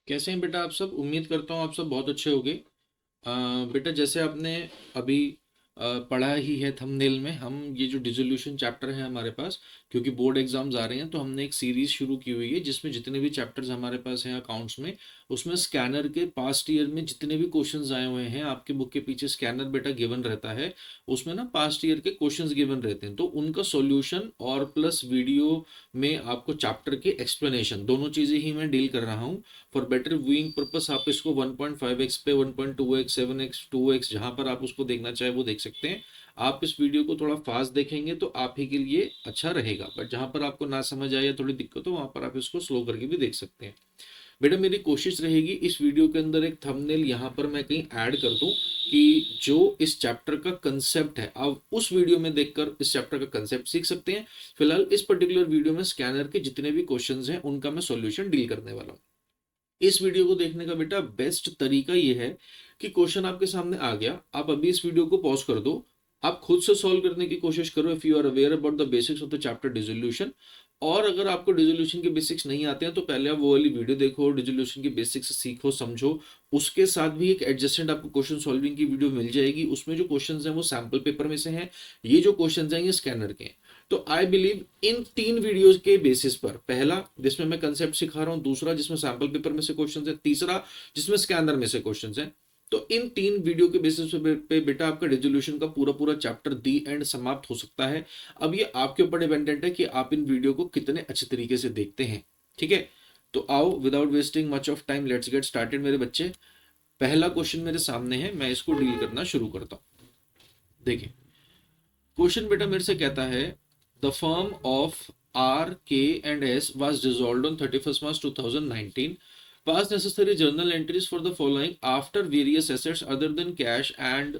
कैसे हैं बेटा आप सब। उम्मीद करता हूँ आप सब बहुत अच्छे होंगे। बेटा जैसे आपने अभी पढ़ा ही है थंबनेल में, हम ये जो डिसोल्यूशन चैप्टर है हमारे पास, क्योंकि बोर्ड एग्जाम्स आ रहे हैं तो हमने एक सीरीज शुरू की हुई है जिसमें जितने भी चैप्टर्स हमारे पास हैं अकाउंट्स में, उसमें स्कैनर के पास्ट ईयर में जितने भी क्वेश्चंस आए हुए हैं, आपके बुक के पीछे स्कैनर बेटा गिवन रहता है। उसमें ना पास्ट ईयर के क्वेश्चंस गिवन रहते हैं, तो उनका सॉल्यूशन और प्लस वीडियो में आपको चैप्टर के एक्सप्लेनेशन, दोनों चीज़ें ही मैं डील कर रहा हूँ। फॉर बेटर व्यूइंग पर्पस आप इसको 1.5x पे, 1.2x, 7x, 2x जहां पर आप उसको देखना चाहे वो देख सकते हैं। आप इस वीडियो को थोड़ा फास्ट देखेंगे तो आप ही के लिए अच्छा रहेगा, बट जहां पर आपको ना समझ आए या थोड़ी दिक्कत हो वहां पर आप इसको स्लो करके भी देख सकते हैं। बेटा मेरी कोशिश रहेगी इस वीडियो के अंदर एक थंबनेल यहाँ पर मैं कहीं ऐड कर दूं कि जो इस चैप्टर का कंसेप्ट है आप उस वीडियो में देखकर इस चैप्टर का कंसेप्ट सीख सकते हैं। फिलहाल इस पर्टिकुलर वीडियो में स्कैनर के जितने भी क्वेश्चंस हैं उनका मैं सॉल्यूशन डील करने वाला हूँ। इस वीडियो को देखने का बेटा बेस्ट तरीका ये है कि क्वेश्चन आपके सामने आ गया, आप अभी इस वीडियो को पॉज कर दो, आप खुद से सॉल्व करने की कोशिश करो if you are aware about the basics of the chapter dissolution. और अगर आपको डिसोल्यूशन के बेसिक्स नहीं आते हैं तो पहले आप वो वाली वीडियो देखो, डिसोल्यूशन के बेसिक्स सीखो समझो। उसके साथ भी एक एडजस्टेंट आपको क्वेश्चन सॉल्विंग की वीडियो मिल जाएगी, उसमें जो क्वेश्चंस हैं वो सैंपल पेपर में से हैं, ये जो क्वेश्चंस हैं ये स्कैनर के हैं। तो आई बिलीव इन तीन वीडियोस के बेसिस पर, पहला जिसमें मैं कंसेप्ट सिखा रहा हूं, दूसरा जिसमें सैंपल पेपर में से क्वेश्चन है, तीसरा जिसमें स्कैनर में से क्वेश्चन है, तो इन तीन वीडियो के बेसिस पे बेटा आपका रिजोल्यूशन का पूरा पूरा चैप्टर दी एंड समाप्त हो सकता है। अब ये आपके ऊपर डिपेंडेंट है कि आप इन वीडियो को कितने अच्छे तरीके से देखते हैं। ठीक है, तो आओ without wasting much of time let's get started मेरे बच्चे। पहला क्वेश्चन मेरे सामने है, मैं इसको डील करना शुरू करता हूं। देखिए क्वेश्चन बेटा मेरे से कहता है, द फर्म ऑफ आर के and S was dissolved on 31st March 2019, pass necessary journal entries for the following after various assets other than cash and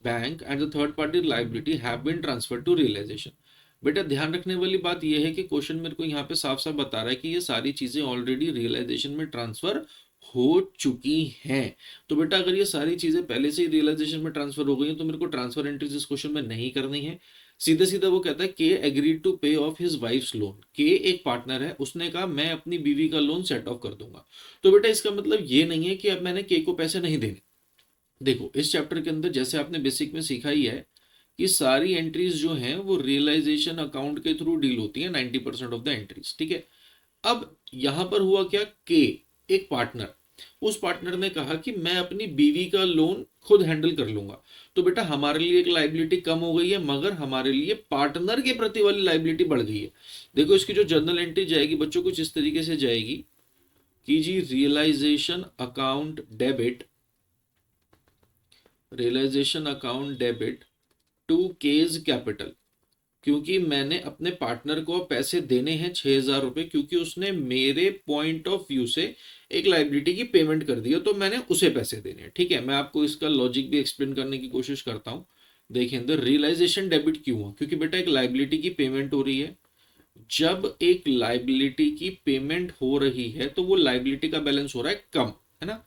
bank and the third party liability have been transferred to realization। बेटा ध्यान रखने वाली बात यह है कि question मेरे को यहाँ पे साफ साफ बता रहा है कि ये सारी चीजें ऑलरेडी रियलाइजेशन में ट्रांसफर हो चुकी हैं। तो बेटा अगर ये सारी चीजें पहले से ही रियलाइजेशन में ट्रांसफर हो गई हैं तो मेरे को ट्रांसफर एंट्रीज इस क्वेश्चन में नहीं करनी है। सीधा सीधा वो कहता है के एग्रीड टू पे ऑफ हिज वाइफ्स लोन। के एक पार्टनर है, उसने कहा मैं अपनी बीवी का लोन सेट ऑफ कर दूंगा। तो बेटा इसका मतलब ये नहीं है कि अब मैंने के को पैसे नहीं देने। देखो इस चैप्टर के अंदर जैसे आपने बेसिक में सीखा ही है कि सारी एंट्रीज जो हैं वो रियलाइजेशन अकाउंट के थ्रू डील होती है, 90% ऑफ द एंट्रीज। ठीक है, अब यहां पर हुआ क्या, के एक पार्टनर, उस पार्टनर ने कहा कि मैं अपनी बीवी का लोन खुद हैंडल कर लूंगा। तो बेटा हमारे लिए एक लाइबिलिटी कम हो गई है, मगर हमारे लिए पार्टनर के प्रति वाली लाइबिलिटी बढ़ गई है। देखो इसकी जो जर्नल एंट्री जाएगी बच्चों कुछ इस तरीके से जाएगी कि जी realisation account debit, realisation account debit to K's capital, क्योंकि मैंने अपने पार्टनर को पैसे देने हैं 6,000 रुपए, क्योंकि उसने मेरे पॉइंट ऑफ व्यू से एक लाइबिलिटी की पेमेंट कर दी है तो मैंने उसे पैसे देने हैं। ठीक है, मैं आपको इसका लॉजिक भी एक्सप्लेन करने की कोशिश करता हूं। देखिए अंदर रियलाइजेशन डेबिट क्यों हुआ, क्योंकि बेटा एक लाइबिलिटी की पेमेंट हो रही है। जब एक लाइबिलिटी की पेमेंट हो रही है तो वो लाइबिलिटी का बैलेंस हो रहा है कम, है ना।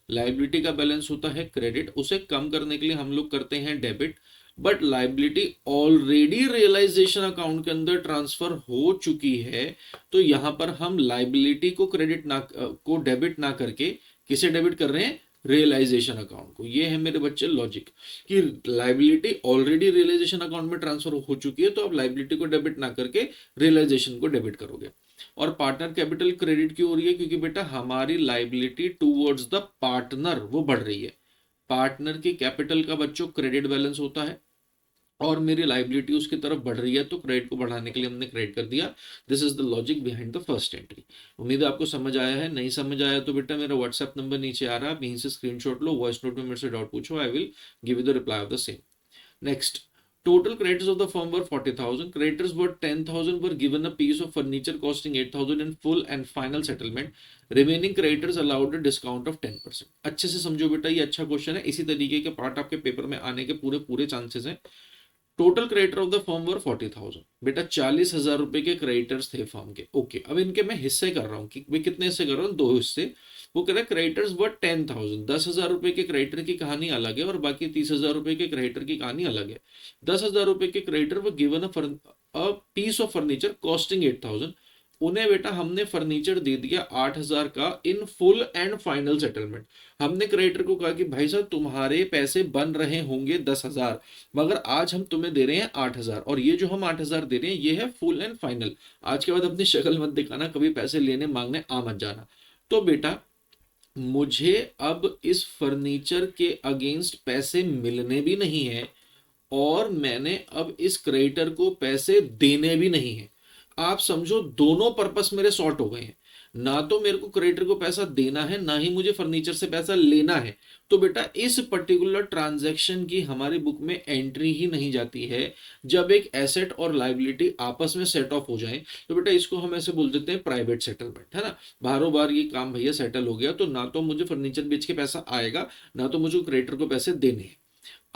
लाइबिलिटी का बैलेंस होता है क्रेडिट, उसे कम करने के लिए हम लोग करते हैं debit. But liability already realisation account के अंदर ट्रांसफर हो चुकी है, तो यहां पर हम लाइबिलिटी को क्रेडिट ना को डेबिट ना करके किसे डेबिट कर रहे हैं, रियलाइजेशन अकाउंट को। ये है मेरे बच्चे लॉजिक कि लाइबिलिटी ऑलरेडी रियलाइजेशन अकाउंट में ट्रांसफर हो चुकी है, तो आप लाइबिलिटी को डेबिट ना करके रियलाइजेशन को डेबिट करोगे। और पार्टनर कैपिटल क्रेडिट क्यों हो रही है, क्योंकि बेटा हमारी लाइबिलिटी टूवर्ड्स द पार्टनर वो बढ़ रही है। पार्टनर की कैपिटल का बच्चों क्रेडिट बैलेंस होता है और मेरी लाइबिलिटी उसकी तरफ बढ़ रही है, तो क्रेडिट को बढ़ाने के लिए हमने क्रेडिट कर दिया। This is the logic behind the first entry. उम्मीद है आपको समझ आया है, नहीं समझ आया तो बेटा मेरा व्हाट्सएप नंबर नीचे आ रहा है, आप यहीं से स्क्रीनशॉट लो, वॉइस नोट में मेरे से डाउट पूछो, I will give you the reply off the same. Next, total creditors of the firm were 40,000, creditors were 10,000 were given a piece of furniture costing 8,000 in full and final settlement, remaining creditors allowed a discount of 10%। अच्छे से समझो बेटा, ये अच्छा question है, इसी तरीके के पार्ट आपके पेपर में आने के पूरे पूरे चांसेस हैं। Total creditor of the firm were 40,000, बेटा 40,000 रुपए के क्रेडिटर्स थे फर्म के। ओके, अब इनके मैं हिस्से कर रहा हूँ कि मैं कितने हिस्से कर रहा हूँ, दो हिस्से। वो कह रहा है क्रेडिटर्स वर 10,000, 10,000 रुपए के क्रेडिटर की कहानी अलग है और बाकी 30,000 रुपए के क्रेडिटर की कहानी अलग है। 10,000 रुपए के क्रेडिटर वो given a piece of furniture costing 8,000, उन्हें बेटा हमने फर्नीचर दे दिया 8,000 का in full and final settlement. हमने क्रेडिटर को कहा कि भाई साहब तुम्हारे पैसे बन रहे होंगे 10,000, मगर आज हम तुम्हें दे रहे हैं 8,000, और ये जो हम 8,000 दे रहे हैं ये है फुल एंड फाइनल। आज के बाद अपनी शक्ल मत दिखाना, कभी पैसे लेने मांगने आ मत जाना। तो बेटा मुझे अब इस फर्नीचर के अगेंस्ट पैसे मिलने भी नहीं है, और मैंने अब इस क्रेडिटर को पैसे देने भी नहीं है। आप समझो दोनों पर्पस मेरे सॉर्ट हो गए हैं। ना तो मेरे को क्रेडिटर को पैसा देना है, ना ही मुझे फर्नीचर से पैसा लेना है। तो बेटा इस पर्टिकुलर ट्रांजैक्शन की हमारी बुक में एंट्री ही नहीं जाती है। जब एक एसेट और लाइबिलिटी आपस में सेट ऑफ हो जाए तो बेटा इसको हम ऐसे बोल देते हैं प्राइवेट सेटलमेंट, है ना। बारों बार ये काम भैया सेटल हो गया, तो ना तो मुझे फर्नीचर बेच के पैसा आएगा, ना तो मुझे क्रेडिटर को पैसे देने हैं।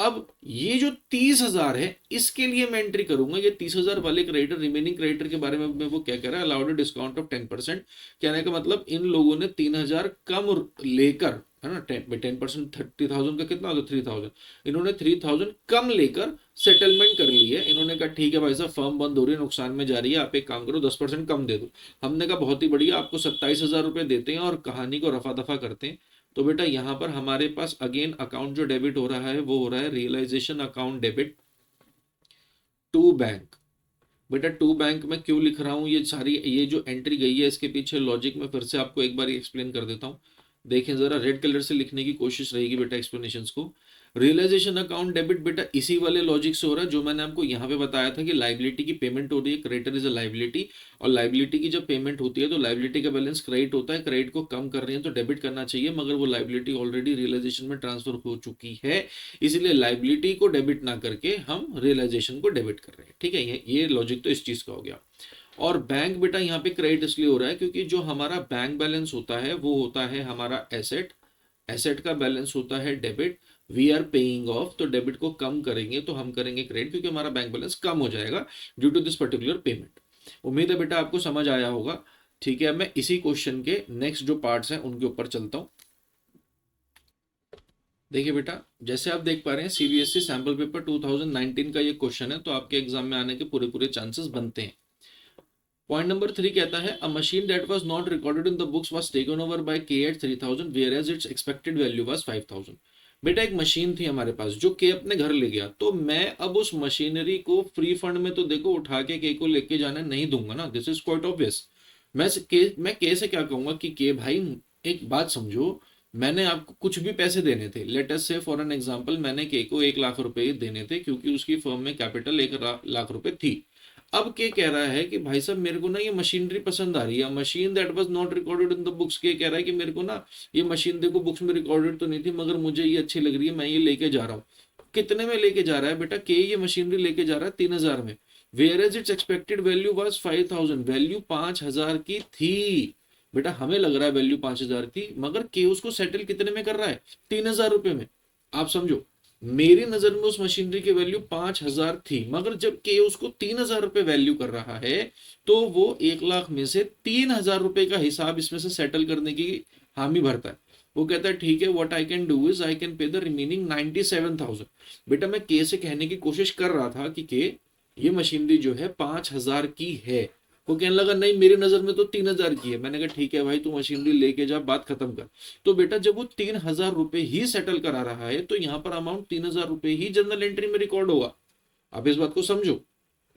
अब ये जो 30,000 है इसके लिए मैं एंट्री करूंगा। ये 30,000 वाले क्रेडिटर, रिमेनिंग क्रेडिटर के बारे में वो क्या कह रहा है, अलाउड डिस्काउंट ऑफ 10%। कहने का मतलब इन लोगों ने 3,000 कम लेकर, है ना, 10%, 30,000 का कितना होता है 3,000, इन्होंने 3,000 कम लेकर सेटलमेंट कर ली है। इन्होंने कहा ठीक है भाई साहब फर्म बंद हो रही है, नुकसान में जा रही है, आप एक काम करो 10% कम दे दो। हमने कहा बहुत ही बढ़िया, आपको 27,000 रुपए देते हैं और कहानी को रफा दफा करते हैं। तो बेटा यहां पर हमारे पास अगेन अकाउंट जो डेबिट हो रहा है वो हो रहा है realisation account debit to bank. बेटा टू बैंक में क्यों लिख रहा हूं, ये सारी ये जो एंट्री गई है इसके पीछे लॉजिक में फिर से आपको एक बार एक्सप्लेन कर देता हूं। देखें जरा, रेड कलर से लिखने की कोशिश रहेगी बेटा एक्सप्लेनेशंस को। रियलाइजेशन अकाउंट डेबिट बेटा इसी वाले लॉजिक से हो रहा है जो मैंने आपको यहाँ पे बताया था कि लाइबिलिटी की पेमेंट हो रही है, क्रेडिटर इज अ लाइबिलिटी, और लाइबिलिटी की जब पेमेंट होती है तो लाइबिलिटी का बैलेंस क्रेडिट होता है, क्रेडिट को कम कर रही है तो डेबिट करना चाहिए, मगर वो लाइबिलिटी ऑलरेडी रियलाइजेशन में ट्रांसफर हो चुकी है, इसलिए लाइबिलिटी को डेबिट ना करके हम रियलाइजेशन को डेबिट कर रहे हैं। ठीक है, ये लॉजिक तो इस चीज का हो गया। और बैंक बेटा यहाँ पे क्रेडिट इसलिए हो रहा है क्योंकि जो हमारा बैंक बैलेंस होता है वो होता है हमारा एसेट, एसेट का बैलेंस होता है debit, we are paying off, तो डेबिट को कम करेंगे तो हम करेंगे क्रेडिट, क्योंकि हमारा बैंक बैलेंस कम हो जाएगा due to this particular payment. उम्मीद है बेटा आपको समझ आया होगा। ठीक है, अब मैं इसी क्वेश्चन के नेक्स्ट जो पार्ट्स हैं उनके ऊपर चलता हूं। देखिए बेटा, जैसे आप देख पा रहे हैं सीबीएसई सैंपल पेपर 2019 का ये क्वेश्चन है, तो आपके एग्जाम में आने के पूरे पूरे चांसेस बनते हैं। पॉइंट नंबर 3 कहता है a machine that was not recorded in the books was taken over by K at 3,000 whereas it's expected value was 5,000। बेटा एक मशीन थी हमारे पास जो के अपने घर ले गया, तो मैं अब उस मशीनरी को फ्री फंड में तो देखो उठा के को लेके जाने नहीं दूंगा ना, दिस इज क्वाइट ऑब्वियस। मैं के से क्या कहूंगा कि के भाई एक बात समझो, मैंने आपको कुछ भी पैसे देने थे, लेट अस से फॉर एन एग्जांपल मैंने के को 1 लाख रुपए देने थे क्योंकि उसकी फर्म में कैपिटल 1 लाख रुपए थी। अब क्या कह रहा है कि भाई साहब मेरे को ना ये मशीनरी पसंद आ रही है, machine that was not recorded in the books, के कह रहा है कि मेरे को ना ये मशीन देखो बुक्स में रिकॉर्डेड तो नहीं थी मगर मुझे ये अच्छी लग रही है, मैं ये लेके जा रहा हूँ। कितने में लेके जा रहा है बेटा, के ये मशीनरी लेके जा रहा है 3,000 में, whereas it's expected value was 5,000, value 5,000 की थी। बेटा हमें लग रहा है वैल्यू 5,000 थी, मगर के उसको सेटल कितने में कर रहा है, 3,000 रुपए में। आप समझो मेरी नजर में उस मशीनरी की वैल्यू 5,000 थी, मगर जब के उसको 3,000 रुपए वैल्यू कर रहा है तो वो 1 लाख में से 3,000 रुपए का हिसाब इसमें से सेटल करने की हामी भरता है। वो कहता है ठीक है, what I can do is I can pay the remaining 97,000। बेटा मैं के से कहने की कोशिश कर रहा था कि के ये मशीनरी जो है 5,000 की है, वो कहने लगा नहीं मेरी नजर में तो 3,000 की है। मैंने कहा ठीक है भाई तू मशीनरी लेके जा, बात खत्म कर। तो बेटा जब वो 3,000 रुपए ही सेटल करा रहा है तो यहाँ पर अमाउंट 3,000 रुपए ही जनरल एंट्री में रिकॉर्ड होगा। आप इस बात को समझो।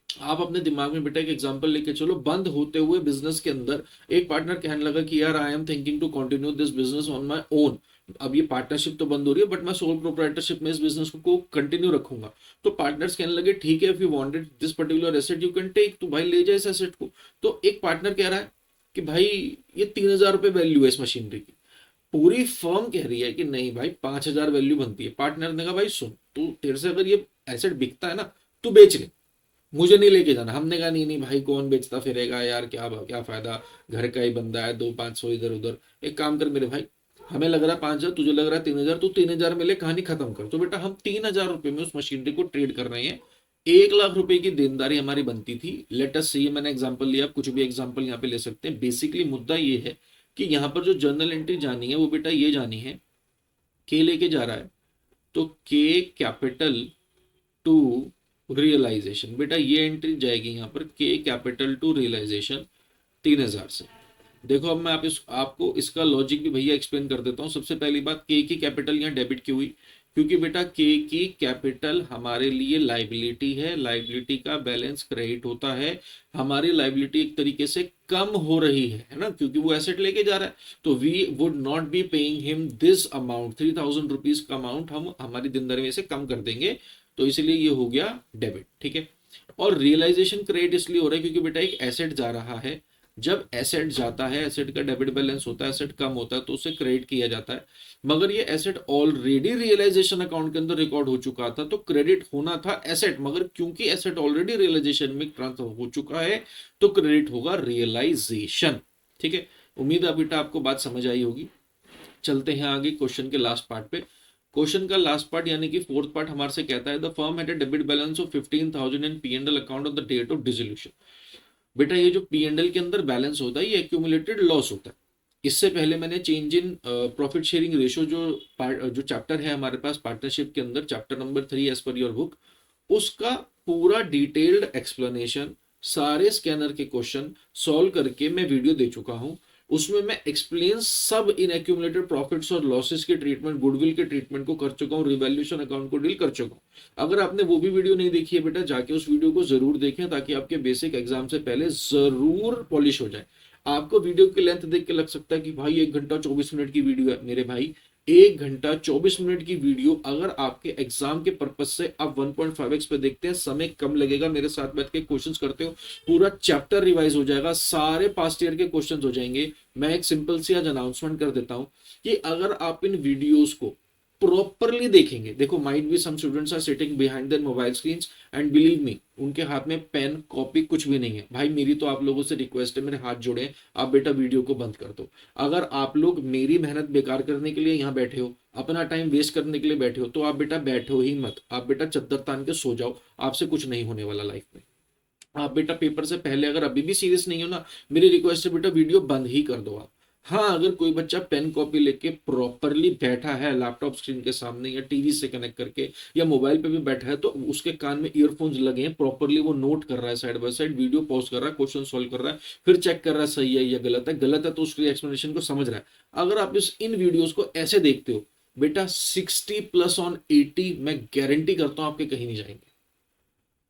आप अपने दिमाग में बेटा एक एग्जांपल लेके चलो, बंद होते हुए बिजनेस के अंदर एक पार्टनर कहने लगा कि यार I am thinking to continue this business on my own. अब ये पार्टनरशिप तो बंद हो रही है बट मैं सोल प्रोप्राइटरशिप में इस बिजनेस को कंटिन्यू रखूंगा। तो पार्टनर्स कहने लगे ठीक है, if you wanted this particular asset you can take, तो भाई ले जाए इस एसेट को। तो एक पार्टनर कह रहा है कि भाई ये 3,000 रुपए वैल्यू है इस मशीनरी की, पूरी फर्म कह रही है कि नहीं भाई 5,000 वैल्यू बनती है। पार्टनर ने कहा भाई सुन, तू तेरे से अगर ये एसेट बिकता है ना तू बेच ले, मुझे नहीं लेके जाना। हमने कहा नहीं नहीं भाई कौन बेचता फिरेगा यार, क्या क्या फायदा, घर का ही बंदा है, 200-500 इधर उधर। एक काम कर मेरे भाई, हमें लग रहा है 5,000, तुझे लग रहा है 3,000, तू 3,000 में ले, कहानी खत्म कर। तो बेटा हम 3,000 रुपए में उस मशीनरी को ट्रेड कर रहे हैं। 1 लाख रुपए की देनदारी हमारी बनती थी। लेट अस से, ये मैंने एग्जांपल लिया, आप कुछ भी एग्जांपल यहाँ पे ले सकते हैं। बेसिकली मुद्दा ये है कि यहाँ पर जो जर्नल एंट्री जानी है वो बेटा ये जानी है, के लेके जा रहा है तो के कैपिटल टू रियलाइजेशन। बेटा ये एंट्री जाएगी यहाँ पर के कैपिटल टू रियलाइजेशन। 3000 से। देखो अब मैं आपको इसका लॉजिक भी भैया एक्सप्लेन कर देता हूँ। सबसे पहली बात, के की कैपिटल यहाँ डेबिट क्यों हुई? क्योंकि बेटा के की कैपिटल हमारे लिए लाइबिलिटी है, लाइबिलिटी का बैलेंस क्रेडिट होता है, हमारी लाइबिलिटी एक तरीके से कम हो रही है ना, क्योंकि वो एसेट लेके जा रहा है। तो we would not be paying him this amount, 3000 rupees का अमाउंट हम हमारी दिनदर में से कम कर देंगे, तो इसलिए ये हो गया डेबिट, ठीक है। और रियलाइजेशन क्रेडिट इसलिए हो रहा है क्योंकि बेटा एक एसेट जा रहा है, जब एसेट जाता है, एसेट का डेबिट बैलेंस होता है, एसेट कम होता है तो उसे क्रेडिट किया जाता है। मगर ये एसेट ऑलरेडी रियलाइजेशन अकाउंट के अंदर रिकॉर्ड हो चुका था, तो क्रेडिट होना था एसेट, मगर क्योंकि एसेट ऑलरेडी रियलाइजेशन में ट्रांसफर हो चुका है तो क्रेडिट होगा रियलाइजेशन, ठीक है। उम्मीद है बेटा आपको बात समझ आई होगी। चलते हैं आगे क्वेश्चन के लास्ट पार्ट पे। क्वेश्चन का लास्ट पार्ट यानी कि फोर्थ पार्ट हमारे से कहता है the firm had a debit balance of 15,000 in P&L account on the date of dissolution. बेटा ये जो P&L के अंदर बैलेंस होता है ये एक्यूमुलेटेड लॉस होता है। इससे पहले मैंने change in profit sharing ratio जो चैप्टर है हमारे पास पार्टनरशिप के अंदर, chapter number 3 as per your book, उसका पूरा डिटेल्ड एक्सप्लेनेशन, सारे स्कैनर के क्वेश्चन सॉल्व करके मैं वीडियो दे चुका हूं। उसमें मैं एक्सप्लेन सब इन एक्यूमुलेटेड प्रॉफिट्स और लॉसेस के ट्रीटमेंट, गुडविल के ट्रीटमेंट को कर चुका हूं, रिवैल्यूएशन अकाउंट को डील कर चुका हूं। अगर आपने वो भी वीडियो नहीं देखी है बेटा, जाके उस वीडियो को जरूर देखें ताकि आपके बेसिक एग्जाम से पहले जरूर पॉलिश हो जाए। आपको वीडियो की लेंथ देख के लग सकता है कि भाई 1 घंटा 24 मिनट की वीडियो है। मेरे भाई 1 घंटा 24 मिनट की वीडियो अगर आपके एग्जाम के पर्पज से आप 1.5x पे देखते हैं, समय कम लगेगा, मेरे साथ बैठ के क्वेश्चंस करते हो, पूरा चैप्टर रिवाइज हो जाएगा, सारे पास्ट ईयर के क्वेश्चंस हो जाएंगे। मैं एक सिंपल सी आज अनाउंसमेंट कर देता हूं कि अगर आप इन वीडियोस को प्रॉपरली देखेंगे, देखो might be some students are sitting behind their mobile screens and believe me उनके हाथ में पेन कॉपी कुछ भी नहीं है। भाई मेरी तो आप लोगों से रिक्वेस्ट है, मेरे हाथ जोड़े, आप बेटा वीडियो को बंद कर दो। अगर आप लोग मेरी मेहनत बेकार करने के लिए यहाँ बैठे हो, अपना टाइम वेस्ट करने के लिए बैठे हो, तो आप बेटा बैठो ही मत, आप बेटा चद्दर तान के सो जाओ, आपसे कुछ नहीं होने वाला लाइफ में। आप बेटा पेपर से पहले अगर अभी भी सीरियस नहीं हो ना, मेरी रिक्वेस्ट है बेटा वीडियो बंद ही कर दो आप। हाँ, अगर कोई बच्चा पेन कॉपी लेके प्रॉपरली बैठा है लैपटॉप स्क्रीन के सामने या टीवी से कनेक्ट करके या मोबाइल पे भी बैठा है, तो उसके कान में ईयरफोन्स लगे हैं, प्रॉपरली वो नोट कर रहा है, side by side video pause कर रहा है, क्वेश्चन सॉल्व कर रहा है, फिर चेक कर रहा है सही है या गलत है, गलत है तो उसकी एक्सप्लेनेशन को समझ रहा है। अगर आप इन वीडियोज को ऐसे देखते हो बेटा, 60+on 80 मैं गारंटी करता हूं आपके कहीं नहीं जाएंगे।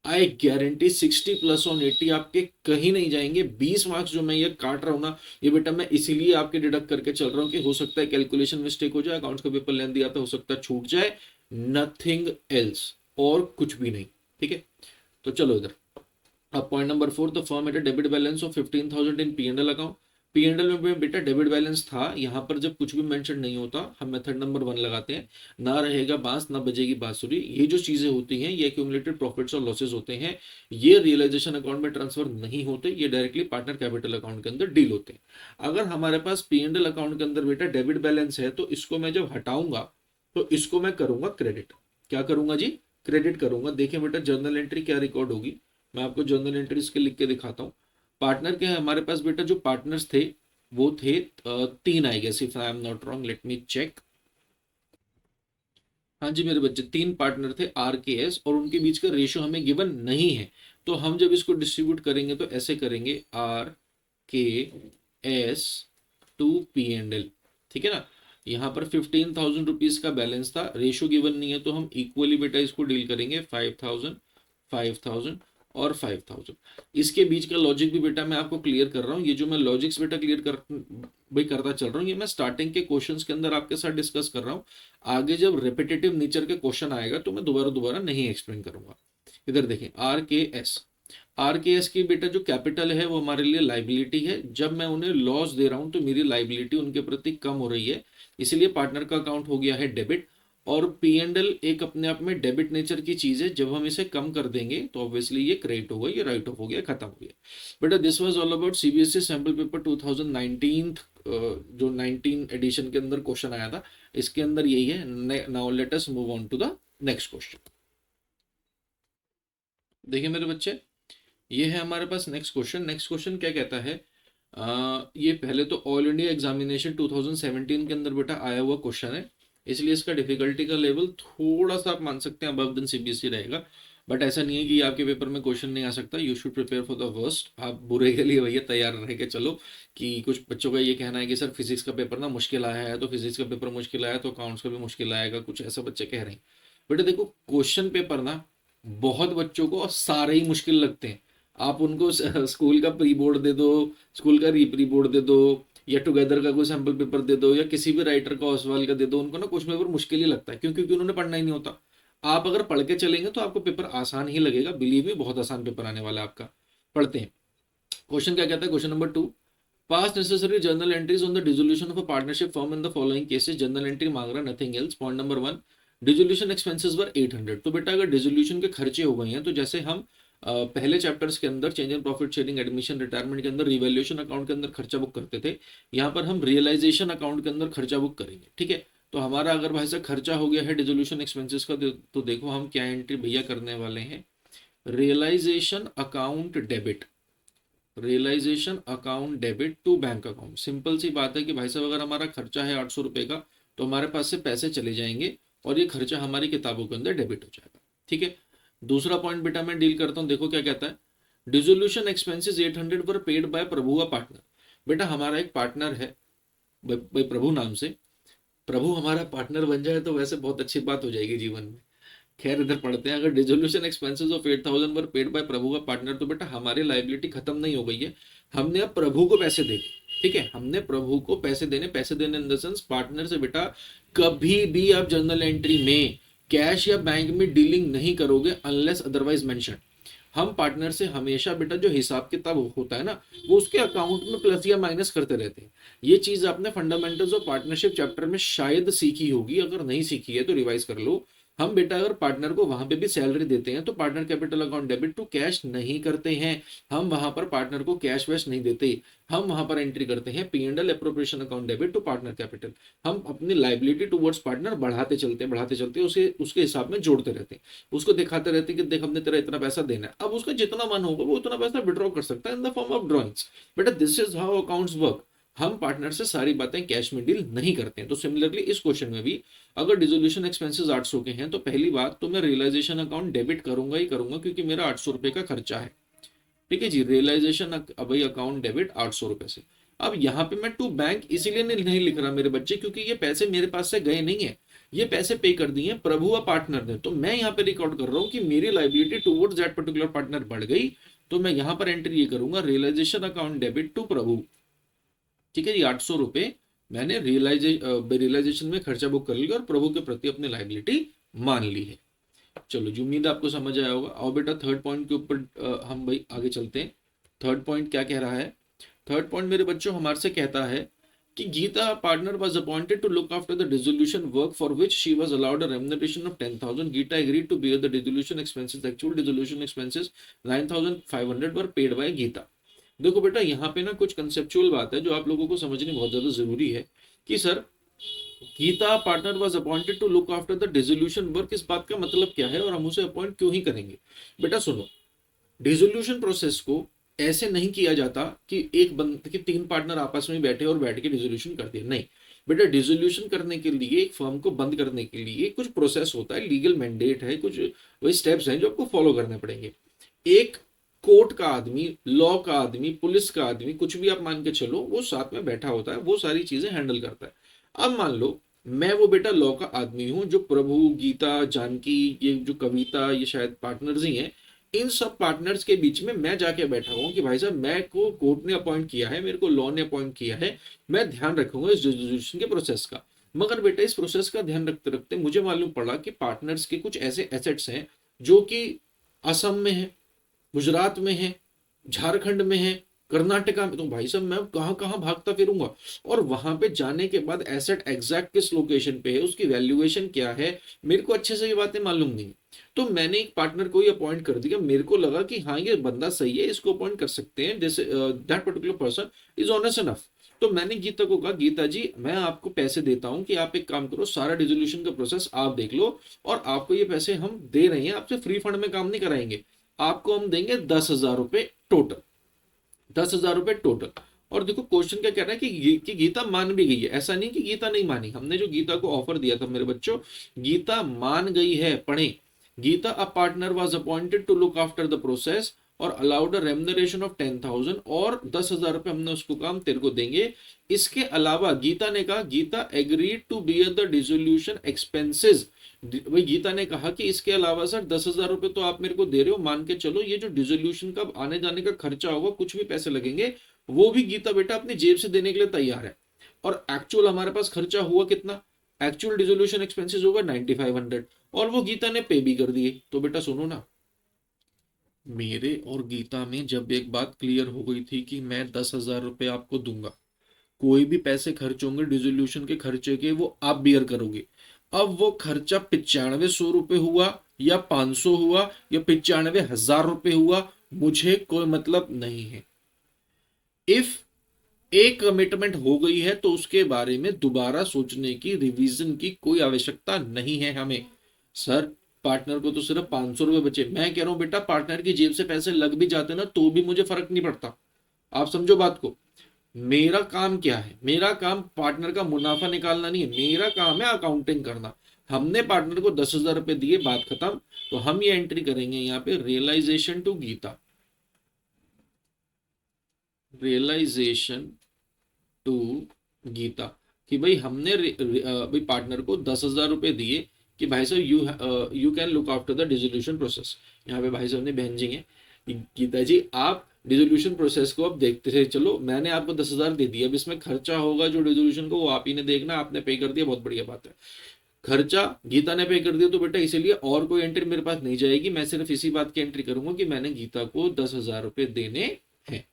आई गारंटी 60+on 80 आपके कहीं नहीं जाएंगे। 20 मार्क्स जो मैं ये काट रहा हूं ना, ये बेटा मैं इसीलिए आपके डिडक्ट करके चल रहा हूं कि हो सकता है कैलकुलेशन मिस्टेक हो जाए, अकाउंट्स का पेपर लेंथ दिया था, हो सकता है छूट जाए, नथिंग एल्स, और कुछ भी नहीं, ठीक है। तो चलो इधर, अब point number 4, the firm had a debit balance of 15,000 in P&L account. P&L में बेटा डेबिट बैलेंस था, यहाँ पर जब कुछ भी मेंशन नहीं होता हम मेथड नंबर 1 लगाते हैं, ना रहेगा बांस ना बजेगी बांसुरी। ये जो चीजें होती हैं ये एक्यूमुलेटेड प्रॉफिट्स और लॉसेस होते हैं, ये रियलाइजेशन अकाउंट में ट्रांसफर नहीं होते, ये डायरेक्टली पार्टनर कैपिटल अकाउंट के अंदर डील होते हैं। अगर हमारे पास P&L अकाउंट के अंदर बेटा डेबिट बैलेंस है तो इसको मैं जब हटाऊंगा तो इसको मैं करूंगा क्रेडिट। क्या करूंगा जी? क्रेडिट करूंगा। देखिए बेटा जर्नल एंट्री क्या रिकॉर्ड होगी, मैं आपको जर्नल एंट्रीज के लिख के दिखाता हूँ। पार्टनर के हमारे पास बेटा जो पार्टनर्स थे वो थे 3, I guess if I am not wrong, let me check. हाँ जी मेरे बच्चे, 3 पार्टनर थे RKS, और उनके बीच का रेशियो हमें गिवन नहीं है। तो हम जब इसको डिस्ट्रीब्यूट करेंगे तो ऐसे करेंगे RKS टू P&L, ठीक है ना। यहाँ पर 15,000 रुपीज का बैलेंस था, रेशियो गिवन नहीं है, तो हम इक्वली बेटा इसको डील करेंगे 5,000 5,000 और 5,000। इसके बीच का लॉजिक भी बेटा मैं आपको क्लियर कर रहा हूँ। ये जो मैं लॉजिक्स बेटा क्लियर कर भाई करता चल रहा हूँ, ये मैं स्टार्टिंग के क्वेश्चंस के अंदर आपके साथ डिस्कस कर रहा हूँ। आगे जब रिपीटेटिव नेचर के क्वेश्चन आएगा तो मैं दोबारा दोबारा नहीं एक्सप्लेन करूंगा। इधर देखें RKS की बेटा जो कैपिटल है वो हमारे लिए लाइबिलिटी है। जब मैं उन्हें लॉस दे रहा हूं तो मेरी लाइबिलिटी उनके प्रति कम हो रही है, इसलिए पार्टनर का अकाउंट हो गया है डेबिट। और P&L एक अपने आप में डेबिट नेचर की चीज है, जब हम इसे कम कर देंगे तो ऑब्वियसली ये क्रेडिट होगा, ये राइट ऑफ हो गया, खत्म हो गया। बेटा this was all about CBSE sample paper 2019, जो 19 एडिशन के अंदर क्वेश्चन आया था, इसके अंदर यही है। Now let us move on to the next question. देखिए मेरे बच्चे, ये है हमारे पास नेक्स्ट क्वेश्चन। नेक्स्ट क्वेश्चन क्या कहता है, ये पहले तो ऑल इंडिया एग्जामिनेशन 2017 के अंदर बेटा आया हुआ क्वेश्चन है, इसलिए इसका डिफिकल्टी का लेवल थोड़ा सा आप मान सकते हैं अबव देन CBSE रहेगा। बट ऐसा नहीं है कि आपके पेपर में क्वेश्चन नहीं आ सकता। You should prepare for the worst. आप बुरे के लिए भैया तैयार रह के चलो। कि कुछ बच्चों का ये कहना है कि सर फिजिक्स का पेपर ना मुश्किल आया है, तो फिजिक्स का पेपर मुश्किल आया तो अकाउंट्स का भी मुश्किल आएगा, कुछ ऐसा बच्चे कह रहे हैं। बेटा देखो, क्वेश्चन पेपर ना बहुत बच्चों को सारे ही मुश्किल लगते हैं। आप उनको स्कूल का प्री बोर्ड दे दो, स्कूल का री बोर्ड दे दो, या टुगेदर का कोई सैम्पल पेपर दे दो, या किसी भी राइटर का ओसवाल का दे दो, उनको ना क्वेश्चन पेपर मुश्किल ही लगता है। क्यों? क्योंकि उन्होंने पढ़ना ही नहीं होता। आप अगर पढ़ के चलेंगे तो आपको पेपर आसान ही लगेगा। बिलीव मी, बहुत आसान पेपर आने वाला है आपका। पढ़ते हैं। क्वेश्चन क्या कहता है? Question number 2, pass necessary journal entries on the dissolution of a partnership firm in the following cases. Journal entry मांग रहा, nothing else. Point number 1, dissolution expenses were 800। तो बेटा अगर डिसोल्यूशन के खर्चे हो गए हैं, तो जैसे हम पहले चैप्टर्स के अंदर change in profit sharing, admission, retirement के अंदर रिवैल्यूएशन अकाउंट के अंदर खर्चा बुक करते थे, यहाँ पर हम रियलाइजेशन अकाउंट के अंदर खर्चा बुक करेंगे। ठीक है? तो हमारा अगर भाई साहब खर्चा हो गया है डिसोल्यूशन एक्सपेंसेस का, तो देखो हम क्या एंट्री भैया करने वाले हैं। Realisation account debit, realisation account debit to bank account. Simple सी बात है कि भाई साहब अगर हमारा खर्चा है 800 रुपए का, तो हमारे पास से पैसे चले जाएंगे और ये खर्चा हमारी किताबों के अंदर डेबिट हो जाएगा। ठीक है? दूसरा पॉइंट बेटा मैं डील करता हूं। देखो क्या कहता है, dissolution expenses 800 were paid by Prabhu partner. बेटा हमारा एक पार्टनर है भाई प्रभु नाम से। प्रभु हमारा पार्टनर बन जाए तो वैसे बहुत अच्छी बात हो जाएगी जीवन में। खैर इधर पढ़ते हैं। अगर dissolution expenses of 8000 were paid by Prabhu का पार्टनर, तो बेटा हमारी लाइबिलिटी खत्म नहीं हो गई है। हमने अब प्रभु को पैसे देने। ठीक है? हमने प्रभु को पैसे देने इन द सेंस पार्टनर से बेटा कभी भी आप जर्नल एंट्री में कैश या बैंक में डीलिंग नहीं करोगे अनलेस अदरवाइज मेंशन। हम पार्टनर से हमेशा बेटा जो हिसाब किताब होता है ना, वो उसके अकाउंट में प्लस या माइनस करते रहते हैं। ये चीज आपने फंडामेंटल्स ऑफ पार्टनरशिप चैप्टर में शायद सीखी होगी। अगर नहीं सीखी है तो रिवाइज कर लो। हम बेटा अगर पार्टनर को वहां पे भी सैलरी देते हैं तो partner capital account debit to cash नहीं करते हैं। हम वहां पर पार्टनर को कैश वैश नहीं देते। हम वहां पर एंट्री करते हैं P&L appropriation account debit to partner capital. हम अपनी लाइबिलिटी टुवर्ड्स पार्टनर बढ़ाते चलते उसे उसके हिसाब में जोड़ते रहते हैं। उसको दिखाते रहते हैं कि देख हमने तेरा इतना पैसा देना है। अब उसका जितना मन होगा वो उतना पैसा विड्रॉ कर सकता है in the form of drawings. बेटा this is how accounts work. हम पार्टनर से सारी बातें कैश में डील नहीं करते हैं। तो सिमिलरली इस क्वेश्चन में भी अगर डिसोल्यूशन एक्सपेंसेस 800 के हैं, तो पहली बात तो मैं रियलाइजेशन अकाउंट डेबिट करूंगा ही करूंगा, क्योंकि मेरा 800 रुपए का खर्चा है। ठीक है जी? रियलाइजेशन भाई अकाउंट डेबिट 800 रुपए से। अब यहाँ पे मैं टू बैंक इसीलिए नहीं लिख रहा मेरे बच्चे, क्योंकि ये पैसे मेरे पास से गए नहीं है। ये पैसे पे कर दिए प्रभु और पार्टनर ने। तो मैं यहाँ पे रिकॉर्ड कर रहा हूँ कि मेरी liability towards that particular partner बढ़ गई। तो मैं यहाँ पर एंट्री ये करूंगा, रियलाइजेशन अकाउंट डेबिट टू प्रभु। ठीक है जी? 800 रुपए मैंने रियलाइजेशन में खर्चा बुक कर लिया और प्रभु के प्रति अपनी लाइबिलिटी मान ली है। चलो जी, उम्मीद है आपको समझ आया होगा। और बेटा थर्ड पॉइंट के ऊपर हम भाई आगे चलते हैं। थर्ड पॉइंट क्या कह रहा है? थर्ड पॉइंट मेरे बच्चों हमारे से कहता है कि Geeta partner was appointed to look after the dissolution work for which she was allowed a remuneration of 10,000। Geeta agreed to bear the dissolution expenses. Actual dissolution expenses 9,500 were paid by Geeta. देखो बेटा यहाँ पे ना कुछ कंसेप्चुअल बात है जो आप लोगों को समझनी बहुत ज्यादा जरूरी है कि sir Geeta partner was appointed to look after the dissolution work. इस बात का मतलब क्या है और हम उसे अपॉइंट क्यों ही करेंगे? बेटा सुनो, डिसोल्यूशन प्रोसेस को ऐसे नहीं किया जाता कि कि 3 पार्टनर आपस में बैठे और बैठ के डिसोल्यूशन कर दिया। नहीं बेटा, डिसोल्यूशन करने के लिए एक फर्म को बंद करने के लिए कुछ प्रोसेस होता है, लीगल मैंडेट है, कुछ वही स्टेप्स हैं जो आपको फॉलो करने पड़ेंगे। एक कोर्ट का आदमी, लॉ का आदमी, पुलिस का आदमी, कुछ भी आप मान के चलो, वो साथ में बैठा होता है, वो सारी चीजें हैंडल करता है। अब मान लो मैं वो बेटा लॉ का आदमी हूं, जो प्रभु, गीता, जानकी, ये जो कविता, ये शायद पार्टनर्स ही हैं। इन सब पार्टनर्स के बीच में मैं जाके बैठा हूं कि भाई साहब मैं को कोर्ट ने अपॉइंट किया है, मेरे को लॉ ने अपॉइंट किया है, मैं ध्यान रखूंगा इस डिसोल्यूशन के प्रोसेस का। मगर बेटा इस प्रोसेस का ध्यान रखते रखते मुझे मालूम पड़ा कि पार्टनर्स के कुछ ऐसे एसेट्स हैं जो कि असम में है, गुजरात में है, झारखंड में है, कर्नाटका में। तो भाई साहब मैं कहाँ कहाँ भागता फिरूंगा, और वहां पे जाने के बाद एसेट एग्जैक्ट किस लोकेशन पे है, उसकी वैल्यूएशन क्या है, मेरे को अच्छे से ये बातें मालूम नहीं। तो मैंने एक पार्टनर को ही अपॉइंट कर दिया। मेरे को लगा कि हाँ ये बंदा सही है, इसको अपॉइंट कर सकते हैं, जैसे that particular person is honest enough. तो मैंने गीता को कहा, गीता जी मैं आपको पैसे देता हूं कि आप एक काम करो, सारा डिसोल्यूशन का प्रोसेस आप देख लो, और आपको ये पैसे हम दे रहे हैं, आपसे फ्री फंड में काम नहीं कराएंगे, आपको हम देंगे 10,000 रुपए टोटल। 10,000 रुपए टोटल। और देखो क्वेश्चन क्या कह रहा है कि गीता मान भी गई है। ऐसा नहीं कि गीता नहीं मानी। हमने जो गीता को ऑफर दिया था मेरे बच्चों, गीता मान गई है। पढ़े, Geeta a partner was appointed to look after the process और अलाउड अ रेम्युनरेशन ऑफ 10,000 और 10,000 रुपए हमने उसको काम तेरे को देंगे। इसके अलावा गीता ने कहा, Geeta agreed to bear the dissolution expenses. भाई गीता ने कहा कि इसके अलावा सर 10,000 रुपए तो आप मेरे को दे रहे हो, मान के चलो ये जो डिसोल्यूशन का आने जाने का खर्चा होगा, कुछ भी पैसे लगेंगे, वो भी गीता बेटा अपनी जेब से देने के लिए तैयार है। और एक्चुअल हमारे पास खर्चा हुआ कितना, एक्चुअल डिसोल्यूशन एक्सपेंसेस होगा 9,500 और वो गीता ने पे भी कर दिए। तो बेटा सुनो ना, मेरे और गीता में जब एक बात क्लियर हो गई थी कि मैं 10,000 रुपए आपको दूंगा, कोई भी पैसे खर्च होंगे डिसोल्यूशन के खर्चे के वो आप बियर करोगे। अब वो खर्चा 9500 रुपए हुआ या 500 हुआ या 95,000 रुपए हुआ, मुझे कोई मतलब नहीं है। इफ एक कमिटमेंट हो गई है तो उसके बारे में दोबारा सोचने की, रिवीजन की कोई आवश्यकता नहीं है हमें। सर पार्टनर को तो सिर्फ 500 रुपए बचे, मैं कह रहा हूं बेटा पार्टनर की जेब से पैसे लग भी जाते ना तो भी मुझे फर्क नहीं पड़ता। आप समझो बात को। मेरा काम क्या है, मेरा काम पार्टनर का मुनाफा निकालना नहीं है, मेरा काम है अकाउंटिंग करना। हमने पार्टनर को 10,000 रुपए दिए, बात खत्म। तो हम ये एंट्री करेंगे यहाँ पे, realisation to Geeta, realisation to Geeta, कि भाई हमने भाई पार्टनर को 10,000 रुपए दिए कि भाई साहब you can look after the dissolution process. यहाँ पे भाई साहब ने बहन जी हैं, गीता जी आप डिसोल्यूशन प्रोसेस को अब देखते थे, चलो मैंने आपको 10,000 दे दिया, अब इसमें खर्चा होगा जो डिसोल्यूशन को वो आप ही ने देखना, आपने पे कर दिया, बहुत बढ़िया बात है। खर्चा गीता ने पे कर दिया तो बेटा इसीलिए और कोई एंट्री मेरे पास नहीं जाएगी, मैं सिर्फ इसी बात की एंट्री करूंगा कि मैंने गीता को 10,000 रुपए देने हैं।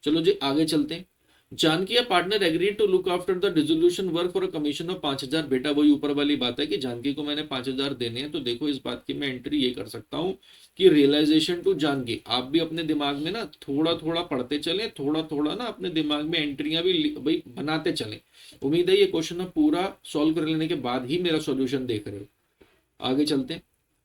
चलो जी आगे चलते हैं। जानकी या partner agree to look after the dissolution work for a commission of 5,000। बेटा वही ऊपर वाली बात है कि जानकी को मैंने 5,000 देने हैं, तो देखो इस बात की मैं एंट्री ये कर सकता हूं कि रियलाइजेशन टू जानकी। आप भी अपने दिमाग में ना थोड़ा थोड़ा पढ़ते चलें, थोड़ा थोड़ा ना अपने दिमाग में एंट्रियां भी भाई बनाते चलें। उम्मीद है ये क्वेश्चन आप पूरा सॉल्व कर लेने के बाद ही मेरा सॉल्यूशन देख रहे हो। आगे चलते हैं।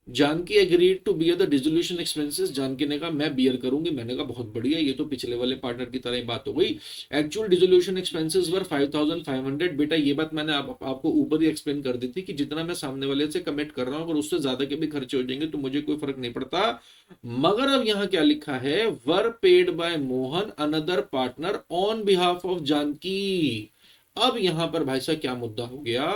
Janaki agreed to bear the dissolution expenses. Janaki ने कहा मैं बियर करूंगी। मैंने कहा बहुत बढ़िया, ये तो पिछले वाले पार्टनर की तरह ही बात हो गई। एक्चुअल डिसोल्यूशन एक्सपेंसेस वर 5,500। बेटा ये बात मैंने आपको ऊपर ही एक्सप्लेन कर दी थी कि जितना मैं सामने वाले से कमिट कर रहा हूं, अगर उससे ज्यादा के भी खर्चे हो जाएंगे तो मुझे कोई फर्क नहीं पड़ता। मगर अब यहाँ क्या लिखा है, were paid by Mohan another partner on behalf of Janaki. अब यहां पर भाई साहब क्या मुद्दा हो गया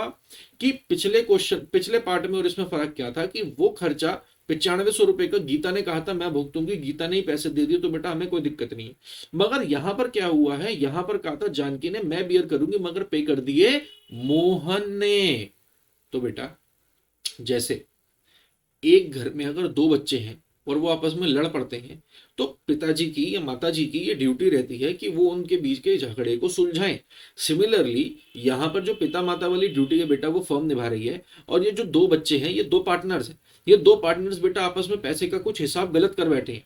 कि पिछले क्वेश्चन, पिछले पार्ट में और इसमें फर्क क्या था कि वो खर्चा 9500 रुपए का गीता ने कहा था मैं भुगतूंगी, गीता ने ही पैसे दे दिए तो बेटा हमें कोई दिक्कत नहीं है। मगर यहां पर क्या हुआ है, यहां पर कहा था जानकी ने मैं बियर करूंगी, मगर पे कर दिए मोहन ने। तो बेटा जैसे एक घर में अगर दो बच्चे हैं और वो आपस में लड़ पड़ते हैं, तो पिताजी की या माताजी की ये ड्यूटी रहती है कि वो उनके बीच के झगड़े को सुलझाएं। सिमिलरली यहाँ पर जो पिता माता वाली ड्यूटी है बेटा वो फर्म निभा रही है। और ये जो दो बच्चे हैं, ये दो पार्टनर्स हैं, ये दो पार्टनर्स बेटा आपस में पैसे का कुछ हिसाब गलत कर बैठे हैं।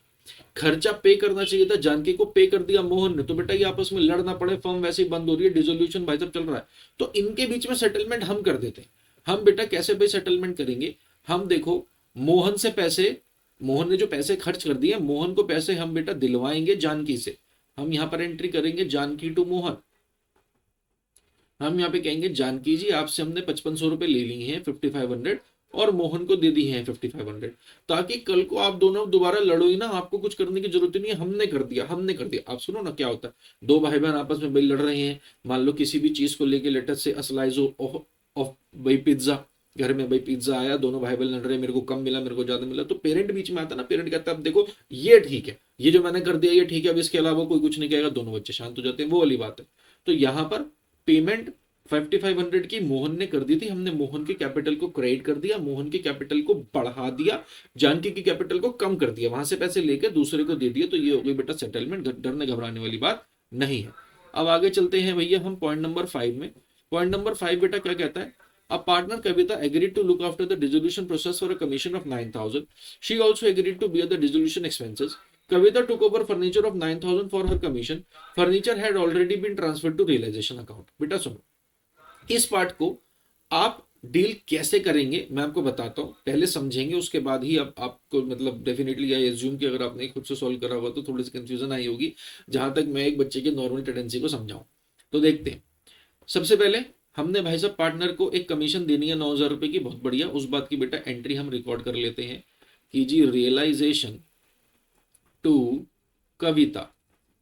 खर्चा पे करना चाहिए था जानकी को, पे कर दिया मोहन ने, तो बेटा ये आपस में लड़ ना पड़े, फर्म वैसे ही बंद हो रही है, डिसोल्यूशन भाई साहब चल रहा है, तो इनके बीच में सेटलमेंट हम कर देते हैं। हम बेटा कैसे भाई सेटलमेंट करेंगे, हम देखो मोहन से पैसे, मोहन ने जो पैसे खर्च कर दिए, मोहन को पैसे हम बेटा दिलवाएंगे जानकी से। हम यहां पर एंट्री करेंगे जानकी टू मोहन। हम यहाँ पे कहेंगे जानकी जी आपसे हमने 5,500 रुपए ले ली हैं 5,500 और मोहन को दे दी है 5,500, ताकि कल को आप दोनों दोबारा लड़ो ही ना, आपको कुछ करने की जरूरत नहीं है, हमने कर दिया, हमने कर दिया। आप सुनो ना क्या होता है, दो भाई बहन आपस में भाई लड़ रहे हैं, मान लो किसी भी चीज को लेके, लेटर से अस्लाइज ऑफ भाई पिज्जा, घर में भाई पिज्जा आया, दोनों भाई बहन लड़ रहे हैं, मेरे को कम मिला, मेरे को ज्यादा मिला, तो पेरेंट बीच में आता है ना, पेरेंट कहता है अब देखो ये ठीक है, ये जो मैंने कर दिया ये ठीक है, अब इसके अलावा कोई कुछ नहीं कहेगा, दोनों बच्चे शांत हो जाते हैं, वो वाली बात है। तो यहाँ पर पेमेंट 5,500 की मोहन ने कर दी थी, हमने मोहन के कैपिटल को क्रेडिट कर दिया, मोहन के कैपिटल को बढ़ा दिया, जानकी की कैपिटल को कम कर दिया, वहां से पैसे लेकर दूसरे को दे दिए, तो ये हो गई बेटा सेटलमेंट, डरने घबराने वाली बात नहीं है। अब आगे चलते हैं भैया हम पॉइंट नंबर 5 में। पॉइंट नंबर 5 बेटा क्या कहता है, a partner Kavita agreed to look after the dissolution process for a commission of 9,000. She also agreed to bear the dissolution expenses. Kavita took over furniture of 9,000 for her commission. Furniture had already been transferred to realization account. बेटा सुनो, इस part को आप deal कैसे करेंगे मैं आपको बताता हूं, पहले समझेंगे उसके बाद ही अब आपको मतलब डेफिनेटली आई एज्यूम कि अगर आपने खुद से सॉल्व करा हुआ तो थोड़ी सी कंफ्यूजन आई होगी, जहां तक मैं एक बच्चे के नॉर्मल टेंडेंसी को समझाऊं। तो देखते हैं, सबसे पहले हमने भाई साहब पार्टनर को एक कमीशन देनी है 9,000 रुपए की, बहुत बढ़िया, उस बात की बेटा एंट्री हम रिकॉर्ड कर लेते हैं। कि जी रियलाइजेशन टू कविता,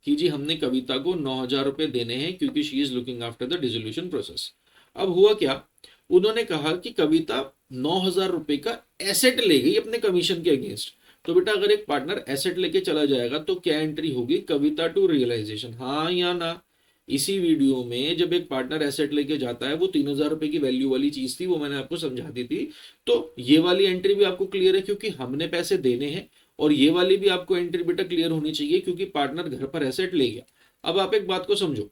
कि जी हमने कविता को 9,000 रुपए देने हैं क्योंकि she is looking after the dissolution process. अब हुआ क्या, उन्होंने कहा कि कविता 9,000 रुपए का एसेट ले गई अपने कमीशन के अगेंस्ट। तो बेटा अगर एक पार्टनर एसेट लेके चला जाएगा तो क्या एंट्री होगी, कविता टू रियलाइजेशन, हाँ या ना। इसी वीडियो में जब एक पार्टनर एसेट लेके जाता है, वो 3,000 रुपए की वैल्यू वाली चीज थी, वो मैंने आपको समझा दी थी। तो ये वाली एंट्री भी आपको क्लियर है क्योंकि हमने पैसे देने हैं, और ये वाली भी आपको एंट्री बेटा क्लियर होनी चाहिए क्योंकि पार्टनर घर पर एसेट ले गया। अब आप एक बात को समझो,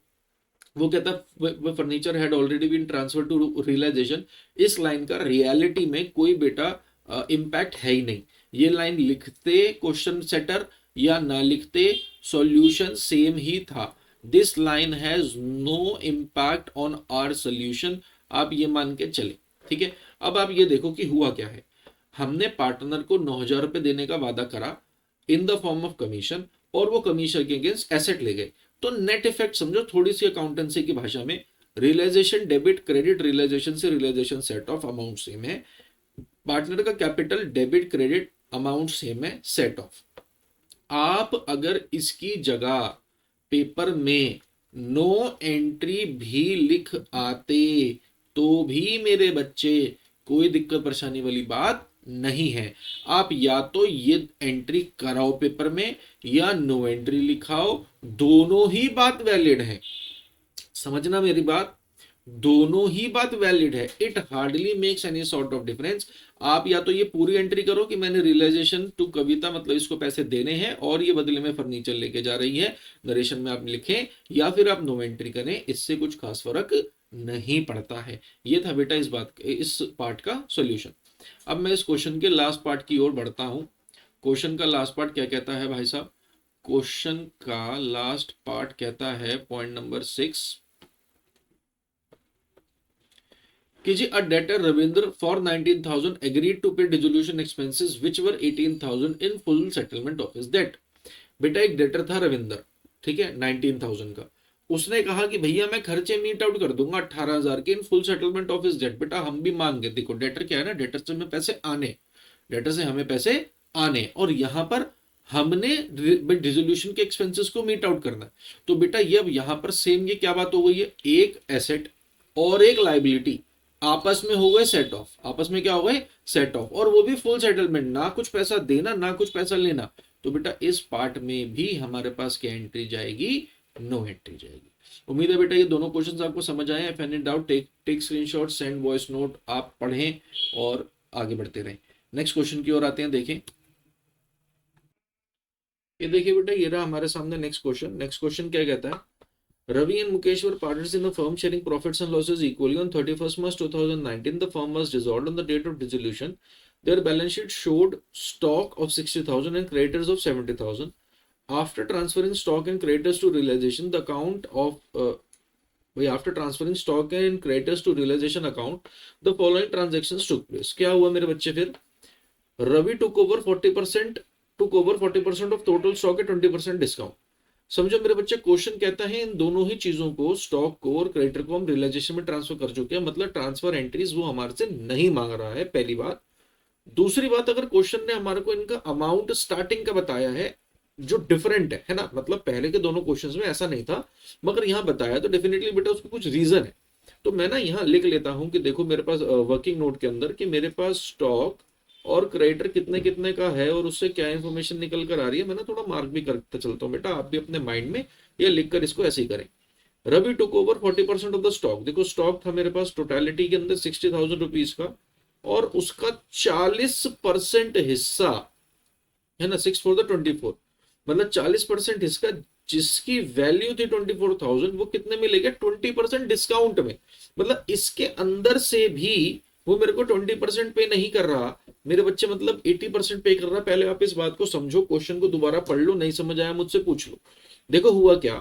वो कहता वो furniture had already been transfer to realisation. इस लाइन का रियलिटी में कोई बेटा इम्पैक्ट है ही नहीं। ये लाइन लिखते क्वेश्चन सेटर या ना लिखते सॉल्यूशन सेम ही था। This line has no impact on our solution, आप ये मान के चले, ठीक है। अब आप ये देखो कि हुआ क्या है, हमने पार्टनर को 9,000 रुपए देने का वादा करा इन द फॉर्म ऑफ कमीशन, और वो कमीशन के अगेंस्ट एसेट ले गए। तो नेट इफेक्ट समझो, थोड़ी सी अकाउंटेंसी की भाषा में, रियलाइजेशन डेबिट क्रेडिट, रियलाइजेशन से realisation set off amount same है, पार्टनर का capital debit credit amount same है, सेट ऑफ। आप अगर इसकी जगह पेपर में नो एंट्री भी लिख आते तो भी मेरे बच्चे कोई दिक्कत परेशानी वाली बात नहीं है। आप या तो ये एंट्री कराओ पेपर में या नो एंट्री लिखाओ, दोनों ही बात वैलिड है। समझना मेरी बात, दोनों ही बात वैलिड है। It hardly makes any sort of difference. आप या तो ये पूरी एंट्री करो कि मैंने रियलाइजेशन टू कविता मतलब इसको पैसे देने हैं और ये बदले में फर्नीचर लेके जा रही है, नरेशन में आप लिखें, या फिर आप नो एंट्री करें, इससे कुछ खास फर्क नहीं पड़ता है। ये था बेटा इस पार्ट का सॉल्यूशन। अब मैं इस क्वेश्चन के लास्ट पार्ट की ओर बढ़ता हूं। क्वेश्चन का लास्ट पार्ट क्या कहता है भाई साहब, क्वेश्चन का लास्ट पार्ट कहता है पॉइंट नंबर 6 कि जी a debtor Ravindra for 19,000 agreed to pay dissolution expenses which were 18,000 in full settlement office that. बेटा एक डेटर था रविंद्र, ठीक है, 19,000 का। उसने कहा कि भैया मैं खर्चे मीट आउट कर दूंगा 18,000 के in full settlement of his debt. बेटा हम भी मान गए, देखो डेटर क्या है ना, डेटर से हमें पैसे आने, डेटर से हमें पैसे आने, और यहां पर हमने डिसोल्यूशन के एक्सपेंसेस को मीट आउट करना है। तो बेटा ये अब यहां पर सेम ये क्या बात हो गई है, एक एसेट और एक लाइबिलिटी आपस में हो गए सेट ऑफ, आपस में क्या हो गए सेट ऑफ, और वो भी फुल सेटलमेंट, ना कुछ पैसा देना ना कुछ पैसा लेना। तो बेटा इस पार्ट में भी हमारे पास क्या एंट्री जाएगी, नो एंट्री जाएगी। उम्मीद है बेटा ये दोनों क्वेश्चंस आपको समझ आए। If any doubt take screenshot, send voice note, आप पढ़ें और आगे बढ़ते रहें। नेक्स्ट क्वेश्चन की ओर आते हैं, देखें। ये देखिए बेटा, ये रहा हमारे सामने नेक्स्ट क्वेश्चन। नेक्स्ट क्वेश्चन क्या कहता है, Ravi and Mukesh were partners in the firm sharing profits and losses equally. On 31st March 2019, the firm was dissolved. On the date of dissolution, their balance sheet showed stock of 60,000 and creditors of 70,000. After transferring stock and creditors to realization, the account of after transferring stock and creditors to realization account, the following transactions took place. क्या हुआ मेरे बच्चे फिर, Ravi took over 40% of total stock at 20% discount. समझो मेरे बच्चे, question कहता है इन दोनों ही चीजों को, स्टॉक को और क्रेडिटर को हम रियलाइजेशन में ट्रांसफर कर चुके हैं, मतलब ट्रांसफर एंट्रीज वो हमारे से नहीं मांग रहा है, पहली बात। दूसरी बात, अगर क्वेश्चन ने हमारे को इनका अमाउंट स्टार्टिंग का बताया है जो डिफरेंट है ना, मतलब पहले के दोनों क्वेश्चंस में ऐसा नहीं था मगर यहाँ बताया, तो डेफिनेटली बेटा उसको कुछ रीजन है। तो मैं ना यहाँ लिख लेता हूँ कि देखो मेरे पास वर्किंग नोट के अंदर कि मेरे पास स्टॉक और क्रेडिटर कितने कितने का है और उससे क्या इंफॉर्मेशन निकल कर आ रही है। मैं ना थोड़ा मार्क भी करता चलता हूँ बेटा, आप भी अपने माइंड में ये लिखकर इसको ऐसे ही करें। Ravi took over 40% of the stock. देखो स्टॉक था मेरे पास टोटलिटी के अंदर 60,000 रुपीज का, और उसका 40% हिस्सा है ना, 6 for the 24, मतलब 40% हिस्सा जिसकी वैल्यू थी 24,000, वो कितने में ले गया, 20% डिस्काउंट में। मतलब इसके अंदर से भी वो मेरे को 20% पे नहीं कर रहा मेरे बच्चे, मतलब 80% पे कर रहा। पहले आप इस बात को समझो, क्वेश्चन को दोबारा पढ़ लो, नहीं समझ आया मुझसे पूछ लो। देखो हुआ क्या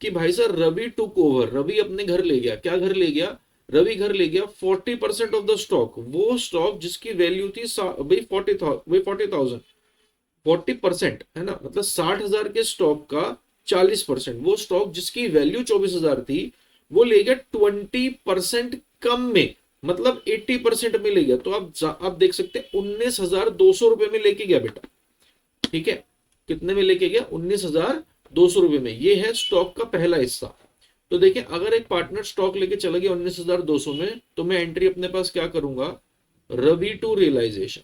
कि भाई साहब रवि टुक ओवर, रवि अपने घर ले गया, क्या घर ले गया, रवि घर ले गया 40% ऑफ द स्टॉक, वो स्टॉक जिसकी वैल्यू थी भाई 40,000, 40% है ना, मतलब 60,000 के स्टॉक का 40%, वो स्टॉक जिसकी वैल्यू 24,000 थी वो ले गया 20% कम में। मतलब 80% में ले गया। तो आप देख सकते हैं 19,200 रुपए में लेके गया बेटा, ठीक है। कितने में लेके गया? 19,200 रुपए में। ये है स्टॉक का पहला हिस्सा। तो देखिए अगर एक पार्टनर स्टॉक लेके चला गया 19,200 में, तो मैं एंट्री अपने पास क्या करूंगा? Ravi to realisation,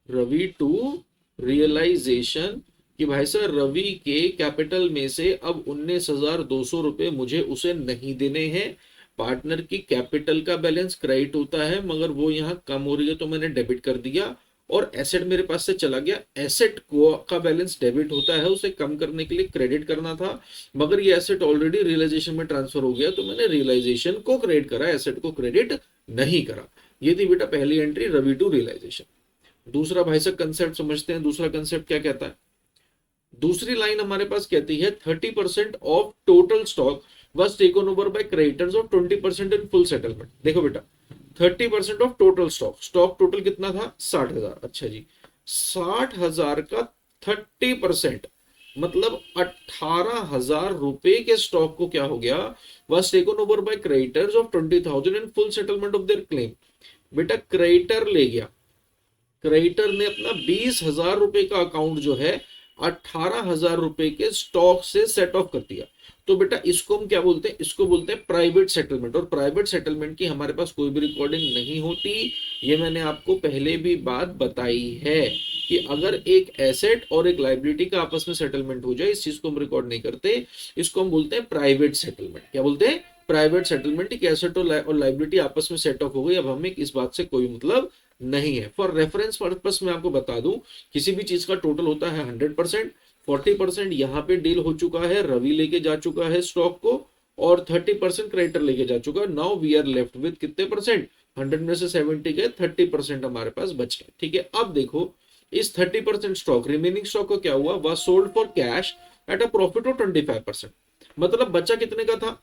Ravi to realisation कि भाई साहब रवि के कैपिटल में से अब 19,200 रुपए मुझे उसे नहीं देने हैं। पार्टनर की कैपिटल का बैलेंस क्रेडिट होता है, मगर वो यहाँ कम हो रही है तो मैंने डेबिट कर दिया। और एसेट मेरे पास से चला गया, एसेट को का बैलेंस डेबिट होता है, उसे कम करने के लिए क्रेडिट करना था, मगर ये एसेट ऑलरेडी रियलाइजेशन में ट्रांसफर हो गया तो मैंने रियलाइजेशन को क्रेडिट करा, एसेट को क्रेडिट नहीं करा। ये थी बेटा पहली एंट्री, रवि टू रियलाइजेशन। दूसरा भाई साहब कंसेप्ट समझते हैं। दूसरा कंसेप्ट क्या कहता है? दूसरी लाइन हमारे पास कहती है 30% of total stock was taken over by creditors of 20% in full settlement। देखो बेटा 30% of total stock, stock total कितना था? 60,000। अच्छा जी, 60,000 का 30% मतलब 18,000 रुपए के स्टॉक को क्या हो गया? was taken over by creditors of 20,000 in full settlement of their claim। बेटा क्रेडिटर ले गया, क्रेडिटर ने अपना 20,000 रुपए का अकाउंट जो है 18,000 रुपए के स्टॉक से सेट ऑफ कर दिया। तो बेटा इसको हम क्या बोलते हैं? इसको बोलते हैं प्राइवेट सेटलमेंट। और प्राइवेट सेटलमेंट की हमारे पास कोई भी रिकॉर्डिंग नहीं होती। ये मैंने आपको पहले भी बात बताई है कि अगर एक एसेट और एक लाइबिलिटी का आपस में सेटलमेंट हो जाए, इस चीज को हम रिकॉर्ड नहीं करते, इसको हम बोलते हैं प्राइवेट सेटलमेंट। क्या बोलते हैं? Private settlement. एक एसेट और लाइबिलिटी आपस में सेट ऑफ हो गई, अब हमें इस बात से कोई मतलब नहीं है। फॉर रेफरेंस पर्पस मैं आपको बता दूं, किसी भी चीज का टोटल होता है 100%, 40% यहाँ पे डील हो चुका है, रवि लेके जा चुका है स्टॉक को, और 30% क्रेडिटर लेके जा चुका है। Now we are left with कितने परसेंट? 100 में से 70 गए, 30% हमारे पास बच गए, ठीक है। अब देखो इस 30% स्टॉक, रिमेनिंग स्टॉक को क्या हुआ? वह sold for cash at a profit of 25%। मतलब बचा कितने का था?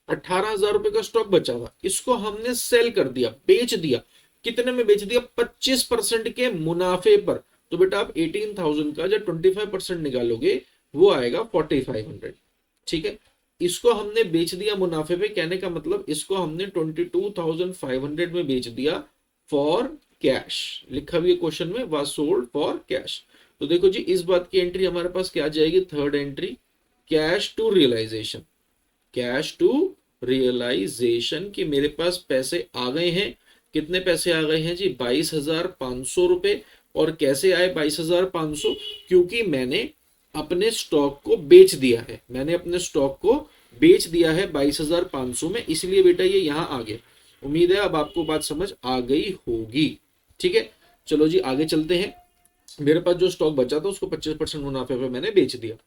18,000 रुपए का स्टॉक बचा था, इसको हमने सेल कर दिया, बेच दिया। कितने में बेच दिया? 25% के मुनाफे पर। तो बेटा आप 18,000 का जब 25% निकालोगे वो आएगा 4,500, ठीक है। इसको हमने बेच दिया मुनाफे पे, कहने का मतलब इसको हमने 22,500 में बेच दिया फॉर कैश। लिखा भी है क्वेश्चन में, वाज सोल्ड फॉर कैश। तो देखो जी इस बात की एंट्री हमारे पास क्या आ जाएगी? Third entry, cash to realisation. Cash to realisation कि मेरे पास पैसे आ गए हैं। कितने पैसे आ गए हैं जी? 22,500 रुपए। और कैसे आए 22,500? क्योंकि मैंने अपने स्टॉक को बेच दिया है, मैंने अपने स्टॉक को बेच दिया है 22,500 में, इसलिए बेटा ये यहां आ गया। उम्मीद है अब आपको बात समझ आ गई होगी, ठीक है। चलो जी आगे चलते हैं। मेरे पास जो स्टॉक बचा था उसको 25% मुनाफे पे मैंने बेच दिया।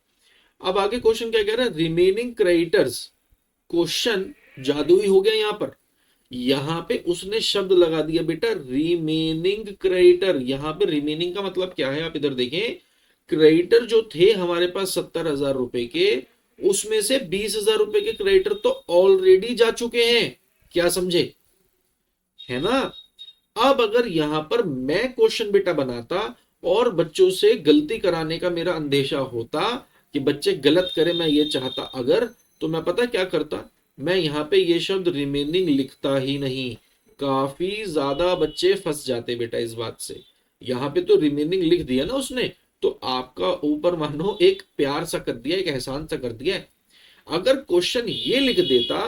अब आगे क्वेश्चन क्या कह रहा है? Remaining creditors. क्वेश्चन जादुई हो गया यहां पर। यहां पे उसने शब्द लगा दिया बेटा रिमेनिंग क्रेडिटर। यहां पे रिमेनिंग का मतलब क्या है? आप इधर देखें, क्रेडिटर जो थे हमारे पास 70,000 रुपए के, उसमें से 20,000 रुपए के क्रेडिटर तो ऑलरेडी जा चुके हैं। क्या समझे? है ना। अब अगर यहां पर मैं क्वेश्चन बेटा बनाता और बच्चों से गलती कराने का मेरा अंदेशा होता कि बच्चे गलत करें, मैं ये चाहता अगर, तो मैं पता क्या करता? मैं यहाँ पे ये शब्द रिमेनिंग लिखता ही नहीं। काफी ज्यादा बच्चे फंस जाते बेटा इस बात से। यहाँ पे तो रिमेनिंग लिख दिया ना उसने, तो आपका ऊपर मानो एक प्यार सा कर दिया, एक एहसान सा कर दिया है। अगर क्वेश्चन ये लिख देता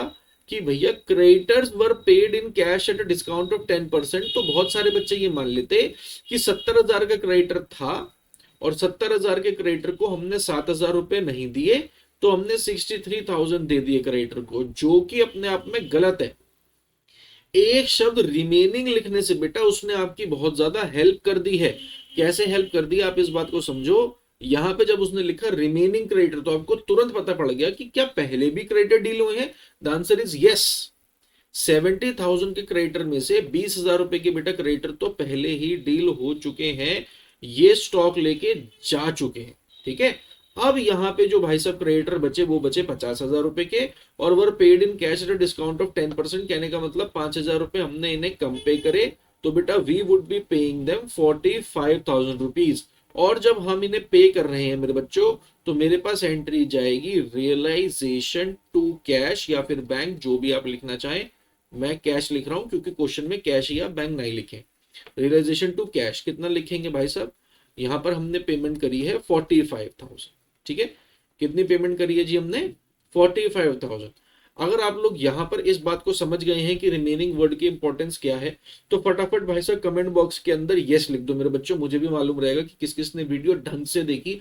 कि भैया creditors were paid in cash at a discount of 10%, तो बहुत सारे बच्चे ये मान लेते कि 70,000 का क्रेडिटर था और 70,000 के क्रेडिटर को हमने 7,000 रुपए नहीं दिए, तो हमने 63,000 दे दिए क्रेडिटर को, जो कि अपने आप में गलत है। एक शब्द रिमेनिंग लिखने से बेटा उसने आपकी बहुत ज्यादा हेल्प कर दी है। कैसे हेल्प कर दी आप इस बात को समझो। यहां पे जब उसने लिखा रिमेनिंग क्रेडिटर, तो आपको तुरंत पता पड़ गया कि क्या पहले भी क्रेडिटर डील हुए हैं? The answer is yes. 70,000 के क्रेडिटर में से 20,000 रुपए के बेटा क्रेडिटर तो पहले ही डील हो चुके हैं, ये स्टॉक लेके जा चुके हैं, ठीक है। अब यहाँ पे जो भाई साहब क्रेडिटर बचे वो बचे 50,000 रुपए के, और वर paid in cash at discount of 10%, कहने का मतलब 5,000 रुपए हमने इन्हें कम पे करे, तो बेटा we would be paying them 45,000 rupees. और जब हम इन्हें पे कर रहे हैं मेरे बच्चों, तो मेरे पास एंट्री जाएगी रियलाइजेशन टू कैश या फिर बैंक, जो भी आप लिखना चाहें, मैं कैश लिख रहा हूं क्योंकि क्वेश्चन में कैश या बैंक नहीं लिखे। रियलाइजेशन टू कैश कितना लिखेंगे भाई साहब, यहाँ पर हमने पेमेंट करी है 45,000, ठीक है। कितनी पेमेंट करी है जी हमने, 45,000। अगर आप लोग यहाँ पर इस बात को समझ गए हैं कि रिमेनिंग वर्ड की इंपॉर्टेंस क्या है, तो फटाफट भाई साहब कमेंट बॉक्स के अंदर यस लिख दो मेरे बच्चों। मुझे भी मालूम रहेगा कि किस किस ने वीडियो ढंग से देखी,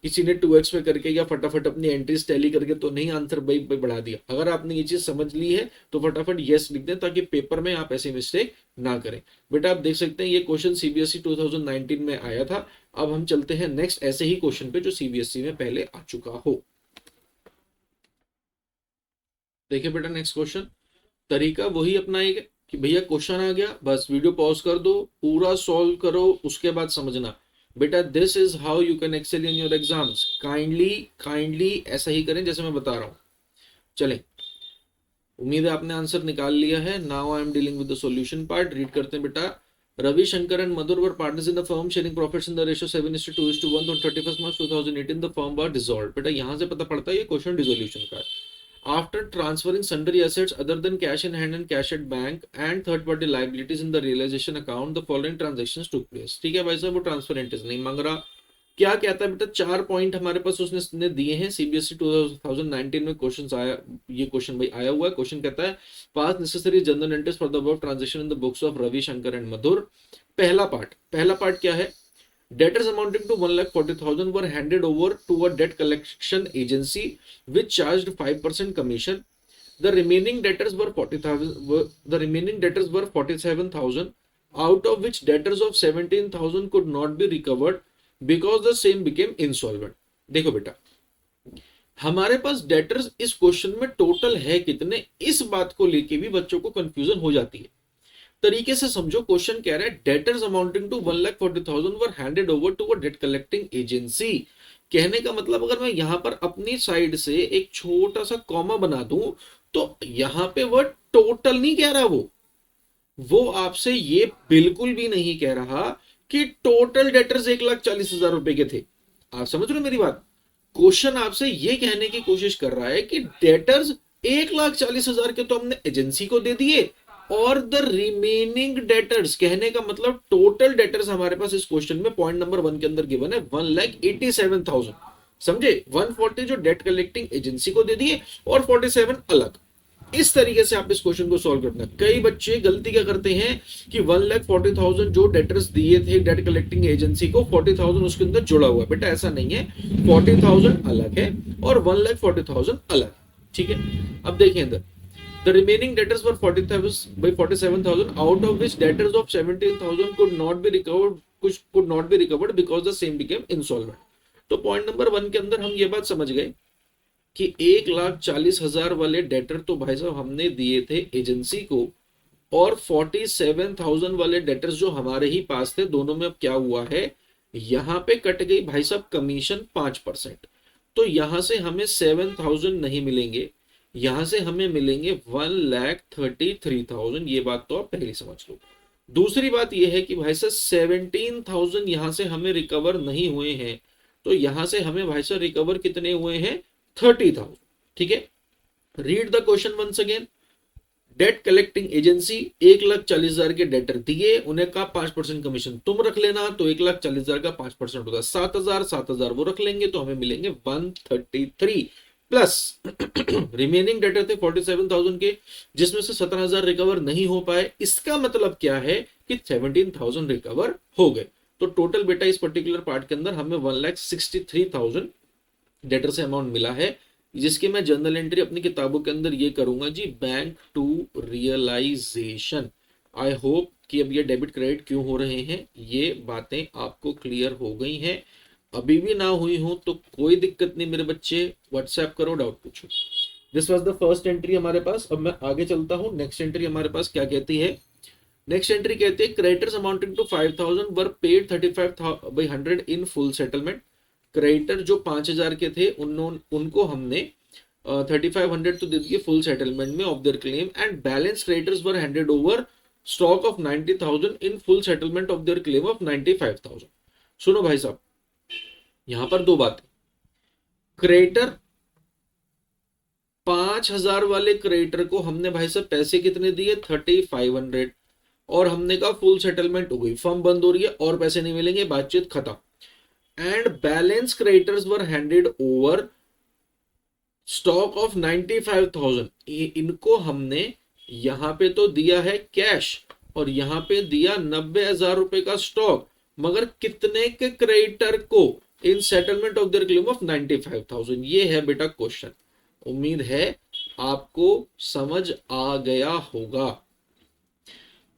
किसी ने 2x पे करके या फटाफट अपनी एंट्रीज टैली करके तो नहीं आंसर भाई बढ़ा दिया। अगर आपने ये चीज समझ ली है तो फटाफट यस लिख दें, ताकि पेपर में आप ऐसी मिस्टेक ना करें। बेटा आप देख सकते हैं ये क्वेश्चन सीबीएसई 2019 में आया था। अब हम चलते हैं नेक्स्ट ऐसे ही क्वेश्चन पे जो सीबीएसई में पहले आ चुका हो। देखिए बेटा नेक्स्ट क्वेश्चन, तरीका वही अपनाएगा कि भैया क्वेश्चन आ गया बस वीडियो पॉज कर दो, पूरा सॉल्व करो, उसके बाद समझना। बेटा this is how you can excel in your exams. Kindly kindly ऐसा ही करें जैसे मैं बता रहा हूं। चलें, उम्मीद है आपने आंसर निकाल लिया है। Now I am dealing with the solution part. Read करते हैं बेटा। Ravi Shankar and Madhur were partners in the firm sharing profits in the ratio 7:2:1 on 31st March 2018 the firm were dissolved. बेटा यहां से पता पड़ता है ये क्वेश्चन डिसोल्यूशन का है। After transferring sundry assets other than cash in hand and cash at bank and third party liabilities in the realization account, the following transactions took place। ठीक है भाई साहब, वो ट्रांसफर एंट्रीज नहीं मांग रहा। क्या कहता है बेटा, 4 पॉइंट हमारे पास उसने दिए हैं। सीबीएसई 2019 में क्वेश्चन आया, ये क्वेश्चन भाई आया हुआ है। क्वेश्चन कहता है pass necessary journal entries for the above transaction in the books of Ravi Shankar and Madhur. पहला पार्ट क्या है, debtors amounting to 1,40,000 were handed over to a debt collection agency which charged 5% commission. The remaining debtors were 47,000, out of which debtors of 17,000 could not be recovered because the same became insolvent। देखो बेटा, हमारे पास debtors इस question में total है कितने, इस बात को लेके भी बच्चों को कंफ्यूजन हो जाती है। तरीके से समझो, क्वेश्चन कह रहा है debtors amounting to 1,40,000 were handed over to a debt collecting agency. कहने का मतलब अगर मैं यहां पर अपनी साइड से एक छोटा सा कॉमा बना दूं तो यहां पे वर्ड टोटल नहीं कह रहा, वो आपसे ये बिल्कुल भी नहीं कह रहा कि टोटल डेटर्स 1,40,000 रुपए के थे। आप समझ रहे हो मेरी बात। क्वेश्चन आपसे ये कहने की कोशिश कर रहा है कि डेटर्स 1,40,000 के तो हमने एजेंसी को दे दिए, और द रिमेनिंग डेटर्स, कहने का मतलब टोटल डेटर्स हमारे पास इस क्वेश्चन में पॉइंट नंबर 1 के अंदर गिवन है 1,87,000। समझे, 140 जो डेट कलेक्टिंग एजेंसी को दे दिए और 47 अलग। इस तरीके से आप इस क्वेश्चन को सॉल्व करना। कई बच्चे गलती क्या करते हैं कि 1,40,000 जो डेटर्स दिए थे डेट कलेक्टिंग एजेंसी को, 40,000 उसके अंदर जुड़ा हुआ है। बेटा ऐसा नहीं है, 40,000 अलग है और 1,40,000 अलग, ठीक है। अब देखिए अंदर, the remaining debtors were 47,000, out of which debtors of 17,000 could not be recovered because the same became insolvent। तो पॉइंट नंबर 1 के अंदर हम ये बात समझ गए कि 1,40,000 वाले डेटर तो भाई साहब हमने दिए थे एजेंसी को, और 47,000 वाले डेटर्स जो हमारे ही पास थे, दोनों में अब क्या हुआ है, यहां पे कट गई भाई साहब कमीशन 5%। तो यहां से हमें 7,000 नहीं मिलेंगे, यहां से हमें मिलेंगे 1,33,000। ये बात तो आप पहले समझ लो। दूसरी बात यह है कि भाई साहब 17,000 यहां से हमें रिकवर नहीं हुए हैं, तो यहां से हमें भाई साहब रिकवर कितने हुए हैं, 30,000। ठीक है, read the question once again. Debt collecting agency 1,40,000 के डेटर दिए, उन्हें कहा 5% कमीशन तुम रख लेना, तो 1,40,000 का 5% होता है 7,000 वो रख लेंगे, तो हमें मिलेंगे 133 प्लस रिमेनिंग डेटर थे 47,000 के, जिसमें से 17,000 रिकवर नहीं हो पाए। इसका मतलब क्या है कि 17,000 रिकवर हो गए। तो टोटल बेटा इस पर्टिकुलर पार्ट के अंदर हमें 1,63,000 डेटर से अमाउंट मिला है, जिसकी मैं जर्नल एंट्री अपनी किताबों के अंदर ये करूंगा जी, bank to realisation. I hope कि अब ये डेबिट क्रेडिट क्यों हो रहे हैं ये बातें आपको क्लियर हो गई हैं। अभी भी ना हुई हो तो कोई दिक्कत नहीं मेरे बच्चे, व्हाट्सएप करो, डाउट पूछो। This was the first entry हमारे पास। अब मैं आगे चलता हूं, नेक्स्ट एंट्री हमारे पास क्या कहती है। नेक्स्ट एंट्री कहती है creditors amounting to 5,000 were paid 35,100 in full settlement. Creditor जो 5,000 के थे उनको हमने 3,500 तो दे दिए फुल सेटलमेंट में of their claim, and balance creditors were handed over stock of 90,000 in full settlement of their claim of 95,000। सुनो भाई साहब, यहां पर दो बातें। क्रेडिटर 5,000 वाले क्रेडिटर को हमने भाई साहब पैसे कितने दिए, 3500, और हमने कहा फुल सेटलमेंट हो गई, फर्म बंद हो रही है और पैसे नहीं मिलेंगे, बातचीत खत्म। And balance creditors were handed over stock of 95,000, इनको हमने यहां पे तो दिया है कैश और यहां पे दिया 90,000 रुपए का स्टॉक, मगर कितने के क्रेडिटर को in settlement of their claim of 95,000, ये है बेटा क्वेश्चन। उम्मीद है आपको समझ आ गया होगा।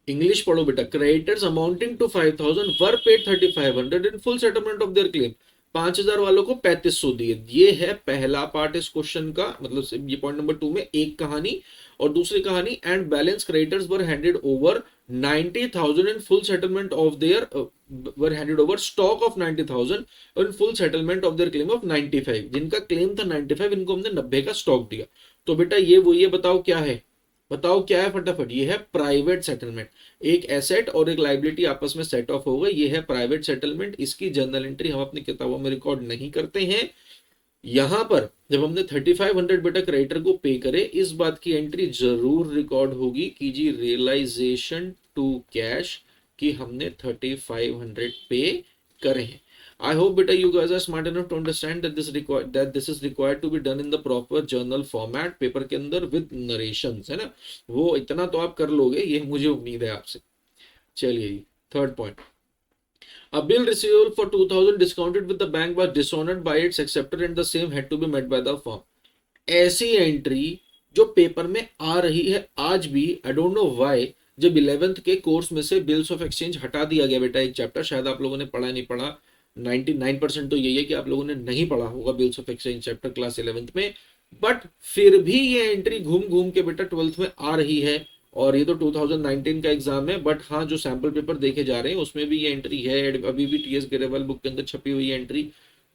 इंग्लिश पढ़ो बेटा। Creditors amounting to 5,000 were paid 3,500 in full settlement of their claim. 5,000 वालों को 3,500 दिए। ये है पहला पार्ट इस क्वेश्चन का, मतलब ये पॉइंट नंबर 2 में एक कहानी। और दूसरी कहानी, and balance creditors were handed over 90,000 in full settlement of their were handed over stock of 90,000 in full settlement of their claim of 95। जिनका क्लेम था 95, इनको हमने 90 का स्टॉक दिया। तो बेटा ये वो, ये बताओ क्या है, बताओ क्या है फटाफट। ये है प्राइवेट सेटलमेंट। एक एसेट और एक लाइबिलिटी आपस में सेट ऑफ हो गए, ये है प्राइवेट सेटलमेंट। इसकी जर्नल एंट्री हम अपनी किताबों में रिकॉर्ड नहीं करते हैं। यहां पर जब हमने 3500 बेटा क्रेडिटर को पे करे, इस बात की एंट्री जरूर रिकॉर्ड होगी कि जी रियलाइजेशन टू कैश कि हमने 3500 पे करे हैं। I hope beta you guys are smart enough to understand that this is required to be done in the proper journal format, paper के अंदर with narrations, है ना। वो इतना तो आप कर लोगे, ये मुझे उम्मीद है आपसे। चलिए third point, a bill receivable for 2,000 discounted with the bank was dishonored by its acceptor and the same had to be met by the firm। ऐसी एंट्री जो पेपर में आ रही है आज भी, आई डोंट नो व्हाई। जब 11th के course में से बिल्स ऑफ एक्सचेंज हटा दिया गया बेटा, एक चैप्टर शायद आप लोगों ने पढ़ा नहीं पढ़ा, 99% तो यही है कि आप लोगों ने नहीं पढ़ा होगा bills of exchange chapter class 11th में। बट फिर भी ये एंट्री घूम घूम के बेटा 12th में आ रही है। और ये तो 2019 का एग्जाम है, बट हाँ जो सैंपल पेपर देखे जा रहे हैं उसमें भी ये एंट्री है, अभी भी टीएस ग्रेवल बुक के अंदर छपी हुई एंट्री।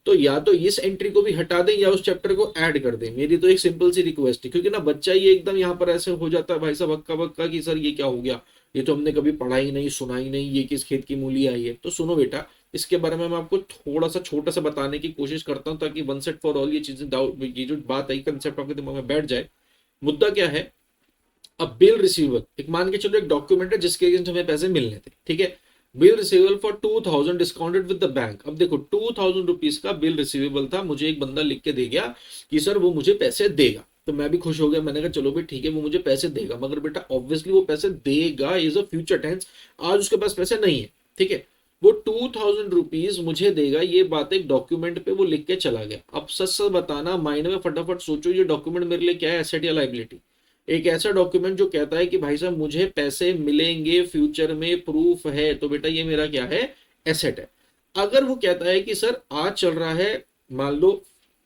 तो या तो इस एंट्री को भी हटा दें या उस चैप्टर को ऐड कर दें। मेरी तो एक सिंपल सी रिक्वेस्ट है, क्योंकि ना बच्चा ये एकदम यहाँ पर ऐसे हो जाता है भाई साहब हक्का बक्का कि सर ये क्या हो गया, ये तो हमने कभी पढ़ा ही नहीं, सुना ही नहीं, ये किस खेत की मूली आई है। तो सुनो बेटा, इसके बारे में मैं आपको थोड़ा सा छोटा सा बताने की कोशिश करता हूँ, ताकि वन सेट फॉर ऑल ये चीजें ये जो बात आई कंसेप्ट आपके दिमाग में बैठ जाए। मुद्दा क्या है, अब बिल रिसीवेबल, एक मान के चलो एक डॉक्यूमेंट है जिसके अगेंस्ट हमें पैसे मिलने थे, ठीक है। Bill receivable for 2,000 discounted with the bank. अब देखो 2,000 रुपीज का बिल रिसीवेबल था, मुझे एक बंदा लिख के दे गया कि सर वो मुझे पैसे देगा। तो मैं भी खुश हो गया, मैंने कहा चलो भाई ठीक है वो मुझे पैसे देगा। मगर बेटा ऑब्वियसली वो पैसे देगा इज अ फ्यूचर टेंस, आज उसके पास पैसे नहीं है, ठीक है। वो 2,000 रुपीज मुझे देगा, ये बात एक डॉक्यूमेंट पे वो लिख के चला गया। अब सच सच बताना, माइंड में फटाफट सोचो ये डॉक्यूमेंट मेरे लिए क्या है, एसेट या लाइबिलिटी। एक ऐसा डॉक्यूमेंट जो कहता है कि भाई साहब मुझे पैसे मिलेंगे फ्यूचर में, प्रूफ है, तो बेटा ये मेरा क्या है, एसेट है। अगर वो कहता है कि सर आज चल रहा है मान लो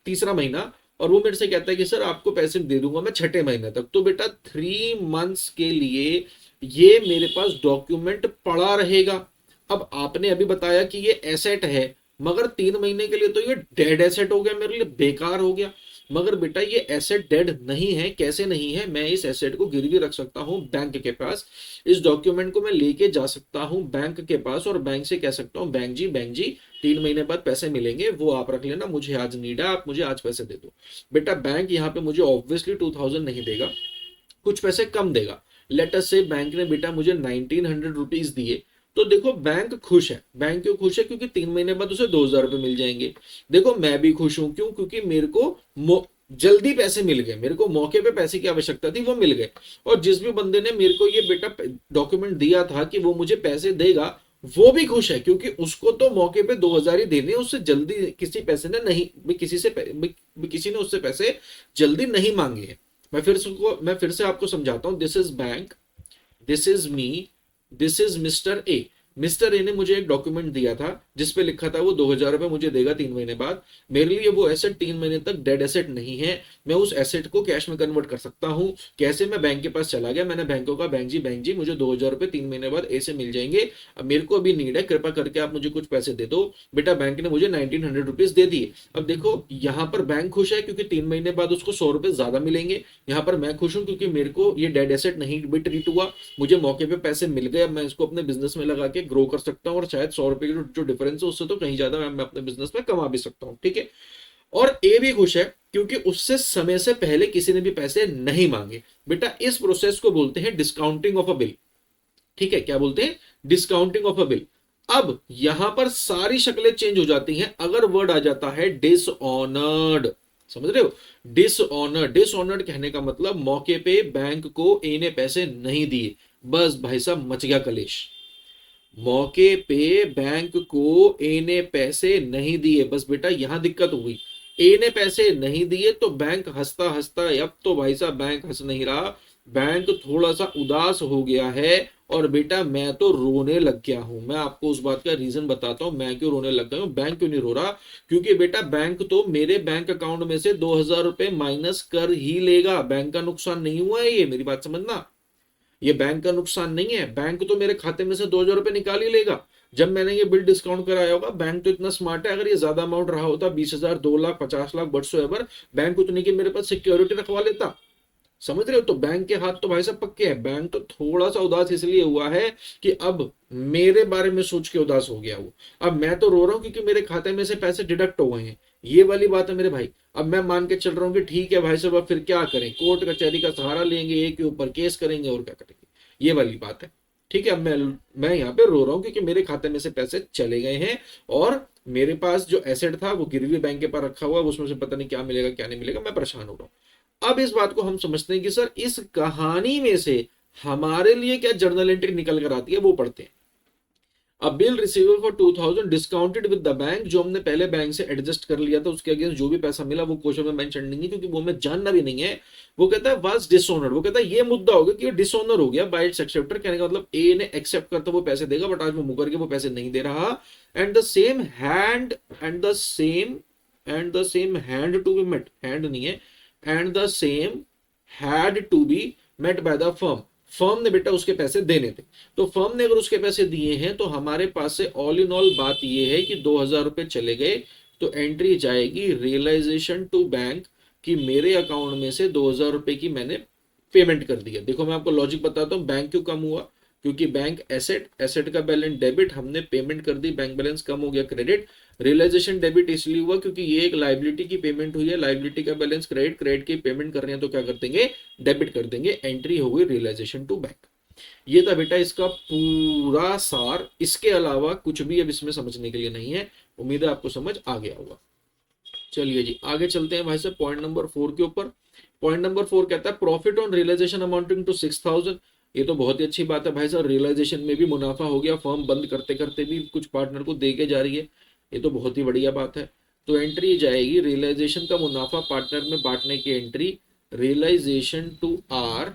तीसरा महीना, और वो मेरे से कहता है कि सर आपको पैसे दे दूंगा मैं छठे महीने तक, तो बेटा 3 मंथ्स के लिए ये मेरे पास डॉक्यूमेंट पड़ा रहेगा। अब आपने अभी बताया कि ये एसेट है, मगर 3 महीने के लिए तो ये डेड एसेट हो गया, मेरे लिए बेकार हो गया। मगर बेटा ये एसेट डेड नहीं है। कैसे नहीं है, मैं इस एसेट को गिरवी रख सकता हूं बैंक के पास, इस डॉक्यूमेंट को मैं लेके जा सकता हूं बैंक के पास, और बैंक से कह सकता हूं बैंक जी 3 महीने बाद पैसे मिलेंगे, वो आप रख लेना, मुझे आज नीड है, आप मुझे आज पैसे दे दो। बेटा बैंक यहाँ पे मुझे ऑब्वियसली 2,000 नहीं देगा, कुछ पैसे कम देगा। लेट अस से बैंक ने बेटा मुझे 1,900 रुपीज दिए, तो देखो बैंक खुश है। बैंक क्यों खुश है, क्योंकि 3 महीने बाद उसे 2,000 रुपए मिल जाएंगे। देखो मैं भी खुश हूं, क्यों, क्योंकि मेरे को जल्दी पैसे मिल गए, मेरे को मौके पे पैसे की आवश्यकता थी, वो मिल गए। और जिस भी बंदे ने मेरे को ये बेटा डॉक्यूमेंट दिया था कि वो मुझे पैसे देगा, वो भी खुश है, क्योंकि उसको तो मौके पे 2,000 ही देने, उससे जल्दी किसी पैसे ने नहीं, किसी ने उससे पैसे जल्दी नहीं मांगे हैं। मैं फिर से आपको समझाता हूं। This is bank, this is me, this is mister A. Mister A ने मुझे एक डॉक्यूमेंट दिया था जिसपे लिखा था वो 2,000 रुपए मुझे देगा 3 महीने बाद। मेरे लिए वो एसेट 3 महीने तक डेड एसेट नहीं है, मैं उस एसेट को कैश में कन्वर्ट कर सकता हूं। कैसे, मैं बैंक के पास चला गया, मैंने बैंक को कहा बैंक जी मुझे 2,000 रुपए 3 महीने बाद ए से मिल जाएंगे, अब मेरे को अभी नीड है, कृपा करके आप मुझे कुछ पैसे दे दो। बेटा बैंक ने मुझे 1,900 रुपीज दे दिए। अब देखो यहाँ पर बैंक खुश है क्योंकि 3 महीने बाद उसको 100 रुपए ज्यादा मिलेंगे। यहाँ पर मैं खुश हूं क्योंकि मेरे को ये डेड एसेट नहीं भी ट्रीट हुआ, मुझे मौके पे पैसे मिल गए, मैं इसको अपने बिजनेस में लगा के ग्रो कर सकता हूँ, और शायद 100 रुपए की जो डिफरेंस है उससे तो कहीं ज्यादा मैं अपने बिजनेस में कमा भी सकता हूँ, ठीक है। और ए भी खुश है क्योंकि उससे समय से पहले किसी ने भी पैसे नहीं मांगे। बेटा इस प्रोसेस को बोलते हैं डिस्काउंटिंग ऑफ अ बिल। ठीक है, क्या बोलते हैं? Discounting of a bill. अब यहां पर सारी शक्लें चेंज हो जाती हैं अगर वर्ड आ जाता है डिसऑनर्ड। समझ रहे हो? डिसऑनर्ड, डिसऑनर्ड कहने का मतलब मौके पे बैंक को ए ने पैसे नहीं दिए, बस भाई साहब मच गया कलेश। मौके पे बैंक को ए ने पैसे नहीं दिए, बस बेटा यहां दिक्कत हो गई। ए ने पैसे नहीं दिए तो बैंक हंसता हंसता, अब तो भाई साहब बैंक हंस नहीं रहा, बैंक थोड़ा सा उदास हो गया है। और बेटा मैं तो रोने लग गया हूं। मैं आपको उस बात का रीजन बताता हूं मैं क्यों रोने लग गया हूं। बैंक क्यों नहीं रो रहा? क्योंकि बेटा बैंक तो मेरे बैंक अकाउंट में से 2,000 रुपए माइनस कर ही लेगा। बैंक का नुकसान नहीं हुआ है, ये मेरी बात समझना। ये बैंक का नुकसान नहीं है, बैंक तो मेरे खाते में से 2,000 रुपए निकाल ही लेगा। जब मैंने ये बिल डिस्काउंट कराया होगा, बैंक तो इतना स्मार्ट है, अगर ये ज्यादा अमाउंट रहा होता 20,000, 2 लाख, 50 लाख, बट्सो एवर, बैंक उतने की मेरे पास सिक्योरिटी रखवा लेता। समझ रहे हो? तो बैंक के हाथ तो भाई साहब पक्के हैं। बैंक तो थोड़ा सा उदास इसलिए हुआ है कि अब मेरे बारे में सोच के उदास हो गया वो। अब मैं तो रो रहा हूं क्योंकि मेरे खाते में से पैसे डिडक्ट हो गए हैं। ये वाली बात है मेरे भाई। अब मैं मान के चल रहा हूँ कि ठीक है भाई साहब, अब फिर क्या करें, कोर्ट कचहरी का सहारा लेंगे, एक के ऊपर केस करेंगे और क्या करेंगे, ये वाली बात है। ठीक है, अब मैं यहाँ पे रो रहा हूँ क्योंकि मेरे खाते में से पैसे चले गए हैं और मेरे पास जो एसेट था वो गिरवी बैंक के पास रखा हुआ है, उसमें से पता नहीं क्या मिलेगा क्या नहीं मिलेगा, मैं परेशान हो रहा हूँ। अब इस बात को हम समझते हैं कि सर इस कहानी में से हमारे लिए क्या जर्नल एंट्री निकल कर आती है, वो पढ़ते हैं। अब bill receivable for 2,000 discounted with the bank, जो हमने पहले बैंक से एडजस्ट कर लिया था उसके अगेंस्ट जो भी पैसा मिला वो क्वेश्चन में मेंशन नहीं है क्योंकि वो हमें जानना भी नहीं है। वो कहता है वाज डिसऑनर्ड, वो कहता है ये मुद्दा हो गया कि डिसऑनर हो गया बाय इट्स एक्सेप्टर। कहने का मतलब ए ने एक्सेप्ट करता वो पैसे देगा बट आज वो मुकर के वो पैसे नहीं दे रहा। And the same hand and the same hand to be met, hand नहीं है, and the same had to be met by the firm. Firm ने बेटा उसके पैसे देने थे, तो फर्म ने अगर उसके पैसे दिए हैं तो हमारे पास से ऑल इन ऑल बात यह है कि 2,000 रुपए चले गए, तो एंट्री जाएगी रियलाइजेशन टू बैंक कि मेरे अकाउंट में से 2,000 रुपए की मैंने पेमेंट कर दिया। देखो मैं आपको लॉजिक बताता हूँ, बैंक क्यों कम हुआ? क्योंकि बैंक एसेट, एसेट का बैलेंस डेबिट, हमने पेमेंट कर दी, बैंक बैलेंस कम हो गया क्रेडिट। रियलाइजेशन डेबिट इसलिए हुआ क्योंकि ये एक लाइबिलिटी की पेमेंट हुई है, लाइबिलिटी का बैलेंस क्रेडिट, क्रेडिट की पेमेंट कर रहे हैं तो क्या कर देंगे, डेबिट कर देंगे, एंट्री हो गई रियलाइजेशन टू बैंक। ये था बेटा इसका पूरा सार, इसके अलावा कुछ भी अब इसमें समझने के लिए नहीं है। उम्मीद है आपको समझ आ गया होगा। चलिए जी आगे चलते हैं भाई साहब पॉइंट नंबर 4 के ऊपर। पॉइंट नंबर 4 कहता है profit on realisation amounting to 6,000। ये तो बहुत ही अच्छी बात है भाई साहब, रियलाइजेशन में भी मुनाफा हो गया, फर्म बंद करते करते भी कुछ पार्टनर को दे के जा रही है, ये तो बहुत ही बढ़िया बात है। तो एंट्री जाएगी रियलाइजेशन का मुनाफा पार्टनर में बांटने की entry, realisation to R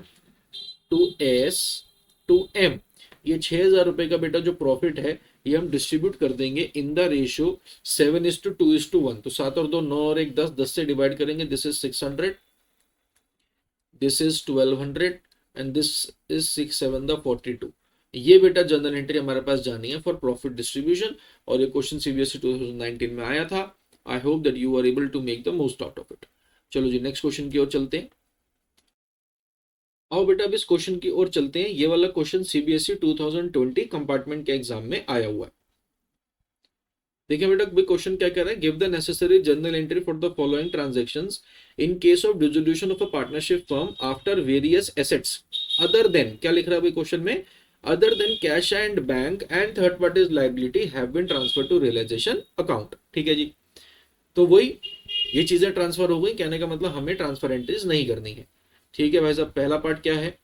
to S to M. ये 6,000 रुपए का बेटा जो प्रॉफिट है ये हम डिस्ट्रीब्यूट कर देंगे इन द रेशियो 7:2:1। तो 7 और 2 9 और 1 10, 10 से डिवाइड करेंगे, this is 600, this is 1,200 and this is 6 7 the 42। ये बेटा जनरल एंट्री हमारे पास जानी है फॉर प्रॉफिट डिस्ट्रीब्यूशन, और ये क्वेश्चन सीबीएसई 2019 में आया था। I hope that you are able to make the most out of it. चलो जी नेक्स्ट क्वेश्चन की ओर चलते हैं। आओ बेटा अब इस क्वेश्चन की ओर चलते हैं। ये वाला क्वेश्चन सीबीएसई 2020 कंपार्टमेंट के एग्जाम में आया हुआ है। देखिए बेटा क्वेश्चन क्या कह रहा है, give the necessary journal entry for the following transactions in case of dissolution of a partnership firm after various assets other than, क्या लिख रहा है भाई क्वेश्चन में, other than cash and bank and third parties liability have been transfer to realisation account. ठीक है जी, तो वही ये चीजें ट्रांसफर हो गई, कहने का मतलब हमें ट्रांसफर एंट्रीज नहीं करनी है। ठीक है भाई साहब, पहला पार्ट क्या है,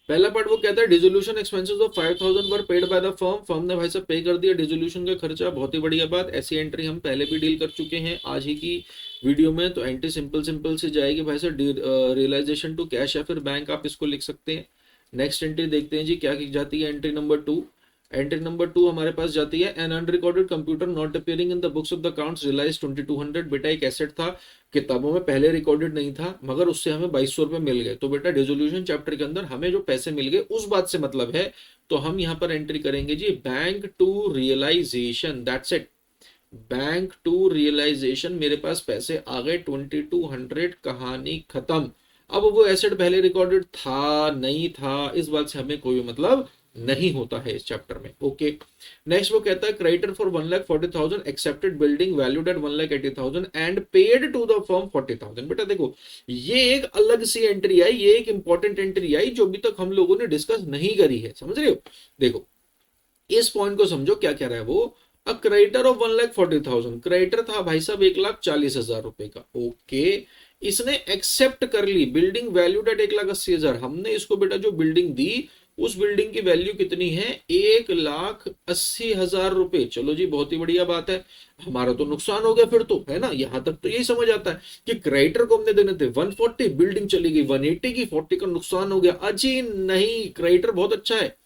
पहला पार्ट वो कहता है dissolution expenses of 5,000 were paid by the firm. Firm ने भाई साहब पे कर दिया डिसोल्यूशन का खर्चा, बहुत ही बढ़िया बात। ऐसी एंट्री हम पहले भी डील कर चुके हैं आज ही की वीडियो में, तो एंट्री सिंपल सिंपल से जाएगी भाई साहब, रियलाइजेशन टू कैश या फिर बैंक आप इसको लिख सकते हैं। नेक्स्ट एंट्री देखते हैं जी क्या की जाती है, एंट्री नंबर 2। एंट्री नंबर 2 हमारे पास जाती है an unrecorded computer not appearing in the books of the accounts realise 2,200। बेटा एक एसेट था, किताबों में पहले रिकॉर्डेड नहीं था, मगर उससे हमें 2,200 रुपए मिल गए। तो बेटा डिसोल्यूशन चैप्टर के अंदर हमें जो पैसे मिल गए उस बात से मतलब है, तो हम यहाँ पर एंट्री करेंगे जी bank to realisation, that's it, bank to realisation. मेरे पास पैसे आ गए 2,200, कहानी खत्म। अब वो एसेट पहले रिकॉर्डेड था नहीं था इस बात से हमें कोई मतलब नहीं होता है इस चैप्टर में। ओके, नेक्स्ट वो कहता है creditor for 1,40,000 accepted building valued at 1,80,000 and paid to the firm 40,000। बेटा देखो, ये एक अलग सी एंट्री आई, ये एक इंपॉर्टेंट एंट्री आई जो अभी तक हम लोगों ने डिस्कस नहीं करी है, समझ रहे हो। देखो इस पॉइंट को समझो, क्या कह रहा है वो, अ क्रेडिटर ऑफ 1,40,000, क्रेडिटर था भाई साहब 1,40,000 रुपए का। ओके, इसने एक्सेप्ट कर ली बिल्डिंग वैल्यूड एट 1,80,000। हमने इसको बेटा जो बिल्डिंग दी, उस बिल्डिंग की वैल्यू कितनी है, 1,80,000 रुपए। चलो जी, बहुत ही बढ़िया बात है, हमारा तो नुकसान हो गया फिर तो, है ना। यहां तक तो यही समझ आता है कि क्रेडिटर को हमने देने थे 140, बिल्डिंग चली गई 180 की, 40 का नुकसान हो गया। अजी नहीं, क्रेडिटर बहुत अच्छा है।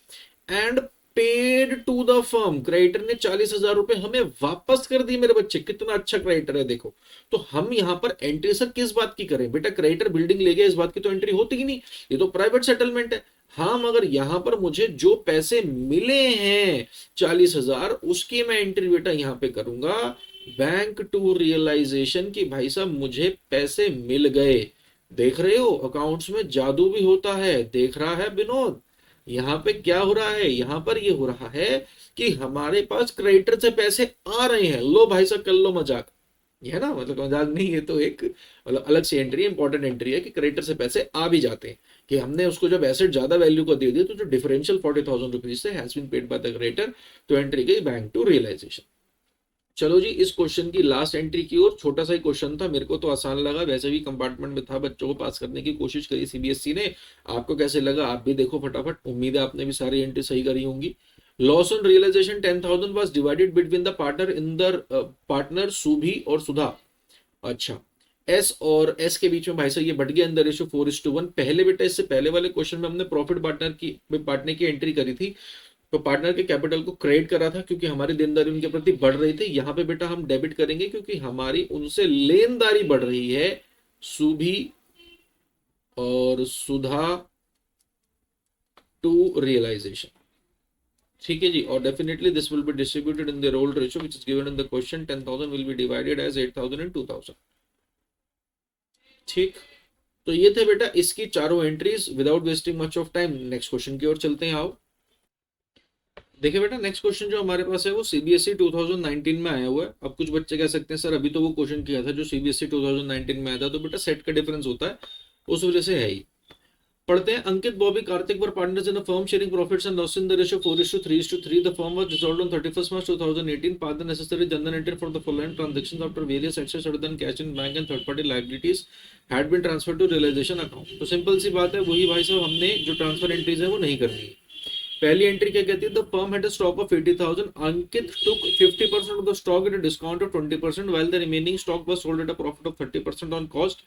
And paid to the firm, creditor ने 40,000 रुपए हमें वापस कर दी। मेरे बच्चे कितना अच्छा क्रेडिटर है देखो। तो हम यहां पर एंट्री सर किस बात की करें, बेटा क्रेडिटर बिल्डिंग ले गया, इस बात की तो एंट्री होती ही नहीं, ये तो प्राइवेट सेटलमेंट है। हाँ, मगर यहां पर मुझे जो पैसे मिले हैं 40,000, उसकी मैं एंट्री बेटा यहां पे करूंगा बैंक टू रियलाइजेशन की। भाई साहब मुझे पैसे मिल गए। देख रहे हो अकाउंट्स में जादू भी होता है, देख रहा है विनोद। यहाँ पे क्या हो रहा है, यहाँ पर ये हो रहा है कि हमारे पास क्रेडिटर से पैसे आ रहे हैं। लो भाई साहब कर लो मजाक, ये है ना, मतलब मजाक नहीं, ये तो एक मतलब अलग से एंट्री, इंपॉर्टेंट एंट्री है कि क्रेडिटर से पैसे आ भी जाते हैं, कि हमने उसको जब एसेट ज्यादा वैल्यू को दे दिया तो जो डिफरेंशियल 40,000 रुपीज से has been paid by the creditor, तो एंट्री गई बैंक टू रियलाइजेशन। चलो जी, इस क्वेश्चन की लास्ट एंट्री की ओर। छोटा सा ही क्वेश्चन था, मेरे को तो आसान लगा, वैसे भी कंपार्टमेंट में था, बच्चों को पास करने की कोशिश करी सीबीएसई ने। आपको कैसे लगा आप भी देखो फटाफट, उम्मीद है आपने भी सारी एंट्री सही करी होंगी। Loss on realization 10,000 was divided between the partner in the partner Subhi और सुधा। अच्छा, एस और एस के बीच में भाई साहब ये बढ़ गया इन द रेशियो 4:1। पहले बेटा इससे पहले वाले क्वेश्चन में हमने प्रॉफिट पार्टनर की एंट्री करी थी, तो पार्टनर के कैपिटल को क्रेडिट करा था क्योंकि हमारी देनदारी उनके प्रति बढ़ रही थी। यहाँ पे बेटा हम डेबिट करेंगे क्योंकि हमारी उनसे लेनदारी बढ़ रही है, सुभी और सुधा टू रियलाइजेशन। ठीक है जी, और definitely this will be distributed in the old ratio which is given in the question. 10,000 will be divided as 8,000 and 2,000। ठीक, तो ये थे बेटा इसकी चारों entries. Without wasting much of time next question की ओर चलते हैं। आओ देखिए बेटा, नेक्स्ट क्वेश्चन जो हमारे पास है वो सीबीएसई 2019 में आया हुआ है। अब कुछ बच्चे कह सकते हैं सर अभी तो वो क्वेश्चन किया था जो सीबीएसई 2019 में आया था, तो बेटा सेट का डिफरेंस होता है, उस वजह से है ही। पढ़ते हैं, Ankit Bobby Kartik were partners in a firm sharing profits and loss in the ratio 4:3:3। The firm was dissolved on 31st March 2018। Pass the necessary journal entry for the following transactions after various एक्सेस other than cash in bank and third party liabilities had been transferred to realisation account. तो simple सी बात है, वही भाई साहब हमने जो ट्रांसफर एंट्रीज है वो नहीं करनी है। पहली एंट्री क्या कहती है, the firm had a stock of 80,000। Ankit took 50% of the stock at a discount of 20% while the remaining stock was sold at a profit of 30% on cost।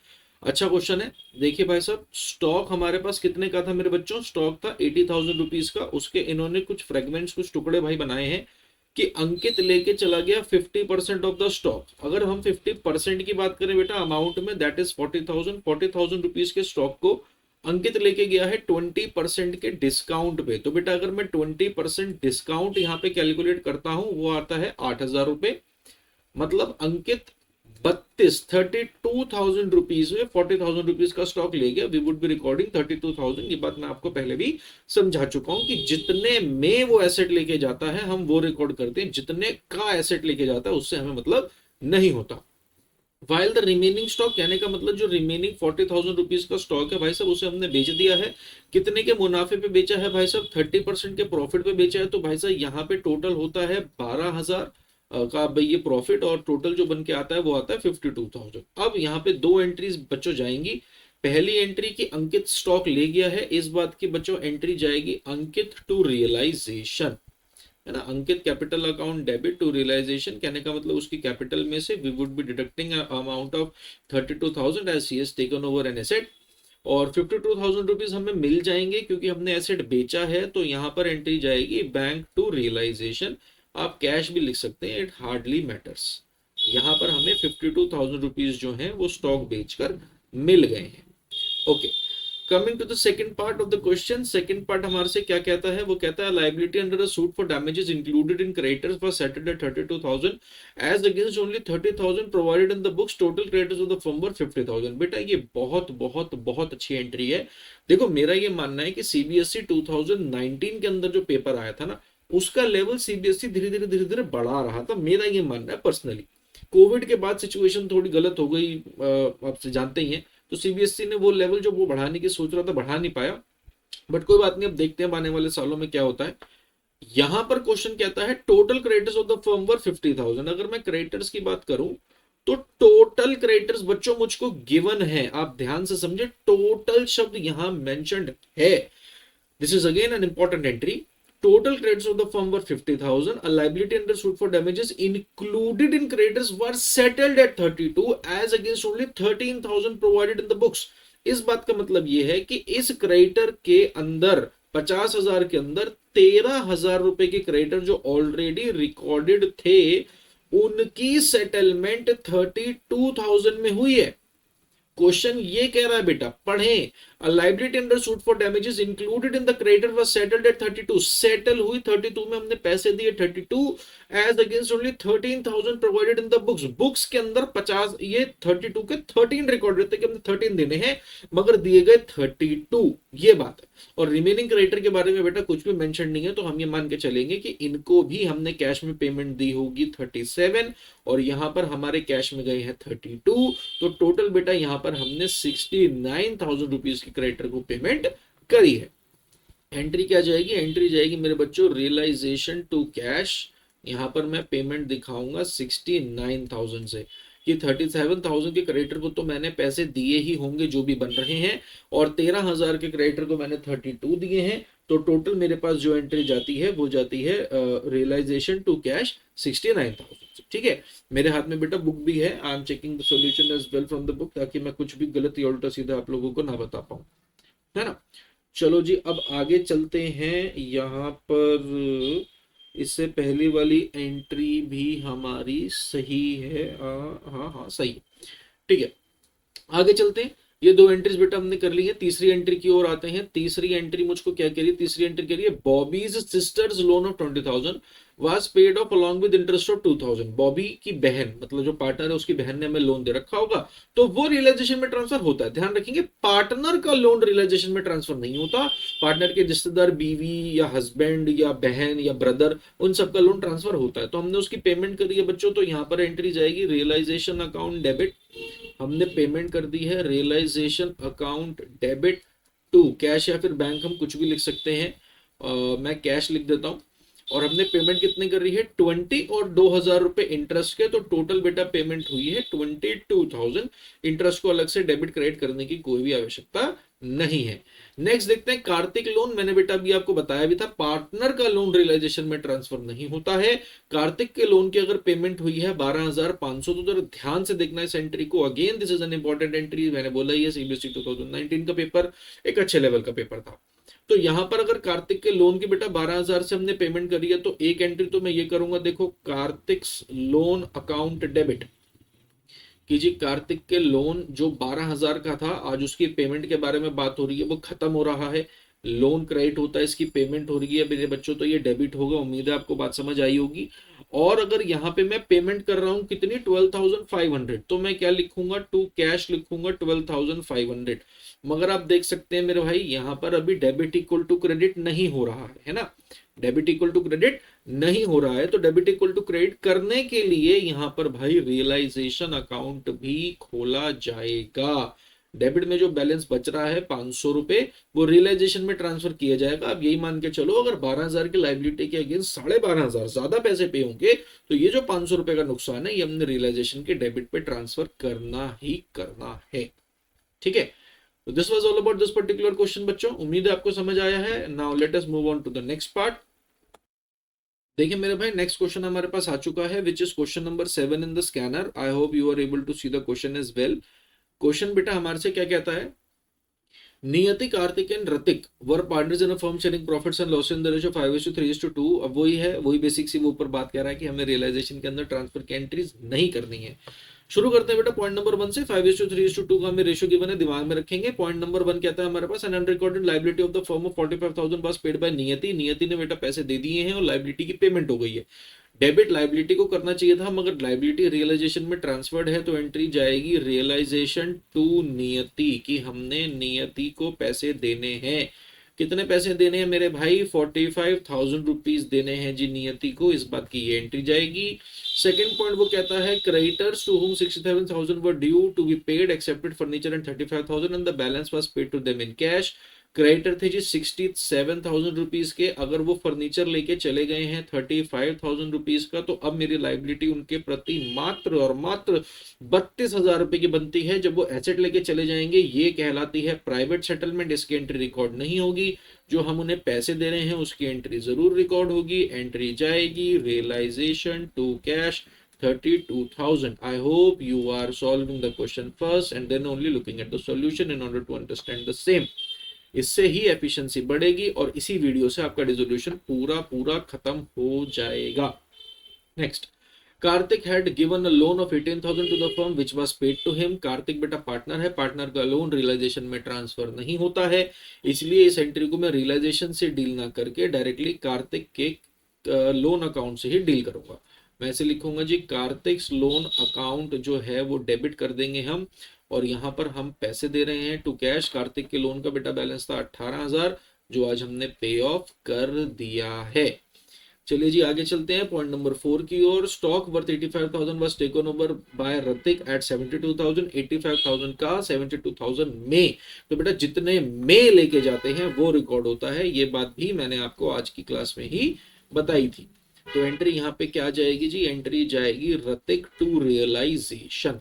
अच्छा क्वेश्चन है, देखिए भाई साहब, स्टॉक हमारे पास कितने का था मेरे बच्चों, स्टॉक था 80,000 रुपीज का। उसके इन्होंने कुछ फ्रेगमेंट्स, कुछ टुकड़े भाई बनाए हैं कि अंकित लेके चला गया 50% ऑफ द स्टॉक। अगर हम 50% की बात करें बेटा अमाउंट में, दैट इज 40,000 रुपीज के स्टॉक को अंकित लेके गया है 20% के डिस्काउंट पे। तो बेटा अगर मैं 20% डिस्काउंट यहाँ पे कैलकुलेट करता हूं, वो आता है 8,000 रुपए। मतलब अंकित 32,000 रुपीज में 40,000 रुपीज का स्टॉक ले गया। We would be recording 32,000। ये बात मैं आपको पहले भी समझा चुका हूं कि जितने में वो एसेट लेके जाता है हम वो रिकॉर्ड करते हैं, जितने का एसेट लेके जाता है उससे हमें मतलब नहीं होता। वाइल द रिमेनिंग स्टॉक, कहने का मतलब जो रिमेनिंग 40,000 रुपीज का स्टॉक है भाई साहब, उसे हमने बेच दिया है। कितने के मुनाफे पे बेचा है भाई साहब, 30% के प्रॉफिट पे बेचा है। तो भाई साहब यहाँ पे टोटल होता है 12,000 का भाई ये प्रॉफिट, और टोटल जो बन के आता है वो आता है 52,000। अब यहाँ पे दो एंट्रीज बच्चों जाएंगी। पहली एंट्री की अंकित स्टॉक ले गया है, इस बात की बच्चों एंट्री जाएगी अंकित टू रियलाइजेशन, है ना। Ankit capital account debit to realization, कहने का मतलब उसकी कैपिटल में से we would be deducting amount of 32,000 as she has taken over an asset. और 52,000 रुपीज हमें मिल जाएंगे क्योंकि हमने एसेट बेचा है। तो यहाँ पर एंट्री जाएगी बैंक टू रियलाइजेशन। आप कैश भी लिख सकते हैं, इट हार्डली मैटर्स। यहाँ पर हमें 52,000 रुपीज जो है वो स्टॉक बेचकर मिल गए हैं। Okay, coming to the second part of the question, second part हमारे से क्या कहता है, वो कहता है liability under a suit for damages included in creditors for settled at 32,000 as against only 30,000 provided in the books, total creditors of the firm were 50,000। बेटा ये बहुत बहुत बहुत अच्छी एंट्री है। देखो मेरा ये मानना है कि सीबीएसई 2019 के अंदर जो पेपर आया था ना, उसका लेवल सीबीएसई धीरे धीरे बढ़ा रहा था, मेरा ये मानना है पर्सनली। कोविड के बाद सिचुएशन थोड़ी गलत हो गई, आप जानते ही हैं, तो सीबीएसई ने वो लेवल जो वो बढ़ाने की सोच रहा था बढ़ा नहीं पाया, बट कोई बात नहीं, अब देखते हैं आने वाले सालों में क्या होता है। यहां पर क्वेश्चन कहता है total creditors of the firm were 50,000। अगर मैं क्रेडिटर्स की बात करूं तो टोटल क्रेडिटर्स बच्चों मुझको गिवन है, आप ध्यान से समझे, टोटल शब्द यहां मेंशन्ड है। This is again an important entry. Total creditors of the firm were 50,000. A liability under suit for damages included in creditors were settled at 32 as against only 13,000 provided in the books. इस बात का मतलब ये है कि इस creditor के अंदर 50,000 के अंदर 13,000 रुपए के क्रेडिटर जो ऑलरेडी रिकॉर्डेड थे, उनकी सेटलमेंट 32,000 में हुई है। क्वेश्चन ये कह रहा है बेटा, पढ़ें, a liability under suit for damages included in the creditor was settled at 32, settle हुई 32 में, हमने पैसे दिए 32 as against only 13,000 provided in the books, books के अंदर 50, ये 32 के 13 रिकॉर्ड रहते कि हमने 13 देने हैं, मगर दिए गए 32, ये बात है। और रिमेनिंग क्रेडिटर के बारे में बेटा कुछ भी मेंशन नहीं है, तो हम ये मान के चलेंगे कि इनको भी हमने कैश में पेमेंट दी होगी 37, और यहां पर हमारे कैश में गए हैं 32, तो टोटल बेटा यहां पर हमने 69,000 रुपीज की क्रेडिटर को पेमेंट करी है। एंट्री क्या जाएगी, एंट्री जाएगी मेरे बच्चों रियलाइजेशन टू कैश। यहां पर मैं पेमेंट दिखाऊंगा 69,000 से, कि 37,000 के क्रेडिटर को तो मैंने पैसे दिए ही होंगे जो भी बन रहे हैं, और 13,000 के क्रेडिटर को मैंने 32 दिए हैं, तो टोटल मेरे पास जो एंट्री जाती है वो जाती है रियलाइजेशन टू कैश 69,000। ठीक है, मेरे हाथ में बेटा बुक भी है, I am checking the solution as well from the book, ताकि मैं कुछ भी गलत या उल्टा सीधा आप लोगों को ना बता पाऊं, है ना। चलो जी, अब आगे चलते हैं। यहाँ पर इससे पहली वाली एंट्री भी हमारी सही है, हाँ हाँ सही है, ठीक है। आगे चलते हैं, ये दो एंट्रीज बेटा हमने कर ली है, तीसरी एंट्री की ओर आते हैं। तीसरी एंट्री मुझको क्या कह रही है, तीसरी एंट्री कह रही है Bobby's sisters loan of 20,000 was paid of along with interest of 2,000। Bobby की बहन, मतलब जो पार्टनर है उसकी बहन ने हमें लोन दे रखा होगा, तो वो रियलाइजेशन में ट्रांसफर होता है। ध्यान रखेंगे, पार्टनर का लोन रियलाइजेशन में ट्रांसफर नहीं होता, पार्टनर के रिश्तेदार, बीवी या हस्बैंड या बहन या ब्रदर, उन सबका लोन ट्रांसफर होता है। तो हमने उसकी पेमेंट करी है बच्चों, तो यहाँ पर एंट्री जाएगी रियलाइजेशन अकाउंट डेबिट। हमने पेमेंट कर दी है realisation account debit to cash, या फिर बैंक हम कुछ भी लिख सकते हैं, मैं कैश लिख देता हूं। और हमने पेमेंट कितने कर रही है 20 और 2,000 रुपए इंटरेस्ट के, तो टोटल बेटा पेमेंट हुई है 22,000। इंटरेस्ट को अलग से डेबिट क्रेडिट करने की कोई भी आवश्यकता नहीं है। नेक्स्ट देखते हैं कार्तिक लोन। मैंने बेटा अभी आपको बताया भी था, पार्टनर का लोन रियलाइजेशन में ट्रांसफर नहीं होता है। कार्तिक के लोन की अगर पेमेंट हुई है 12,500, तो जरा ध्यान से देखना इस एंट्री को। Again this is an important entry, मैंने बोला ही है सीबीएसई 2019 का पेपर एक अच्छे लेवल का पेपर था। तो यहां पर अगर कार्तिक के लोन की बेटा 12,000 से हमने पेमेंट करी है, तो एक एंट्री तो मैं ये करूंगा, देखो कार्तिक लोन अकाउंट डेबिट कीजिए। कार्तिक के लोन जो 12,000 का था, आज उसकी पेमेंट के बारे में बात हो रही है, वो खत्म हो रहा है, लोन क्रेडिट होता है, इसकी पेमेंट हो रही है मेरे बच्चों, तो ये डेबिट होगा। उम्मीद है आपको बात समझ आई होगी। और अगर यहाँ पे मैं पेमेंट कर रहा हूं कितनी 12,500, तो मैं क्या लिखूंगा, टू कैश लिखूंगा 12,500। मगर आप देख सकते हैं मेरे भाई, यहाँ पर अभी डेबिट इक्वल टू क्रेडिट नहीं हो रहा है ना, डेबिट इक्वल टू क्रेडिट नहीं हो रहा है। तो डेबिट इक्वल टू क्रेडिट करने के लिए यहाँ पर भाई रियलाइजेशन अकाउंट भी खोला जाएगा। डेबिट में जो बैलेंस बच रहा है 500 रुपए, वो रियलाइजेशन में ट्रांसफर किया जाएगा। अब यही मान के चलो, अगर 12,000 की लाइबिलिटी के अगेंस्ट 12,500 ज्यादा पैसे पे होंगे, तो ये जो 500 रुपए का नुकसान है, ये हमने रियलाइजेशन के डेबिट पे ट्रांसफर करना ही करना है। ठीक है, तो this was all about this particular question बच्चों। उम्मीद है आपको समझ आया है। Now let us move on to the next part. देखिए मेरे भाई, नेक्स्ट क्वेश्चन हमारे पास आ चुका है, which is question number 7 in the scanner. I hope you are able to see the question as well. Question बेटा हमारे से क्या कहता है, Niyati, Kartik and Ritik were partners in a firm sharing profits and loss in the ratio 5:3:2। अब वही है, वही बेसिक सी वो ऊपर बात कर रहा है कि हमें रियलाइजेशन के अंदर ट्रांसफर की एंट्रीज नहीं करनी है। शुरू करते हैं बेटा पॉइंट नंबर 1 से। 5:3:2 का हमें रेशियो गिवन है, दिमाग में रखेंगे। पॉइंट नंबर 1 कहता है हमारे पास an unrecorded liability of the firm of 45,000 was paid by Niyati. Niyati ने बेटा पैसे दे दिए हैं और लायबिलिटी की पेमेंट हो गई है। डेबिट लायबिलिटी को करना चाहिए था, मगर लायबिलिटी रियलाइजेशन में ट्रांसफर्ड है तो एंट्री जाएगी रियलाइजेशन टू नियति कि हमने नियति को पैसे देने हैं। कितने पैसे देने हैं मेरे भाई? 45,000 रुपीज देने हैं जी नियति को, इस बात की ये एंट्री जाएगी। सेकंड पॉइंट वो कहता है creditors to whom 67,000 were due to be paid accepted furniture and 35,000 and the balance was paid to them in cash. Creditor थे जी 67,000 रुपीज के, अगर वो फर्नीचर लेके चले गए हैं 35,000 रुपीज का, तो अब मेरी लाइबिलिटी उनके प्रति मात्र और मात्र 32,000 रुपए की बनती है। जब वो एसेट लेके चले जाएंगे ये कहलाती है प्राइवेट सेटलमेंट, इसकी एंट्री रिकॉर्ड नहीं होगी। जो हम उन्हें पैसे दे रहे हैं उसकी एंट्री जरूर रिकॉर्ड होगी। एंट्री जाएगी realisation to cash 32,000. I hope you are solving the question first and then only looking at the solution in order to understand the same. इससे ही एफिशिएंसी बढ़ेगी और इसी वीडियो से आपका रिजोल्यूशन पूरा खत्म हो जाएगा। Next, Kartik had given a loan of 18,000 to the firm which was paid to him. Kartik बेटा पार्टनर है, पार्टनर का लोन रियलाइजेशन में ट्रांसफर नहीं होता है, इसलिए इस एंट्री को मैं रियलाइजेशन से डील ना करके डायरेक्टली कार्तिक के लोन अकाउंट से ही डील करूंगा। मैं ऐसे लिखूंगा जी, कार्तिक लोन अकाउंट जो है वो डेबिट कर देंगे हम, और यहाँ पर हम पैसे दे रहे हैं टू कैश। कार्तिक के लोन का बेटा बैलेंस था 18,000 जो आज हमने पे ऑफ कर दिया है। चलिए जी आगे चलते हैं पॉइंट नंबर 4 की ओर। Stock worth 85,000 was taken over by Hrithik at 72,000। 85,000 का 72,000 में, तो बेटा जितने में लेके जाते हैं वो रिकॉर्ड होता है। ये बात भी मैंने आपको आज की क्लास में ही बताई थी। तो एंट्री यहाँ पे क्या जाएगी जी? एंट्री जाएगी ऋतिक टू रियलाइजेशन।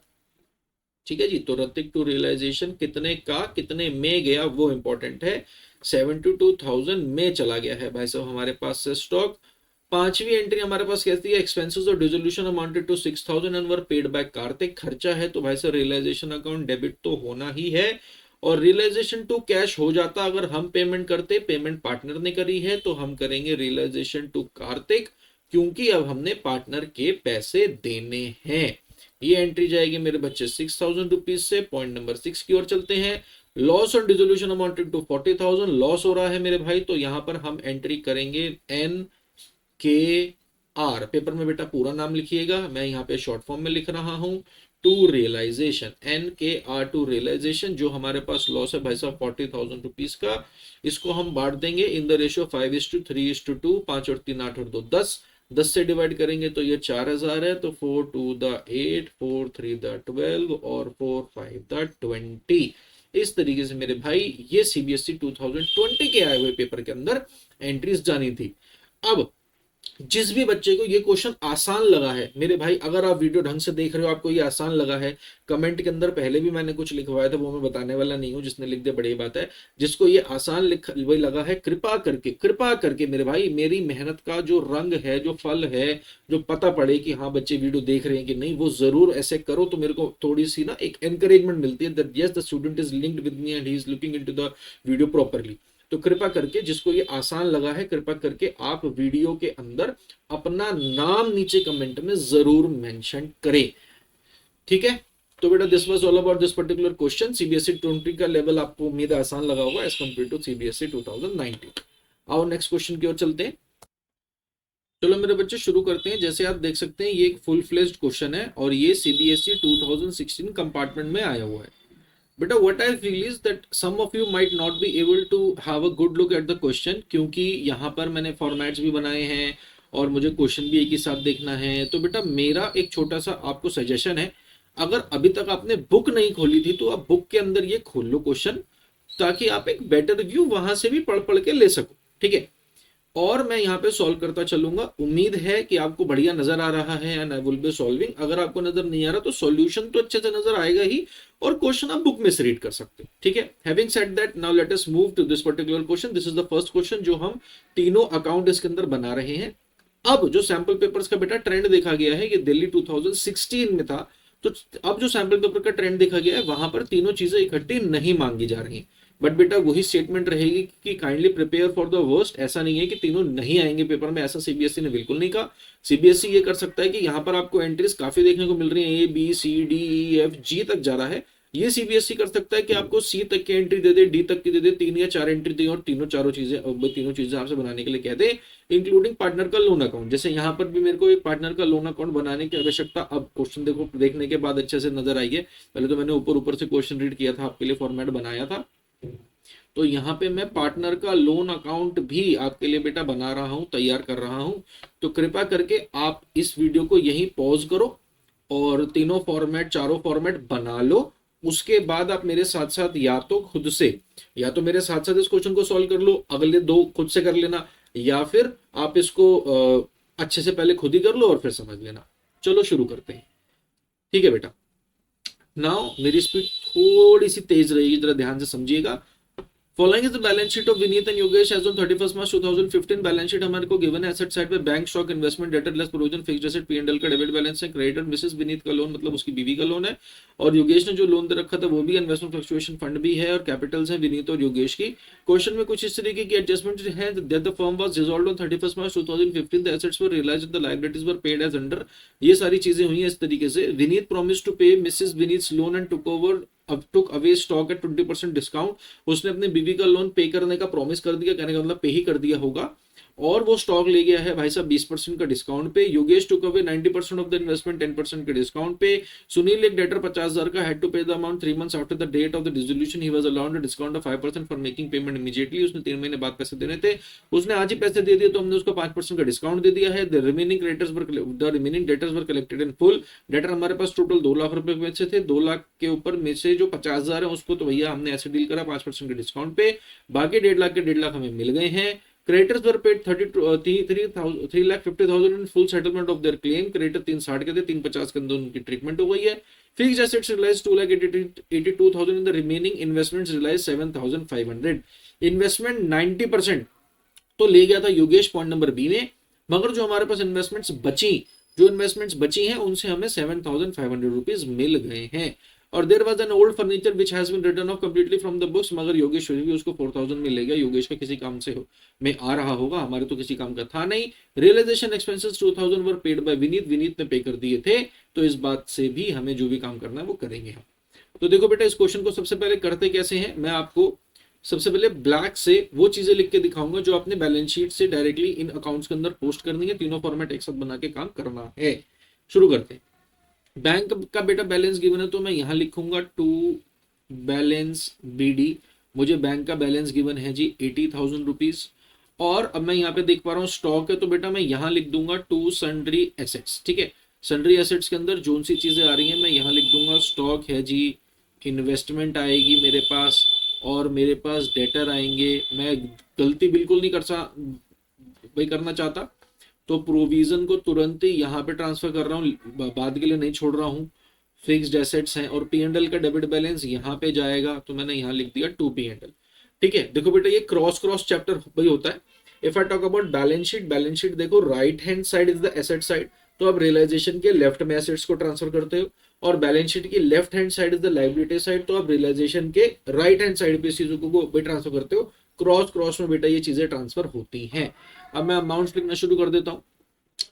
ठीक है जी, तो ऋतिक टू रियलाइजेशन कितने का कितने में गया वो इंपॉर्टेंट है। 72,000 में चला गया है भाई साहब हमारे पास से स्टॉक। पांचवी एंट्री हमारे पास कहती है एक्सपेंसेस और dissolution amounted to 6,000 and were paid by Kartik. खर्चा है तो भाई साहब रियलाइजेशन अकाउंट डेबिट तो होना ही है, और रियलाइजेशन टू कैश हो जाता अगर हम पेमेंट करते। पेमेंट पार्टनर ने करी है तो हम करेंगे रियलाइजेशन टू कार्तिक, क्योंकि अब हमने पार्टनर के पैसे देने हैं। ये एंट्री जाएगी मेरे बच्चे 6,000 रुपीज से। पॉइंट नंबर 6 की ओर चलते हैं। Loss on dissolution amounted to 40,000। Loss हो रहा है मेरे भाई, तो यहां पर हम एंट्री करेंगे NKR। पेपर में बेटा पूरा नाम लिखिएगा, मैं यहाँ पे शॉर्ट फॉर्म में लिख रहा हूं। To realisation, NKR to realisation. जो हमारे पास लॉस है भाई साहब 40,000 रुपीज का, इसको हम बांट देंगे इन द रेशियो 5:3:2। 5 और 3 8 और 2 10। 10 से डिवाइड करेंगे तो ये 4,000 है, तो 4 2 द 8, 4 3 द 12 और 4 5 द 20। इस तरीके से मेरे भाई ये CBSE 2020 के आए हुए पेपर के अंदर एंट्रीज जानी थी। अब जिस भी बच्चे को ये क्वेश्चन आसान लगा है मेरे भाई, अगर आप वीडियो ढंग से देख रहे हो आपको ये आसान लगा है, कमेंट के अंदर पहले भी मैंने कुछ लिखवाया था वो मैं बताने वाला नहीं हूं, जिसने लिख दिया बड़ी बात है। जिसको ये आसान वही लगा है, कृपा करके मेरे भाई मेरी मेहनत का जो रंग है, जो फल है, जो पता पड़े कि हाँ बच्चे वीडियो देख रहे हैं कि नहीं, वो जरूर ऐसे करो तो मेरे को थोड़ी सी ना एक एनकरेजमेंट मिलती है that yes the student is linked with me and he is looking into the video properly. तो कृपा करके जिसको ये आसान लगा है, कृपा करके आप वीडियो के अंदर अपना नाम नीचे कमेंट में जरूर मेंशन करें। ठीक है, तो बेटा this was all about this particular question. CBSE 20 का लेवल आपको उम्मीद है आसान लगा होगा एज कम्पेयर टू CBSE 2019। आओ नेक्स्ट क्वेश्चन की ओर चलते हैं। चलो मेरे बच्चे शुरू करते हैं। जैसे आप देख सकते हैं ये एक फुल फ्लेज्ड क्वेश्चन है और ये CBSE 2016 कंपार्टमेंट में आया हुआ है। बेटा what I feel is that some of you might not be able to have a good look at the question, क्योंकि यहाँ पर मैंने फॉर्मेट्स भी बनाए हैं और मुझे क्वेश्चन भी एक ही साथ देखना है। तो बेटा मेरा एक छोटा सा आपको सजेशन है, अगर अभी तक आपने बुक नहीं खोली थी तो आप बुक के अंदर ये खोल लो क्वेश्चन, ताकि आप एक बेटर व्यू वहां से भी पढ़ के ले सको। ठीक है, और मैं यहाँ पे सॉल्व करता चलूंगा। उम्मीद है कि आपको बढ़िया नजर आ रहा है and I will be solving. अगर आपको नजर नहीं आ रहा तो सॉल्यूशन तो अच्छे से नजर आएगा ही, और क्वेश्चन आप बुक में से रीड कर सकते हैं। ठीक है, having said that now let us move to this particular question. This is the first question जो हम तीनों अकाउंट इसके अंदर बना रहे हैं। अब जो सैंपल पेपर्स का बेटा ट्रेंड देखा गया है, ये दिल्ली 2016 में था, तो अब जो सैंपल पेपर का ट्रेंड देखा गया है वहां पर तीनों चीजें इकट्ठी नहीं मांगी जा रही। बट बेटा वही स्टेटमेंट रहेगी कि kindly prepare for the worst. ऐसा नहीं है कि तीनों नहीं आएंगे पेपर में, ऐसा सीबीएसई ने बिल्कुल नहीं कहा। सीबीएसई ये कर सकता है कि यहाँ पर आपको एंट्रीज काफी देखने को मिल रही है, A B C D E F G तक जा रहा है, ये सीबीएसई कर सकता है कि आपको सी तक की एंट्री दे दे, डी तक की दे दे, 3 या 4 एंट्री दे और तीनों चीजें आपसे बनाने के लिए कह दे, इंक्लूडिंग पार्टनर का लोन अकाउंट। जैसे यहाँ पर भी मेरे को एक पार्टनर का लोन अकाउंट बनाने की आवश्यकता, अब क्वेश्चन देखो देखने के बाद अच्छे से नजर आई है, पहले तो मैंने ऊपर ऊपर से क्वेश्चन रीड किया था, आपके लिए फॉर्मेट बनाया था। तो यहाँ पे मैं पार्टनर का लोन अकाउंट भी आपके लिए बेटा बना रहा हूँ, तैयार कर रहा हूँ। तो कृपया करके आप इस वीडियो को यहीं पॉज करो और चारों फॉर्मेट बना लो। उसके बाद आप मेरे साथ साथ या तो खुद से, या तो मेरे साथ साथ इस क्वेश्चन को सॉल्व कर लो, अगले 2 खुद से कर लेना, या फिर आप इसको अच्छे से पहले खुद ही कर लो और फिर समझ लेना। चलो शुरू करते हैं, ठीक है बेटा। नाउ मेरी स्पीड थोड़ी सी तेज रहेगी, जरा ध्यान से समझिएगा। Following is the balance sheet of Vineet and Yogesh as on 31st March 2015। Balance sheet हमारे को गिवन है, एसेट साइड पे bank stock investment debtor less provision fixed asset P&L का डेबिट बैलेंस है। क्रेडिटर मिसेस विनीत का loan मतलब उसकी बीवी का लोन है, और योगेश ने जो लोन दे रखा था वो भी इन्वेस्टमेंट फ्लक्चुएशन फंड भी है, और कैपिटल्स है विनीत और योगेश की। क्वेश्चन में कुछ इस तरीके की एडजस्टमेंट है, that the firm was dissolved on 31st March 2015, the assets were realized, the liabilities were paid as under. ये सारी चीजें हुई हैं इस तरीके से। Vineet promised to pay Mrs Vineet's loan and took away stock at 20% discount. उसने अपने बीवी का लोन पे करने का प्रॉमिस कर दिया, कहने का मतलब पे ही कर दिया होगा, और वो स्टॉक ले गया है भाई साहब 20% का डिस्काउंट पे। Yogesh took away 90% of the investment 10% के डिस्काउंट पे। सुनील एक डेटर 50,000 का had to pay the amount 3 months after the date of the dissolution. He was allowed a discount of 5% for making payment immediately. उसने 3 महीने बाद पैसे देने थे, उसने आज ही पैसे दे दिए, तो हमने उसको 5% का डिस्काउंट दे दिया है। The remaining debtors were collected in full. Debtor हमारे पास टोटल 2 लाख रुपए में से थे, 2 लाख के ऊपर में से जो 50,000 है उसको तो भैया हमने ऐसे डील करा 5% के डिस्काउंट पे, बाकी 1.5 लाख के 1.5 लाख हमें मिल गए हैं। Creditors were paid 3,50,000 in full settlement of their claim। Creditor 360 के थे, 350 के अंदर उनकी ट्रीटमेंट हो गई है। Fixed assets realise 2,82,000 in the remaining investments realise 7,500। Investment 90% तो ले गया था योगेश पॉइंट नंबर बी में, मगर जो हमारे पास इन्वेस्टमेंट्स बची हैं उनसे हमें 7,500 रुपीज मिल गए हैं। और there was an old furniture which has been written off completely from the books, मगर योगेश भी उसको 4,000 में ले गया। योगेश का किसी काम से में आ रहा होगा, हमारे तो किसी काम का था नहीं। Realisation expenses 2,000 were paid by Vineet ने पे कर दिए थे, तो इस बात से भी हमें जो भी काम करना है वो करेंगे हम। तो देखो बेटा, इस क्वेश्चन को सबसे पहले करते कैसे हैं, मैं आपको सबसे पहले ब्लैक से वो चीजें लिख के दिखाऊंगा जो आपने बैलेंस शीट से डायरेक्टली इन अकाउंट्स के अंदर पोस्ट करनी है। तीनों फॉर्मेट एक साथ बना के काम करना है। शुरू करते हैं। बैंक का बेटा बैलेंस गिवन है, तो मैं यहां लिखूंगा टू बैलेंस BD। मुझे बैंक का बैलेंस गिवन है जी 80,000 रुपीज। और अब मैं यहाँ पे देख पा रहा हूँ स्टॉक है, तो बेटा मैं यहाँ लिख दूंगा टू सन्ड्री एसेट्स। ठीक है, सन्ड्री एसेट्स के अंदर जो सी चीजें आ रही हैं मैं यहाँ लिख दूंगा। स्टॉक है जी, इन्वेस्टमेंट आएगी मेरे पास, और मेरे पास डेटर आएंगे। मैं गलती बिल्कुल नहीं करना चाहता, तो प्रोविजन को तुरंत ही यहाँ पे ट्रांसफर कर रहा हूँ, बाद के लिए नहीं छोड़ रहा हूँ। फिक्स्ड एसेट्स हैं और P&L का डेबिट बैलेंस यहाँ पे जाएगा, तो मैंने यहाँ लिख दिया टू P&L। ठीक है, देखो बेटा ये क्रॉस चैप्टर भाई होता है। If I talk about balance sheet देखो right hand side is the asset side, तो आप रियलाइजेशन के लेफ्ट में एसेट्स को ट्रांसफर करते हो, और बैलेंस शीट की left hand side is the liability side, तो आप रियलाइजेशन के राइट हैंड साइड पे चीजों को भी ट्रांसफर करते हो। क्रॉस में बेटा ये चीजें ट्रांसफर होती हैं। अब मैं अमाउंट्स लिखना शुरू कर देता हूँ।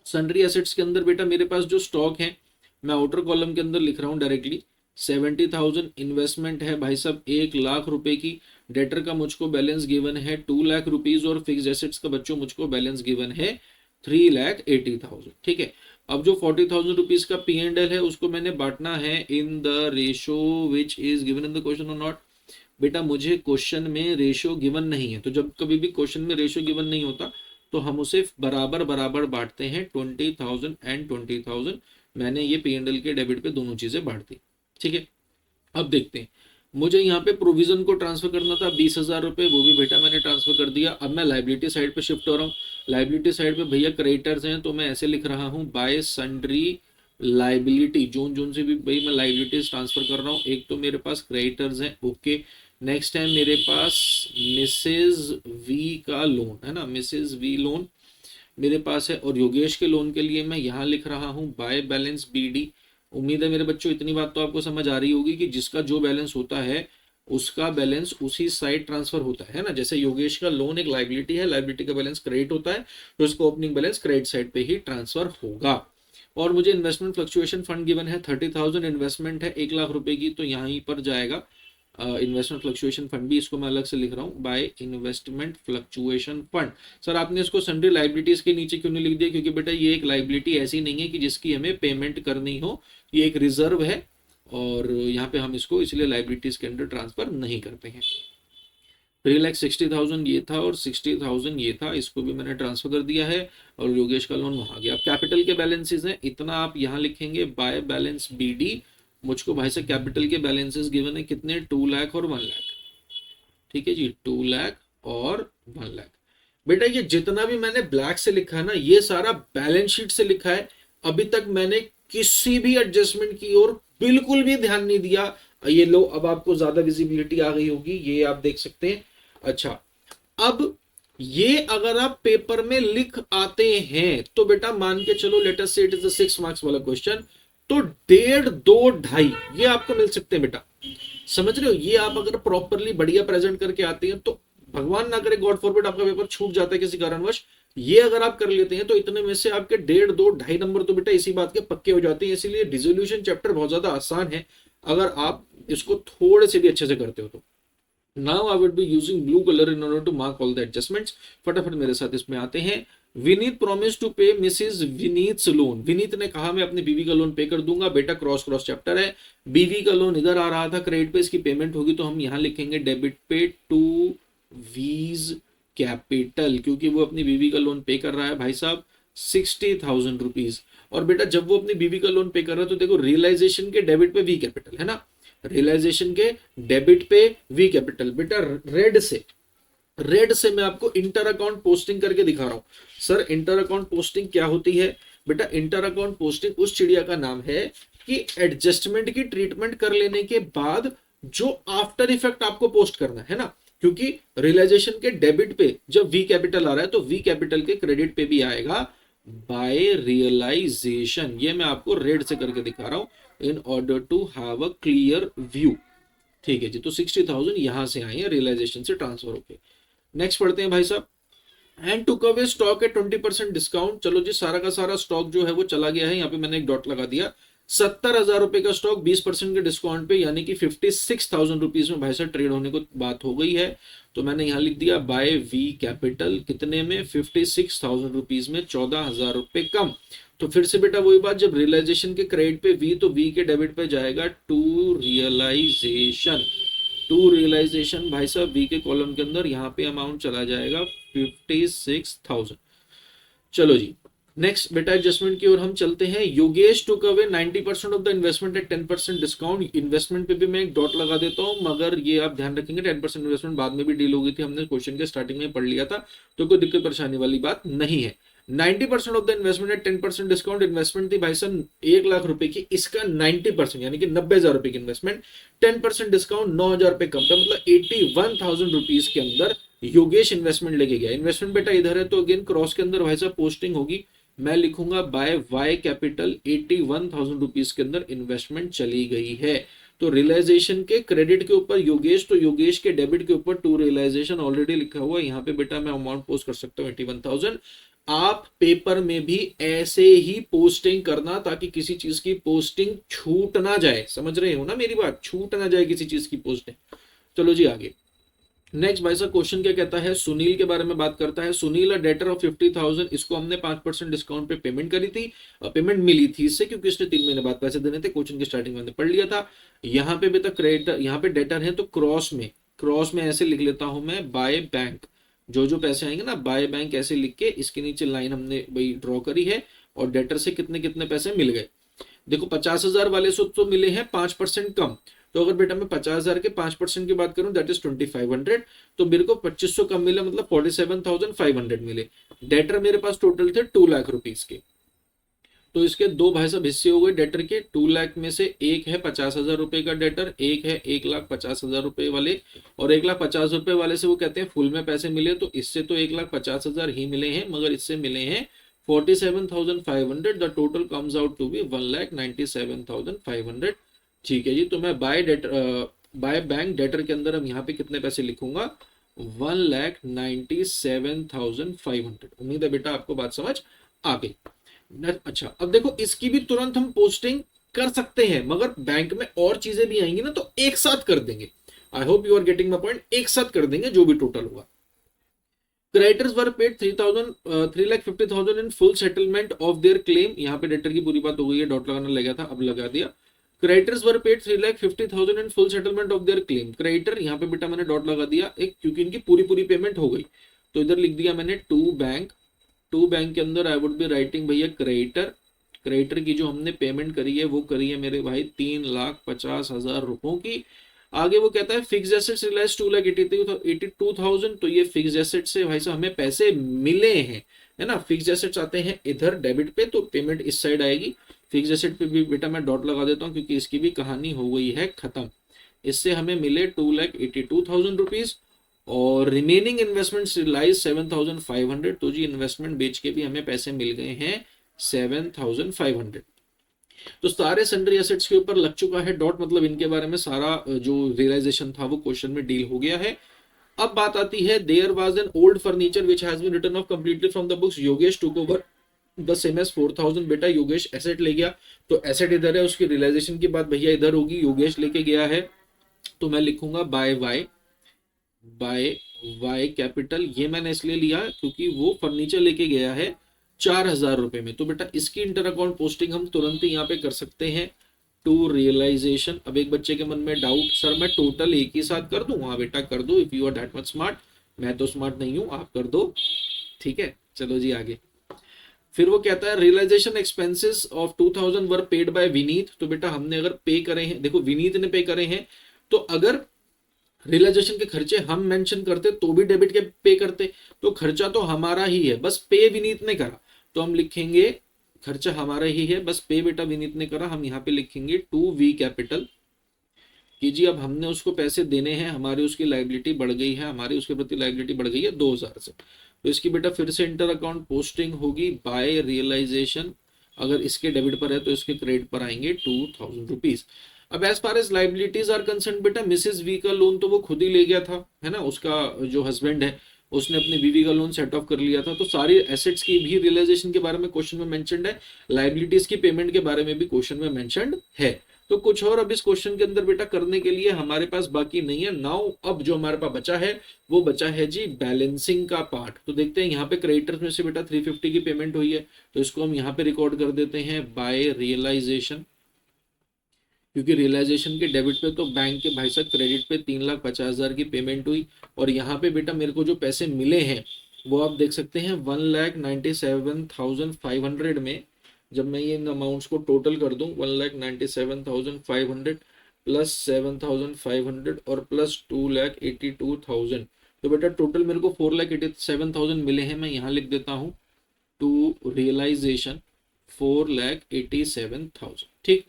सन्ड्री एसेट्स के अंदर बेटा मेरे पास जो स्टॉक है मैं आउटर कॉलम के अंदर लिख रहा हूँ डायरेक्टली 70,000। इन्वेस्टमेंट है भाई साहब 1 लाख रुपए की। डेटर का मुझको बैलेंस गिवन है 2 लाख रुपीज, और फिक्स्ड एसेट्स का बच्चों मुझको बैलेंस गिवन है 3,80,000। ठीक है, अब जो 40,000 रुपीज का P&L है उसको मैंने बांटना है in the ratio which is given in the question और नॉट। बेटा मुझे क्वेश्चन में रेशो गिवन नहीं है, तो जब कभी भी क्वेश्चन में रेशो गिवन नहीं होता तो हम उसे बराबर बांटते हैं 20,000 एंड 20,000। मैंने ये P&L के डेबिट पे दोनों चीजें बांट दी। ठीक है, अब देखते हैं। मुझे यहाँ पे प्रोविजन को ट्रांसफर करना था 20,000 रुपए, वो भी बेटा मैंने ट्रांसफर कर दिया। अब मैं लाइबिलिटी साइड पे शिफ्ट हो रहा हूँ। लाइबिलिटी साइड पे भैया क्रेडिटर्स हैं, तो मैं ऐसे लिख रहा हूँ बाय सन्ड्री लाइबिलिटी। जोन से भी भाई मैं लाइबिलिटीज ट्रांसफर कर रहा हूँ। एक तो मेरे पास क्रेडिटर्स हैं, ओके। नेक्स्ट है मेरे पास मिसेज वी का लोन है ना, मिसेज वी लोन मेरे पास है, और योगेश के लोन के लिए मैं यहाँ लिख रहा हूँ बाय बैलेंस BD। उम्मीद है मेरे बच्चों इतनी बात तो आपको समझ आ रही होगी कि जिसका जो बैलेंस होता है उसका बैलेंस उसी साइड ट्रांसफर होता है ना। जैसे योगेश का लोन एक लाइबिलिटी है, लाइबिलिटी का बैलेंस क्रेडिट होता है, तो उसका ओपनिंग बैलेंस क्रेडिट साइड पे ही ट्रांसफर होगा। और मुझे इन्वेस्टमेंट फ्लक्चुएशन फंड गिवन है 30,000 इन्वेस्टमेंट है 1 लाख रुपए की, तो यहीं पर जाएगा इन्वेस्टमेंट फ्लक्चुएशन फंड भी, इसको मैं अलग से लिख रहा हूँ by investment fluctuation fund. Sir आपने इसको सन्ड्री लाइबिलिटीज के नीचे क्यों नहीं लिख दिया? क्योंकि बेटा ये एक लाइबिलिटी ऐसी नहीं है कि जिसकी हमें पेमेंट करनी हो, ये एक रिजर्व है और यहाँ पे हम इसको इसलिए लाइबिलिटीज के अंडर ट्रांसफर नहीं करते हैं। 3,60,000 ये था और 60,000 ये था, इसको भी मैंने ट्रांसफर कर दिया है और योगेश का लोन वहां गया। अब कैपिटल के बैलेंसेस हैं, इतना आप यहाँ लिखेंगे बाय बैलेंस बीडी। मुझको भाई साहब कैपिटल के बैलेंसेस गिवन है कितने, 2 लाख और 1 लाख। ठीक है जी, 2 लाख और 1 लाख। बेटा ये जितना भी मैंने ब्लैक से लिखा है ना, ये सारा बैलेंस शीट से लिखा है। अभी तक मैंने किसी भी एडजस्टमेंट की ओर बिल्कुल भी ध्यान नहीं दिया। ये लो, अब आपको ज्यादा विजिबिलिटी आ गई होगी, ये आप देख सकते हैं। अच्छा, अब ये अगर आप पेपर में लिख आते हैं तो बेटा मान के चलो, लेट अस से इट इज द 6 मार्क्स वाला क्वेश्चन, तो 1.5, 2, 2.5 ये आपको मिल सकते हैं बेटा। समझ रहे हो? ये आप अगर प्रॉपरली बढ़िया प्रेजेंट करके आते हैं तो भगवान ना करे, गॉड फॉरबिड आपका पेपर छूट जाता है किसी कारणवश, ये अगर आप कर लेते हैं तो इतने में से आपके 1.5, 2, 2.5 नंबर तो बेटा इसी बात के पक्के हो जाते हैं। इसीलिए डिसोल्यूशन चैप्टर बहुत ज्यादा आसान है अगर आप इसको थोड़े से भी अच्छे से करते हो तो। Now I would be using blue color in order to mark all the adjustments। फटाफट मेरे साथ इसमें आते हैं। विनीत प्रॉमिस टू पे मिसेज विनीत लोन। विनीत ने कहा मैं अपने बीवी का लोन पे कर दूंगा। बेटा क्रॉस क्रॉस चैप्टर है, बीवी का लोन इधर आ रहा था, क्रेडिट पे इसकी पेमेंट होगी, तो हम यहाँ लिखेंगे डेबिट पे टू वीज कैपिटल, क्योंकि वो अपनी बीवी का लोन पे कर रहा है भाई साहब 60,000 रुपीज। और बेटा जब वो अपनी बीवी का लोन पे कर रहा है तो देखो रियलाइजेशन के डेबिट पे वी कैपिटल है ना, रियलाइजेशन के डेबिट पे वी कैपिटल। बेटा रेड से मैं आपको इंटर अकाउंट पोस्टिंग करके दिखा रहा हूं। सर इंटर अकाउंट पोस्टिंग क्या होती है? बेटा इंटर अकाउंट पोस्टिंग उस चिड़िया का नाम है कि एडजस्टमेंट की ट्रीटमेंट कर लेने के बाद जो आफ्टर इफेक्ट आपको पोस्ट करना है ना, क्योंकि रियलाइजेशन के डेबिट पे जब वी कैपिटल आ रहा है तो वी कैपिटल के क्रेडिट पे भी आएगा बाय रियलाइजेशन। ये मैं आपको रेड से करके दिखा रहा हूं in order to have a clear view. ठीक है जी, तो 60,000 यहां से आए हैं रियलाइजेशन से ट्रांसफर होके। नेक्स्ट पढ़ते हैं भाई साहब, and took away stock at 20% discount. चलो जी, सारा का सारा स्टॉक जो है वो चला गया है, यहाँ पे मैंने एक डॉट लगा दिया। 70,000 रुपए का स्टॉक 20% के डिस्काउंट पे यानी कि 56,000 रुपीज में भाई साहब ट्रेड होने को बात हो गई है, तो मैंने यहाँ लिख दिया बाय वी कैपिटल कितने में, 56,000 रुपीज में 14,000 रुपए कम। तो फिर से बेटा वही बात, जब रियलाइजेशन के क्रेडिट पे वी, तो वी के डेबिट पे जाएगा टू रियलाइजेशन। टू रियलाइजेशन भाई साहब वी के कॉलम के अंदर यहाँ पे अमाउंट चला जाएगा 56,000। चलो जी, नेक्स्ट बेटा एडजस्टमेंट की ओर हम चलते हैं। Yogesh took away 90% of the investment at 10% discount. Investment पे भी मैं एक डॉट लगा देता हूं, मगर ये आप ध्यान रखेंगे 10% इन्वेस्टमेंट बाद में भी डील हो गई थी, हमने क्वेश्चन के स्टार्टिंग में पढ़ लिया था, तो कोई दिक्कत परेशानी वाली बात नहीं है। 90% of the investment at 10% discount. Investment थी भाई साहब 1 लाख रुपए की, इसका 90% यानी कि 90,000 रुपए की इन्वेस्टमेंट, 10% डिस्काउंट 9,000 रुपए कम पे, मतलब 81,000 रुपीज के अंदर योगेश इन्वेस्टमेंट लेके गया। इन्वेस्टमेंट बेटा इधर है तो अगेन क्रॉस के अंदर भाई साहब पोस्टिंग होगी, मैं लिखूंगा बाय वाई कैपिटल 81,000 रुपीज के अंदर इन्वेस्टमेंट चली गई है। तो रियलाइजेशन के क्रेडिट के ऊपर योगेश, तो योगेश के डेबिट के ऊपर टू रियलाइजेशन ऑलरेडी लिखा हुआ है, यहाँ पे बेटा मैं अमाउंट पोस्ट कर सकता हूँ 81,000। आप पेपर में भी ऐसे ही पोस्टिंग करना ताकि किसी चीज की पोस्टिंग छूट ना जाए। समझ रहे हो ना मेरी बात, छूट ना जाए किसी चीज की पोस्टिंग। चलो जी आगे। नेक्स्ट भाई साहब क्वेश्चन क्या कहता है, सुनील के बारे में बात करता है। सुनील अ डेटर ऑफ 50,000, इसको हमने 5% डिस्काउंट पे पेमेंट करी थी, पेमेंट मिली थी इससे, क्योंकि इसने 3 महीने बाद पैसे देने थे, क्वेश्चन की स्टार्टिंग में पढ़ लिया था। यहाँ पे भी तक क्रेडिट, यहाँ पे डेटर है तो क्रॉस में ऐसे लिख लेता हूं मैं बाय बैंक। जो जो पैसे आएंगे ना बाय बैंक ऐसे लिख के इसके नीचे लाइन हमने भाई ड्रॉ करी है, और डेटर से कितने कितने पैसे मिल गए। देखो 50,000 वाले से तो मिले हैं 5% कम, तो अगर बेटा मैं 50,000 के 5% की बात करूं दैट इज 2500, तो मेरे को 2500 कम मिला, मतलब 47,500 मिले। डेटर मेरे पास टोटल थे 2 लाख रुपीज के, तो इसके दो भाई साहब हिस्से हो गए डेटर के। 2 लाख में से एक है 50,000 रुपए का डेटर, एक है 1,50,000 रुपए वाले, और 1,50,000 रुपए वाले से वो कहते हैं फुल में पैसे मिले, तो इससे तो 1,50,000 ही मिले हैं, मगर इससे मिले हैं 47,500। The total comes out to be 1,97,500। ठीक है जी, तो मैं by debtor by bank debtor के अंदर हम यहाँ पे कितने पैसे लिखूंगा, 1,97,500। उम्मीद है बेटा आपको बात समझ आ गई। अच्छा अब देखो इसकी भी तुरंत हम पोस्टिंग कर सकते हैं, मगर बैंक में और चीजें भी आएंगी ना तो एक साथ कर देंगे। I hope you are getting my point, एक साथ कर देंगे जो भी टोटल होगा। Creditors were paid 3,50,000 in full settlement of their claim. यहाँ पे डेटर की पूरी बात हो गई है, डॉट लगाना लगा था, अब लगा दिया। Creditors were paid 3,50,000 in full settlement of their claim. Creditor यहाँ पे बेटा मैंने डॉट लगा दिया एक, क्योंकि इनकी पूरी पूरी पेमेंट हो गई, तो इधर लिख दिया मैंने टू बैंक। टू बैंक के अंदर आई वुड बी राइटिंग भैया क्रेडिटर। क्रेडिटर की जो हमने पेमेंट करी है वो करी है मेरे भाई 3,50,000 रुपयों की। आगे वो कहता है फिक्स एसेट्स रियलाइज 2,82,000। तो ये फिक्स एसेट से भाई साहब हमें पैसे मिले हैं, है ना। फिक्स एसेट्स आते हैं इधर डेबिट पे, तो पेमेंट इस साइड आएगी। फिक्स एसेट पे भी बेटा मैं डॉट लगा देता हूँ, क्योंकि इसकी भी कहानी हो गई है खत्म। इससे हमें मिले 2,82,000 रुपीज, और रिमेनिंग इन्वेस्टमेंट रियलाइज 7,500। तो जी इन्वेस्टमेंट बेच के भी हमें पैसे मिल गए हैं 7,500। तो सारे सन्ड्री एसेट्स के ऊपर लग चुका है डॉट, मतलब इनके बारे में सारा जो रियलाइजेशन था वो क्वेश्चन में डील हो गया है। अब बात आती है there was an old furniture which has been written off completely from the books, Yogesh took over the same as 4,000। बेटा योगेश एसेट ले गया, तो एसेट इधर है, उसकी रियलाइजेशन की बात भैया इधर होगी, योगेश लेके गया है, तो मैं लिखूंगा बाय वाई कैपिटल। ये मैंने इसलिए लिया क्योंकि वो फर्नीचर लेके गया है 4,000 रुपए में। तो बेटा इसकी इंटर अकाउंट पोस्टिंग हम तुरंत ही यहाँ पे कर सकते हैं टू रियलाइजेशन। अब एक बच्चे के मन में डाउट, सर मैं टोटल एक ही साथ कर दूं? हाँ बेटा कर दो, if you are that much smart. मैं तो स्मार्ट नहीं हूं, आप कर दो, ठीक है। चलो जी आगे। फिर वो कहता है realisation expenses of 2,000 were paid by Vineet. तो बेटा हमने अगर पे करे हैं, देखो विनीत ने पे करे हैं, तो अगर रियलाइजेशन के खर्चे हम मेंशन करते तो भी डेबिट के पे करते, तो खर्चा तो हमारा ही है, बस पे विनीत ने करा, तो हम लिखेंगे खर्चा हमारा ही है, बस पे बेटा विनीत ने करा। हम यहाँ पे लिखेंगे टू वी कैपिटल कि जी अब हमने उसको पैसे देने हैं, हमारी उसकी लाइबिलिटी बढ़ गई है, हमारी उसके प्रति लाइबिलिटी बढ़ गई है 2,000 से। तो इसकी बेटा फिर से इंटर अकाउंट पोस्टिंग होगी बाय रियलाइजेशन। अगर इसके डेबिट पर है तो इसके क्रेडिट पर आएंगे 2,000 रुपीज। अब as far as liabilities are concern बेटा मिसेस वी का लोन तो वो खुद ही ले गया था, है ना, उसका जो हस्बैंड है उसने अपने बीवी का लोन सेट ऑफ कर लिया था। तो सारी एसेट्स की भी रियलाइजेशन के बारे में क्वेश्चन में मेंशन्ड है, लाइबिलिटीज की पेमेंट के बारे में भी क्वेश्चन में मेंशन्ड है। तो कुछ और अब इस क्वेश्चन के अंदर बेटा करने के लिए हमारे पास बाकी नहीं है। नाउ अब जो हमारे पास बचा है वो बचा है जी बैलेंसिंग का पार्ट। तो देखते हैं यहाँ पे क्रेडिटर्स में से बेटा 350 की पेमेंट हुई है, तो इसको हम यहाँ पे रिकॉर्ड कर देते हैं बाय रियलाइजेशन, क्योंकि रियलाइजेशन के डेबिट पे तो बैंक के भाई साहब क्रेडिट पे 3,50,000 की पेमेंट हुई। और यहाँ पे बेटा मेरे को जो पैसे मिले हैं वो आप देख सकते हैं 1,97,500 में। जब मैं ये इन अमाउंट्स को टोटल कर दूं 1,97,500 प्लस 7,500 और प्लस 2,82,000, तो बेटा टोटल मेरे को 4,87,000 मिले हैं। मैं यहाँ लिख देता हूँ टू रियलाइजेशन 4,87,000। ठीक,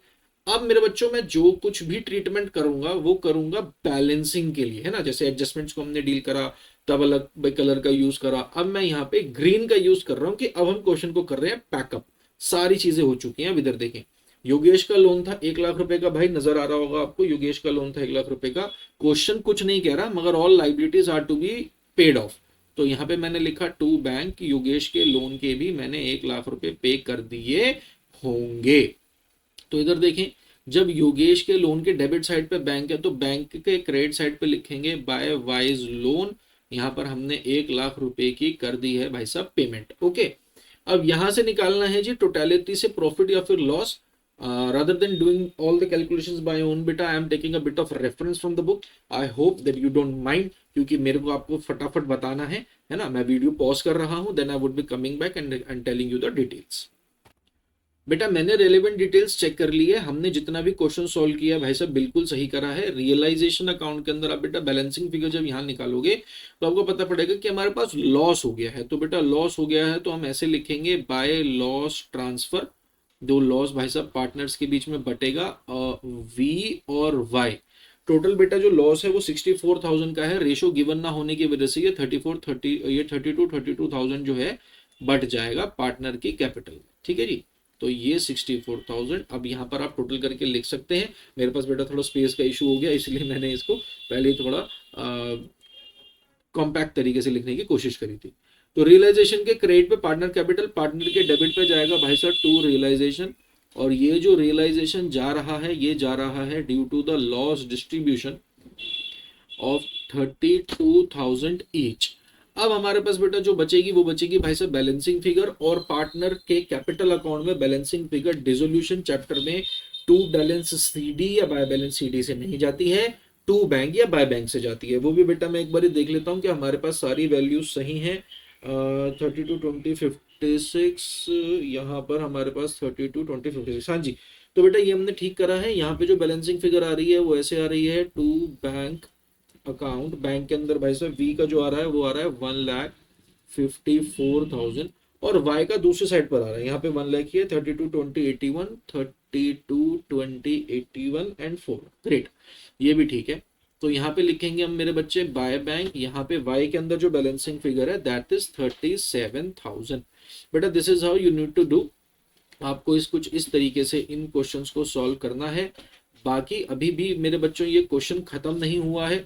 अब मेरे बच्चों में जो कुछ भी ट्रीटमेंट करूंगा वो करूंगा बैलेंसिंग के लिए, है ना। जैसे एडजस्टमेंट्स को हमने डील करा तब अलग कलर का यूज करा, अब मैं यहाँ पे ग्रीन का यूज कर रहा हूँ कि अब हम क्वेश्चन को कर रहे हैं पैकअप। सारी चीजें हो चुकी हैं। अब इधर देखें, योगेश का लोन था 1,00,000 रुपए का, भाई नजर आ रहा होगा आपको, योगेश का लोन था 1,00,000 रुपए का। क्वेश्चन कुछ नहीं कह रहा, मगर all liabilities are to be paid off. तो यहाँ पे मैंने लिखा टू बैंक, योगेश के लोन के भी मैंने 1,00,000 रुपए पे कर दिए होंगे। तो इधर देखें, जब योगेश के लोन के डेबिट साइड पे बैंक है तो बैंक के क्रेडिट साइड पे लिखेंगे बाय वाइज लोन। यहाँ पर हमने 1,00,000 रुपए की कर दी है भाई साहब पेमेंट। ओके, अब यहां से निकालना है जी टोटलिटी से प्रॉफिट या फिर loss. rather than doing all the calculations by own बेटा I am taking a bit of reference from the book. I hope that you don't mind, क्योंकि मेरे को आपको फटाफट बताना है ना। मैं वीडियो पॉज कर रहा हूं, then I would be coming back and telling you the details. बेटा मैंने रेलेवेंट डिटेल्स चेक कर ली है, हमने जितना भी क्वेश्चन सॉल्व किया भाई साहब बिल्कुल सही करा है। रियलाइजेशन अकाउंट के अंदर आप बेटा बैलेंसिंग फिगर जब यहाँ निकालोगे तो आपको पता पड़ेगा कि हमारे पास लॉस हो गया है। तो बेटा लॉस हो गया है तो हम ऐसे लिखेंगे बाय लॉस ट्रांसफर। दो लॉस भाई साहब पार्टनर्स के बीच में बटेगा वी और वाई। टोटल बेटा जो लॉस है वो 64,000 का है। रेशो गिवन ना होने की वजह से ये 32,000 जो है बट जाएगा पार्टनर की कैपिटल में। ठीक है जी। तो ये 64,000। अब यहाँ पर आप टोटल करके लिख सकते हैं। मेरे पास बेटा थोड़ा स्पेस का इशू हो गया, इसलिए मैंने इसको पहले ही थोड़ा कॉम्पैक्ट तरीके से लिखने की कोशिश करी थी। तो रियलाइजेशन के क्रेडिट पे पार्टनर कैपिटल, पार्टनर के डेबिट पे जाएगा भाई साहब टू रियलाइजेशन। और ये जो रियलाइजेशन जा रहा है, ये जा रहा है due to the loss distribution of 32,000 each. अब हमारे पास बेटा जो बचेगी वो बचेगी भाई साहब बैलेंसिंग फिगर, और पार्टनर के कैपिटल अकाउंट में बैलेंसिंग फिगर डिसोल्यूशन चैप्टर में टू बैलेंस सीडी या बाय बैलेंस सीडी से नहीं जाती है, टू बैंक या बाय बैंक से जाती है। वो भी बेटा मैं एक बार देख लेता हूँ कि हमारे पास सारी वैल्यूज सही हैं। 32, 20, 56, यहाँ पर हमारे पास 32, 20, 56, हाँ जी। तो बेटा ये हमने ठीक करा है। यहाँ पे जो बैलेंसिंग फिगर आ रही है वो ऐसे आ रही है, टू बैंक अकाउंट, बैंक के अंदर भाई साहब वी का जो आ रहा है वो आ रहा है 1,54,000, और वाई का दूसरी साइड पर आ रहा है, यहाँ पे 1 लाख ही है, 32, 20, 81, 32, 20, 81 एंड 4। ग्रेट, ये भी ठीक है। तो यहाँ पे लिखेंगे हम मेरे बच्चे बाय बैंक, यहाँ पे वाई के अंदर जो बैलेंसिंग फिगर है दैट इज 37,000। बेटा this is how you need to do. आपको कुछ इस तरीके से इन क्वेश्चंस को सॉल्व करना है। बाकी अभी भी मेरे बच्चों ये क्वेश्चन खत्म नहीं हुआ है।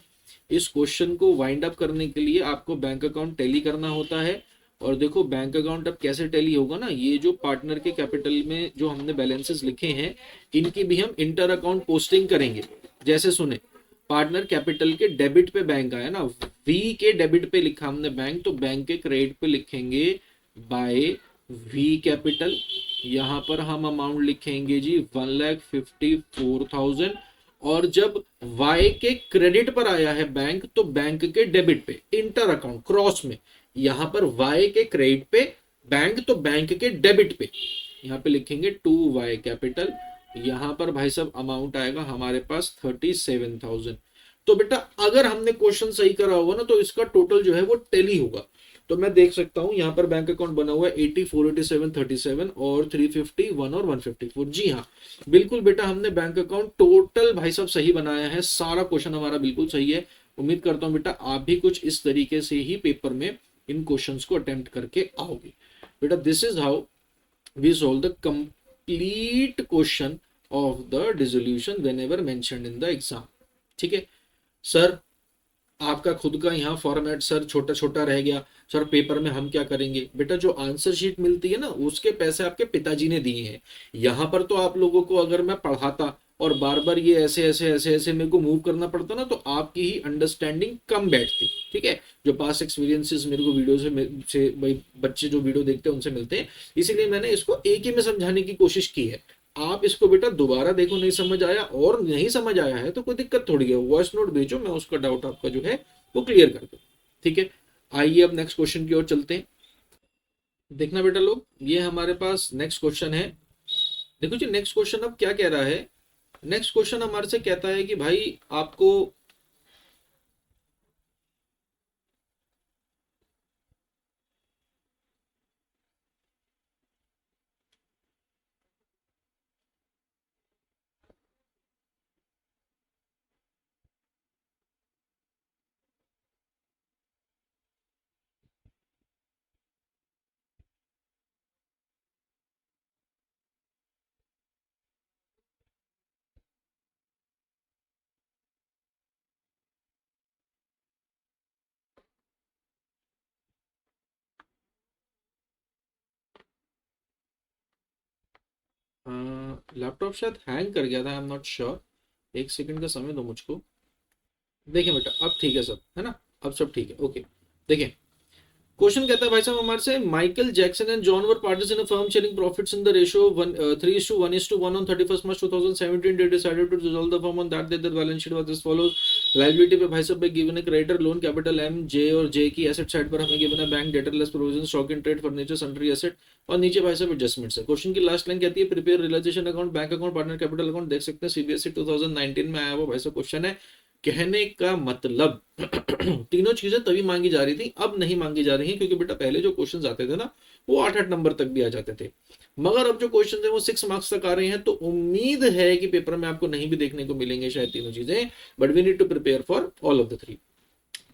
इस क्वेश्चन को वाइंड अप करने के लिए आपको बैंक अकाउंट टैली करना होता है। और देखो बैंक अकाउंट अब कैसे टैली होगा ना, ये जो पार्टनर के कैपिटल में जो हमने बैलेंसेस लिखे हैं इनकी भी हम इंटर अकाउंट पोस्टिंग करेंगे। जैसे सुने, पार्टनर कैपिटल के डेबिट पे बैंक आया ना, वी के डेबिट पे लिखा हमने बैंक, तो बैंक के क्रेडिट पे लिखेंगे बाय वी कैपिटल। यहाँ पर हम अमाउंट लिखेंगे जी 1,54,000। और जब वाई के क्रेडिट पर आया है बैंक, तो बैंक के डेबिट पे इंटर अकाउंट क्रॉस में, यहां पर वाई के क्रेडिट पे बैंक, तो बैंक के डेबिट पे यहाँ पे लिखेंगे टू वाई कैपिटल। यहां पर भाई साहब अमाउंट आएगा हमारे पास 37,000। तो बेटा अगर हमने क्वेश्चन सही करा होगा ना तो इसका टोटल जो है वो टेली होगा। तो मैं देख सकता हूं यहाँ पर बैंक अकाउंट बना हुआ है 84, 87, 37 और 351 और 154। जी हाँ, बिल्कुल बेटा हमने बैंक अकाउंट टोटल भाई साहब सही बनाया है। सारा क्वेश्चन हमारा बिल्कुल सही है। उम्मीद करता हूं बेटा आप भी कुछ इस तरीके से ही पेपर में इन क्वेश्चंस को अटेम्प्ट करके आओगे। बेटा this is how we solve the complete question of the dissolution whenever mentioned in the exam. ठीक है सर, आपका खुद का यहाँ फॉर्मेट सर छोटा छोटा रह गया, सर पेपर में हम क्या करेंगे? बेटा जो आंसर शीट मिलती है ना उसके पैसे आपके पिताजी ने दिए हैं। यहाँ पर तो आप लोगों को अगर मैं पढ़ाता और बार बार ये ऐसे ऐसे ऐसे ऐसे मेरे को मूव करना पड़ता ना, तो आपकी ही अंडरस्टैंडिंग कम बैठती। ठीक है, जो पास एक्सपीरियंसेस मेरे को वीडियो से भाई बच्चे जो वीडियो देखते हैं उनसे मिलते हैं, इसीलिए मैंने इसको एक ही में समझाने की कोशिश की है। आप इसको बेटा दोबारा देखो, नहीं समझ आया और नहीं समझ आया है तो कोई दिक्कत थोड़ी है, वॉइस नोट भेजो, मैं उसका डाउट आपका जो है वो क्लियर कर दूं। ठीक है, आइए अब नेक्स्ट क्वेश्चन की ओर चलते हैं। देखना बेटा लोग, ये हमारे पास नेक्स्ट क्वेश्चन है। देखो जी नेक्स्ट क्वेश्चन अब क्या कह रहा है। नेक्स्ट क्वेश्चन हमारे से कहता है कि भाई आपको लैपटॉप शायद हैंग कर गया था, आई एम नॉट श्योर। एक सेकंड का समय दो मुझको। देखिए बेटा अब ठीक है सब, है ना? अब सब ठीक है, ओके। देखिए क्वेश्चन कहता है भाई साहब हमारे से, Michael Jackson and John were partners in a firm sharing profits in the ratio 3:1:1 on 31 March 2017। They decided to dissolve the firm on that their balance sheet was as follows. Liability पे भाई साहब given है creditor loan capital M J, और J की asset side पर हमें given है bank debtor less provision stock in trade furniture sundry asset, और नीचे भाई साहब एडजस्टमेंट्स है। क्वेश्चन की लास्ट लाइन कहती है prepare realisation account, bank account, partner capital account. देख सकते हैं सीबीएसई 2019 में आया हुआ भाई साहब क्वेश्चन है। कहने का मतलब तीनों चीजें तभी मांगी जा रही थी, अब नहीं मांगी जा रही हैं, क्योंकि बेटा पहले जो क्वेश्चंस आते थे ना वो 8-8 नंबर तक भी आ जाते थे, मगर अब जो क्वेश्चंस हैं वो 6 मार्क्स तक आ रहे हैं। तो उम्मीद है कि पेपर में आपको नहीं भी देखने को मिलेंगे शायद तीनों चीजें, but we need to prepare for all of the 3।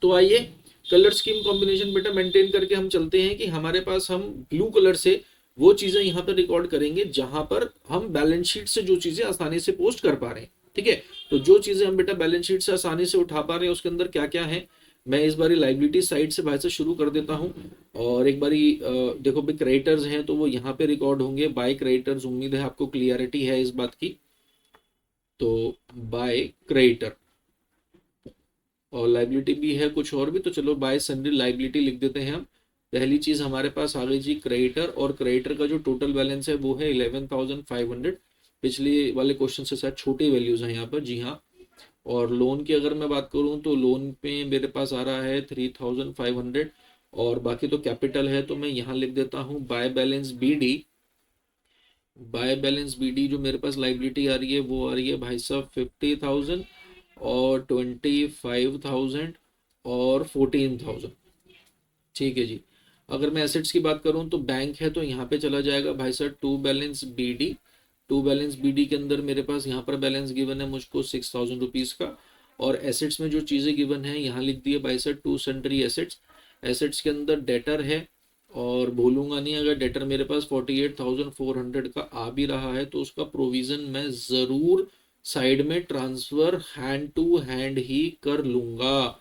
तो आइए कलर स्कीम कॉम्बिनेशन बेटा मेंटेन करके हम चलते हैं कि हमारे पास हम ब्लू कलर से वो चीजें यहाँ पर रिकॉर्ड करेंगे जहां पर हम बैलेंस शीट से जो चीजें आसानी से पोस्ट कर पा रहे हैं। ठीक है, तो जो चीजें हम बेटा बैलेंस शीट से आसानी से उठा पा रहे हैं उसके अंदर क्या क्या है, मैं इस बारी लाइबिलिटी साइड से भाई से शुरू कर देता हूँ। और एक बारी देखो भाई क्रेडिटर्स हैं तो वो यहाँ पे रिकॉर्ड होंगे बाय क्रेडिटर्स, उम्मीद है आपको क्लियरिटी है इस बात की। तो बाय क्रेडिटर, और लाइबिलिटी भी है कुछ और भी, तो चलो बाय सन्ड्री लाइबिलिटी लिख देते हैं हम। पहली चीज हमारे पास आ गई जी क्रेडिटर, और क्रेडिटर का जो टोटल बैलेंस है वो है 11,500। पिछले वाले क्वेश्चन से शायद छोटी वैल्यूज हैं यहाँ पर, जी हाँ। और लोन की अगर मैं बात करूँ तो लोन पे मेरे पास आ रहा है 3,500, और बाकी तो कैपिटल है, तो मैं यहाँ लिख देता हूँ by balance B D. By balance B D जो मेरे पास लाइबिलिटी आ रही है वो आ रही है भाई साहब 50,000 और 25,000 और 14,000। ठीक है जी। अगर मैं एसेट्स की बात करूं तो बैंक है तो यहाँ पे चला जाएगा भाई साहब to balance B D. To balance B D के अंदर मेरे पास यहाँ पर बैलेंस गिवन है मुझको 6,000 रुपीज़ का। और एसेट्स में जो चीज़ें गिवन है यहाँ लिख दिए भाई साहब टू सन्ड्री एसेट्स। एसेट्स के अंदर डेटर है, और भूलूंगा नहीं अगर डेटर मेरे पास 48,400 का आ भी रहा है तो उसका प्रोविजन मैं ज़रूर साइड में ट्रांसफर हैंड टू हैंड ही कर लूंगा,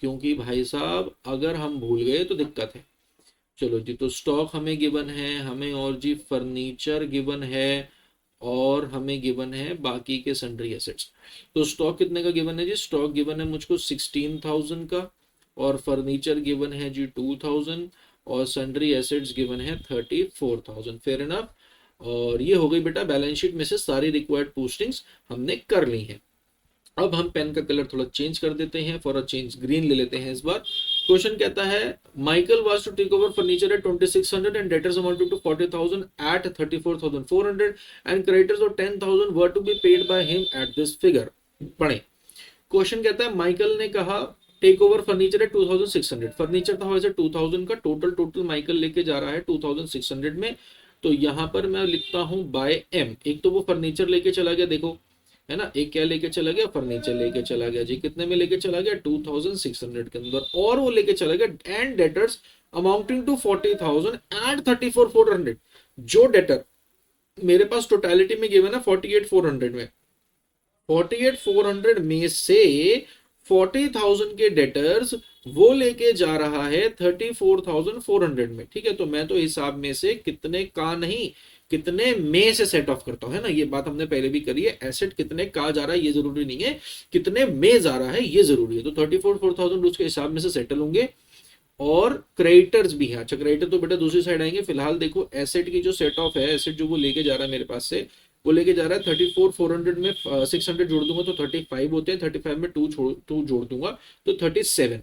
क्योंकि भाई साहब अगर हम भूल गए तो दिक्कत है। चलो जी, तो स्टॉक हमें गिवन है, हमें और जी फर्नीचर गिवन है, और हमें गिवन है बाकी के सन्ड्री एसेट्स। तो स्टॉक कितने का गिवन है जी, स्टॉक गिवन है मुझको 16,000 का, और फर्नीचर गिवन है जी 2,000, और सन्ड्री एसेट्स गिवन है 34,000। Fair enough. और ये हो गई बेटा बैलेंस शीट में से सारी रिक्वायर्ड पोस्टिंग्स हमने कर ली हैं। अब हम पेन का कलर थोड़ा चेंज कर देते हैं, फॉर अ चेंज ग्रीन ले लेते हैं इस बार। क्वेश्चन कहता है Michael was to take over furniture at 2600 and debtors amounted to 40,000 at 34,400 and creditors of 10,000 were to be paid by him at this figure. पढ़े। क्वेश्चन कहता है माइकल ने कहा take over furniture at 2600, furniture था वैसे 2000 का, total Michael लेके जा रहा है 2600 में। तो यहाँ पर मैं लिखता हूं बाय एम। एक तो वो फर्नीचर लेके चला गया, देखो है ना, एक क्या लेके चला गया, फर्नीचर लेके चला गया जी, कितने में लेके चला गया 2600 के अंदर, और वो लेके चला गया and debtors amounting to 40,000 and 34,400। जो डेटर मेरे पास टोटलिटी में गिवन है 48,400 में, 48,400 में से 40,000 के डेटर्स वो लेके जा रहा है 34,400 में। ठीक है, तो मैं तो हिसाब में से कितने का नहीं कितने में से सेट ऑफ करता हूं, है ना, ये बात हमने पहले भी करी है। एसेट कितने का जा रहा है ये जरूरी नहीं है, कितने में जा रहा है ये जरूरी है। तो 34,400 उसके हिसाब में से सेटल होंगे। और क्रेडिटर्स भी है, अच्छा क्रेडिटर तो बेटा दूसरी साइड आएंगे। फिलहाल देखो एसेट की जो सेट ऑफ है, एसेट जो वो लेके जा रहा है मेरे पास से, वो लेके जा रहा है 34,400 में 600 जोड़ दूंगा तो 35 होते हैं, 35 में 2 जोड़ दूंगा तो 37।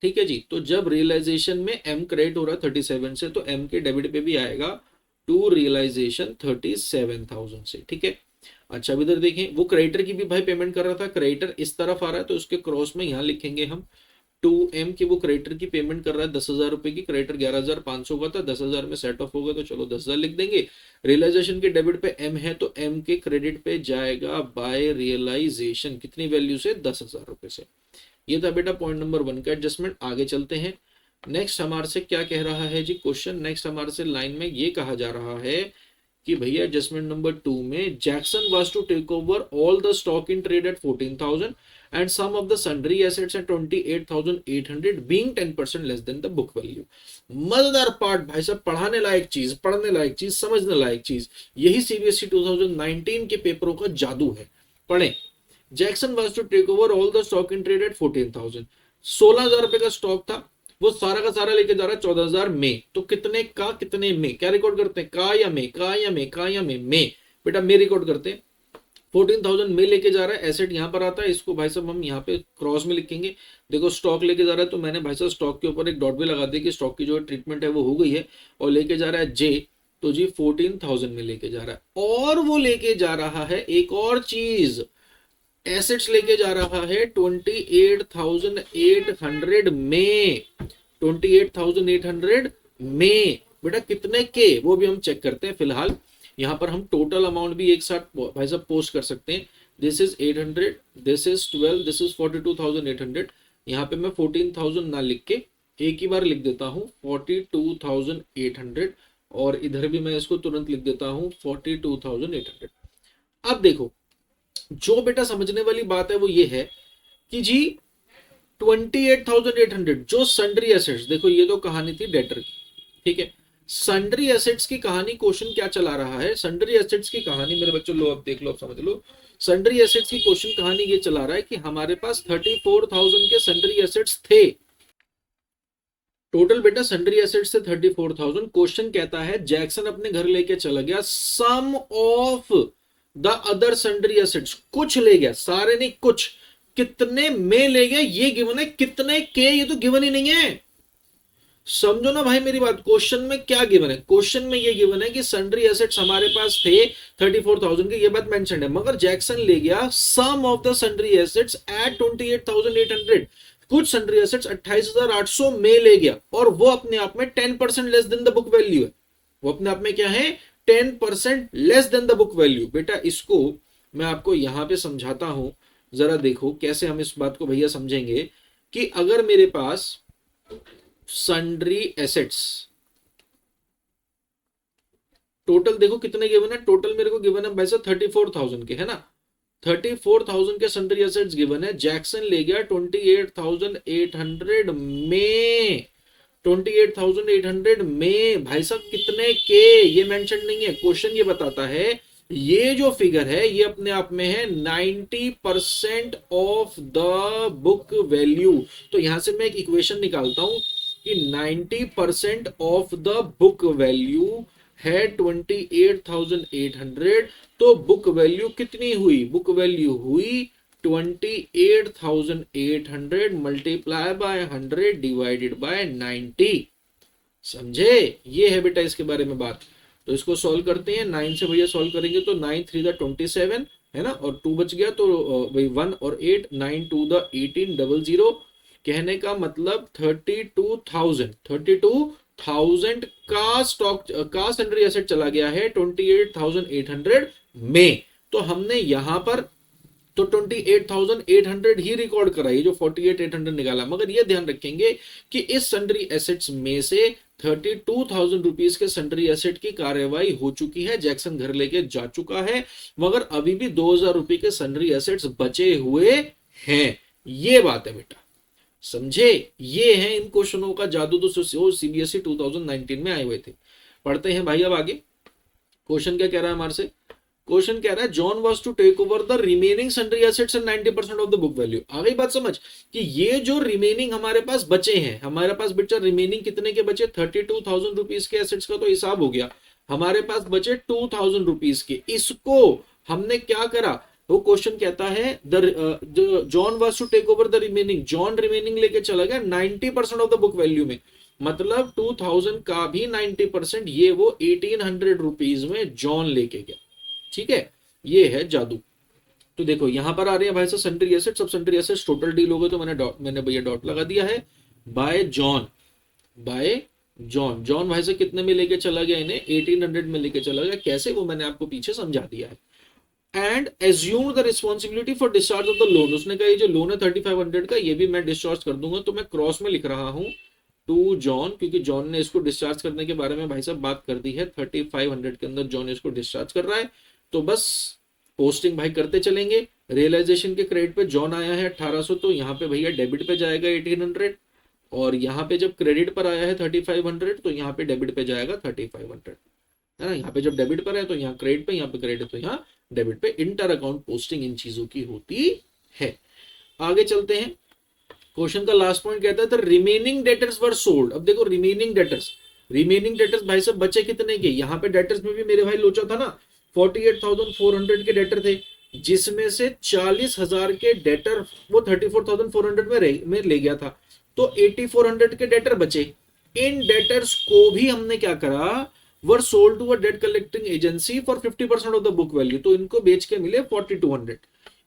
ठीक है जी, तो जब रियलाइजेशन में एम क्रेडिट हो रहा है 37 से, तो एम के डेबिट पे भी आएगा टू रियलाइजेशन 37,000 से। ठीक है, अच्छा अब इधर देखें, वो क्रेडिटर की भी भाई पेमेंट कर रहा था, क्रेडिटर इस तरफ आ रहा है तो उसके क्रॉस में यहाँ लिखेंगे हम 2M की, वो क्रेडिटर की पेमेंट कर रहा है 10,000 रुपए की, क्रेडिटर 11,500 का था, 10,000 में सेट ऑफ होगा तो चलो 10,000 लिख देंगे। रियलाइजेशन के डेबिट पे M है तो M के क्रेडिट पे जाएगा बाय रियलाइजेशन, कितनी वैल्यू से, 10,000 रुपए से। ये था बेटा पॉइंट नंबर 1 का एडजस्टमेंट। आगे चलते हैं, नेक्स्ट हमारे से क्या कह रहा है जी क्वेश्चन, नेक्स्ट हमारे से लाइन में ये कहा जा रहा है कि भैया एडजस्टमेंट नंबर 2 में Jackson was to take over all the stock in trade at 14,000 and some of the sundry assets at 28,800 being 10% less than the book value। मजेदार पार्ट भाई साहब, पढ़ाने लायक चीज, पढ़ने लायक चीज, समझने लायक चीज, यही सीबीएसई 2019 के पेपरों का जादू है। पढ़े। Jackson was to take over all the stock in trade at 14,000, 16,000 रुपए का स्टॉक था, वो सारा का सारा लेके जा रहा है 14,000 में। तो कितने का कितने में, क्या रिकॉर्ड करते हैं, का या में, का या में, का या में बेटा में रिकॉर्ड करते हैं। 14,000 में लेके जा रहा है, एसेट यहां पर आता है, इसको भाई साहब हम यहाँ पे क्रॉस में लिखेंगे। देखो स्टॉक लेके जा रहा है तो मैंने भाई साहब स्टॉक के ऊपर एक डॉट भी लगा दिया कि स्टॉक की जो ट्रीटमेंट है वो हो गई है, और लेके जा रहा है जे, तो जी 14,000 में लेके जा रहा है। और वो लेके जा रहा है एक और चीज, एसेट्स लेके जा रहा है 28,800 में, 28,800 में बेटा कितने के, वो भी हम चेक करते हैं। फिलहाल यहाँ पर हम टोटल अमाउंट भी एक साथ भाई साहब पोस्ट कर सकते हैं। This is 800, this is 12, this is 42,800। यहाँ पे मैं 14,000 ना लिख के एक ही बार लिख देता हूँ 42,800, और इधर भी मैं इसको तुरंत लिख देता हूं 42,800। अब देखो, जो बेटा समझने वाली बात है वो ये है कि जी 28,800 जो सन्ड्री एसेट्स, देखो ये तो कहानी थी डेटर की, ठीक है। सन्ड्री एसेट्स की कहानी, क्वेश्चन क्या चला रहा है, सन्ड्री एसेट्स की कहानी मेरे बच्चों, लो अब देख लो, अब समझ लो। सन्ड्री एसेट्स की क्वेश्चन कहानी ये चला रहा है कि हमारे पास 34,000 के सन्ड्री एसेट्स थे टोटल बेटा। सन्ड्री एसेट्स से 34,000। क्वेश्चन कहता है जैक्सन अपने घर लेके चला गया, some of the other sundry assets, कुछ ले गया, सारे नहीं कुछ, कितने में ले गया ये गिवन है, कितने के ये तो गिवन ही नहीं है। समझो ना भाई मेरी बात, क्वेश्चन में क्या गिवन है, क्वेश्चन में ये गिवन है कि सन्ड्री एसेट्स हमारे पास थे 34,000 के, ये बात मेंशन है, मगर जैक्सन ले गया some of the sundry assets at 28,800, कुछ सन्ड्री एसेट्स 28,800 में ले गया, और वो अपने आप में 10% less than the book value है। वो अपने आप में क्या है, 10% less than the book value. बेटा इसको मैं आपको यहां पे समझाता हूं, जरा देखो कैसे हम इस बात को भैया समझेंगे। कि अगर मेरे पास सन्ड्री एसेट्स टोटल देखो कितने गिवन है, टोटल मेरे को गिवन है भाई साहब 34,000 के, है ना। 34,000 के सन्ड्री एसेट्स गिवन है, जैक्सन ले गया 28,800 में, 28,800 में भाई साहब कितने के ये मेंशन नहीं है, क्वेश्चन ये बताता है ये जो फिगर है ये अपने आप में है 90% ऑफ द बुक वैल्यू। तो यहां से मैं एक इक्वेशन निकालता हूं कि 90% ऑफ द बुक वैल्यू है 28,800, तो बुक वैल्यू कितनी हुई, बुक वैल्यू हुई 28,800 मल्टीप्लाई बाय 100 डिवाइडेड बाय 90। समझे, ये है बेटा इसके बारे में बात। तो इसको सॉल्व करते हैं, 9 से भैया सॉल्व करेंगे तो 9 3 द 27 है ना, और 2 बच गया तो भाई 1 और 8, 9 2 द 1800। कहने का मतलब 32,000 का स्टॉक का सन्ड्री एसेट चला गया है 28,800 में। तो हमने यहां पर तो 28,800 ही रिकॉर्ड करा, ये जो 48,800 निकाला, मगर ये ध्यान रखेंगे कि इस सन्ड्री एसेट्स में से 32,000 रुपीज के सन्ड्री एसेट की कार्यवाही हो चुकी है, जैक्सन घर लेके जा चुका है, मगर अभी भी 2,000 रुपए के सन्ड्री एसेट्स बचे हुए हैं। ये बात है बेटा, समझे, ये है इन क्वेश्चनों का जादू, तो सीबीएसई 2019 में आए हुए थे। पढ़ते हैं भाई अब आगे, क्वेश्चन क्या कह रहा है हमारे से, क्वेश्चन कह रहा है John was to take over the remaining sundry assets and 90% of the book value. आ गई बात समझ कि ये जो रिमेनिंग हमारे पास बचे हैं, हमारे पास बेटा रिमेनिंग कितने के बचे, 32,000 रुपीज के एसेट्स का तो हिसाब हो गया, हमारे पास बचे 2,000 रुपीज के। इसको हमने क्या करा, वो क्वेश्चन कहता है John was to take over the remaining, John remaining लेके चला गया 90% ऑफ द बुक वैल्यू में, मतलब 2,000 का भी 90%, ये वो 1,800 रुपीज में जॉन लेके गया। ठीक है, ये है जादू। तो देखो यहां पर आ रहे हैं भाई साहब सन्ड्री एसेट्स, सब सन्ड्री एसेट्स टोटल डील हो गए, तो मैंने भैया डॉट लगा दिया है, bye John, bye John. John भाई साहब कितने में लेके चला गया, इन्हें 1,800 में लेके चला गया, कैसे वो मैंने आपको पीछे समझा दिया है। And assume the responsibility for discharge of the loan, उसने कहा ये जो लोन है 3,500 का, ये भी मैं डिस्चार्ज कर दूंगा, तो मैं क्रॉस में लिख रहा हूं टू जॉन, क्योंकि जॉन ने इसको डिस्चार्ज करने के बारे में भाई साहब बात कर दी है, 3,500 के अंदर जॉन इसको डिस्चार्ज कर रहा है, तो बस पोस्टिंग भाई करते चलेंगे। रियलाइजेशन के क्रेडिट पे जॉन आया है 1,800, तो यहाँ पे भैया डेबिट पे जाएगा 1,800, और यहाँ पे जब क्रेडिट पर आया है 3,500, तो यहाँ पे डेबिट पे जाएगा 3,500, है ना। यहाँ पे जब डेबिट पर है तो यहाँ क्रेडिट पे, यहाँ पे क्रेडिट तो यहाँ डेबिट पे, इंटर अकाउंट पोस्टिंग इन चीजों की होती है। आगे चलते हैं, क्वेश्चन का लास्ट पॉइंट कहता है रिमेनिंग डेटर्स वर सोल्ड। अब देखो रिमेनिंग डेटर्स भाई साहब बचे कितने के, यहाँ पे डेटर्स में भी मेरे भाई लोचा था ना, 48,400 के डेटर थे, जिसमें से 40,000 के डेटर वो 34,400 में ले गया था, तो 8,400 के डेटर बचे। इन डेटर्स को भी हमने क्या करा, were sold to a debt collecting agency for 50% of the book value, तो इनको बेच के मिले 4,200,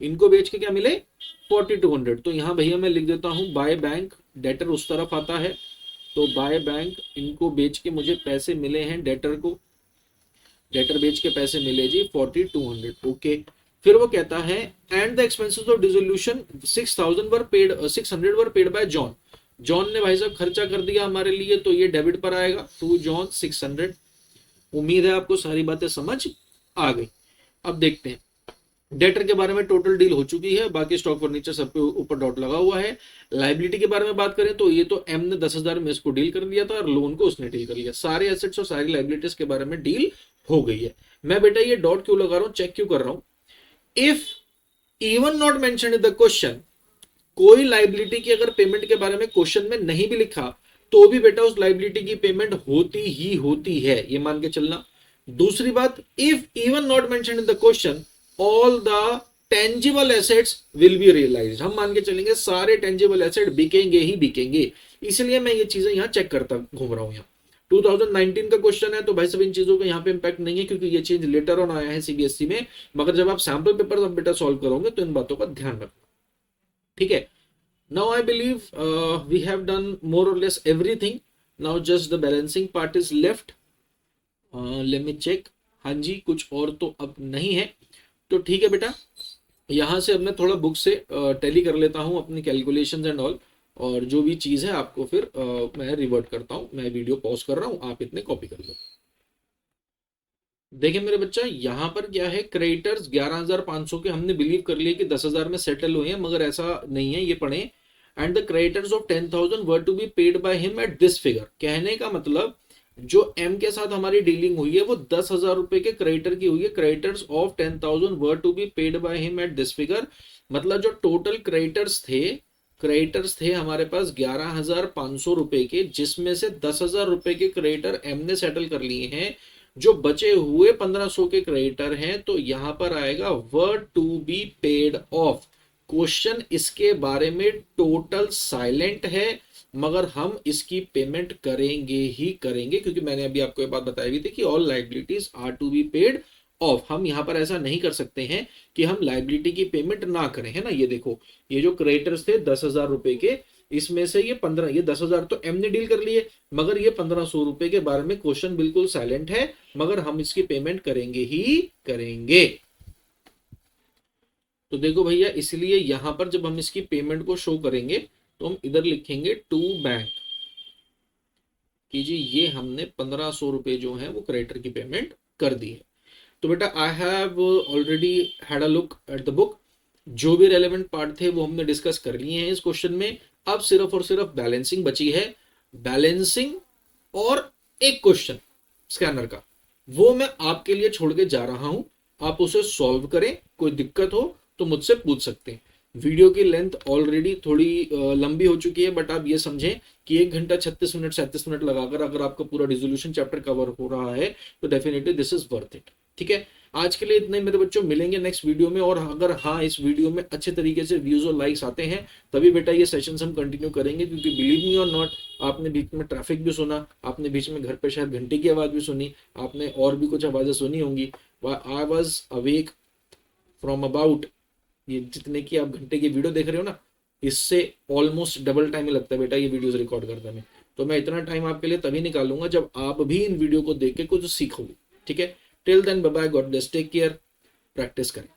इनको बेच के क्या मिले 4,200। तो यहां भैया मैं लिख देता हूं बाय बैंक, डेटर उस तरफ आता है, तो बाय बैंक इनको बेच के मुझे पैसे मिले हैं, डेटर को डेटर बेच के पैसे मिले जी 4,200। ओके, फिर वो कहता है and the expenses of dissolution 600 were paid bye John. John ने भाई साहब खर्चा कर दिया हमारे लिए, तो ये डेबिट पर आएगा टू जॉन 600। उम्मीद है आपको सारी बातें समझ आ गई। अब देखते हैं, डेटर के बारे में टोटल डील हो चुकी है, बाकी स्टॉक फर्नीचर सब पे ऊपर डॉट लगा हुआ है। लाइबिलिटी के बारे में बात करें तो ये तो एम ने 10,000 में इसको डील कर दिया था और लोन को उसने डील कर लिया। सारे एसेट्स और सारी लाइबिलिटीज के बारे में डील हो गई है। मैं बेटा ये डॉट क्यों लगा रहा हूं, चेक क्यों कर रहा हूं, if even not mention in the question, कोई लाइबिलिटी की अगर पेमेंट के बारे में क्वेश्चन में नहीं भी लिखा तो भी बेटा उस लाइबिलिटी की पेमेंट होती ही होती है, ये मान के चलना। दूसरी बात, if even not mention in the question all the tangible assets will be realised, हम मान के चलेंगे सारे टेंजिबल एसेट बिकेंगे ही बिकेंगे। इसलिए मैं ये चीजें यहां चेक करता घूम रहा हूं। यहाँ 2019 का क्वेश्चन है तो भाई सब इन चीजों का यहाँ पे इंपैक्ट नहीं है क्योंकि ये चेंज लेटर ऑन आया है सीबीएसई में, मगर जब आप सैंपल पेपर अब बेटा सॉल्व करोगे तो इन बातों का ध्यान रखना, ठीक है। Now I believe we have done more or less everything. Now just the balancing part is left. Let me check. हाँ जी, कुछ और तो अब नहीं है, तो ठीक है बेटा। यहाँ से अब मैं थोड़ा बुक से टैली कर लेता हूँ अपनी कैलकुलेशंस एंड ऑल, और जो भी चीज़ है आपको फिर मैं रिवर्ट करता हूँ। मैं वीडियो पॉज कर रहा हूँ, आप इतने कॉपी कर लो। देखिए मेरे बच्चा, यहाँ पर क्या है, क्रेडिटर्स 11,500 के हमने बिलीव कर लिए कि 10,000 में सेटल हुए हैं, मगर ऐसा नहीं है, ये पढ़े। And the creditors of 10,000 were to be paid by him at this figure. कहने का मतलब जो एम के साथ हमारी डीलिंग हुई है वो 10,000 रुपए के क्रेडिटर की हुई है। Creditors of 10,000 were to be paid by him at this figure, मतलब जो टोटल क्रेडिटर्स थे हमारे पास 11,500 रुपए के, जिसमें से 10,000 रुपए के क्रेडिटर एम ने सेटल कर लिए हैं। जो बचे हुए 1,500 के क्रेडिटर हैं, तो यहां पर आएगा were to be paid off. Question इसके बारे में टोटल साइलेंट है, मगर हम इसकी पेमेंट करेंगे ही करेंगे, क्योंकि मैंने अभी आपको ये बात बताई हुई थी कि all liabilities are to be paid off. हम यहां पर ऐसा नहीं कर सकते हैं कि हम लाइबिलिटी की पेमेंट ना करें, है ना। ये देखो, ये जो क्रेडिटर्स थे 10,000 रुपए के, इसमें से ये 10,000 तो एम ने डील कर लिए, मगर ये 1,500 रुपए के बारे में क्वेश्चन बिल्कुल साइलेंट है, मगर हम इसकी पेमेंट करेंगे ही करेंगे। तो देखो भैया, इसलिए यहां पर जब हम इसकी पेमेंट को शो करेंगे तो हम इधर लिखेंगे टू बैंक कि जी ये हमने 1,500 रुपए जो है वो क्रेडिटर की पेमेंट कर दी है। तो बेटा I have already had a look at the book, जो भी रेलेवेंट पार्ट थे वो हमने डिस्कस कर लिए हैं इस क्वेश्चन में। अब सिर्फ और सिर्फ बैलेंसिंग बची है। बैलेंसिंग और एक क्वेश्चन स्कैनर का, वो मैं आपके लिए छोड़ के जा रहा हूं, आप उसे सॉल्व करें। कोई दिक्कत हो तो मुझसे पूछ सकते हैं। वीडियो की लेंथ ऑलरेडी थोड़ी लंबी हो चुकी है, बट आप ये समझें कि 1 घंटा 36 मिनट 37 मिनट लगाकर अगर आपका पूरा डिसोल्यूशन चैप्टर कवर हो रहा है तो definitely this is worth it, ठीक है। आज के लिए इतना ही मेरे बच्चों, मिलेंगे नेक्स्ट वीडियो में। और अगर हाँ इस वीडियो में अच्छे तरीके से व्यूज और लाइक्स आते हैं तभी बेटा ये सेशंस हम कंटिन्यू करेंगे, क्योंकि बिलीव मी और नॉट, आपने बीच में ट्रैफिक भी सुना, आपने बीच में घर पे शायद घंटे की आवाज भी सुनी, आपने और भी कुछ आवाजें सुनी होंगी। I was awake from about, ये जितने की आप घंटे की वीडियो देख रहे हो ना, इससे ऑलमोस्ट डबल टाइम ही लगता है बेटा ये वीडियोस रिकॉर्ड करने में। तो मैं इतना टाइम आपके लिए तभी निकालूंगा जब आप भी इन वीडियो को देख के कुछ सीखोगे, ठीक है। Till then bye bye, God bless, take care, practice करें।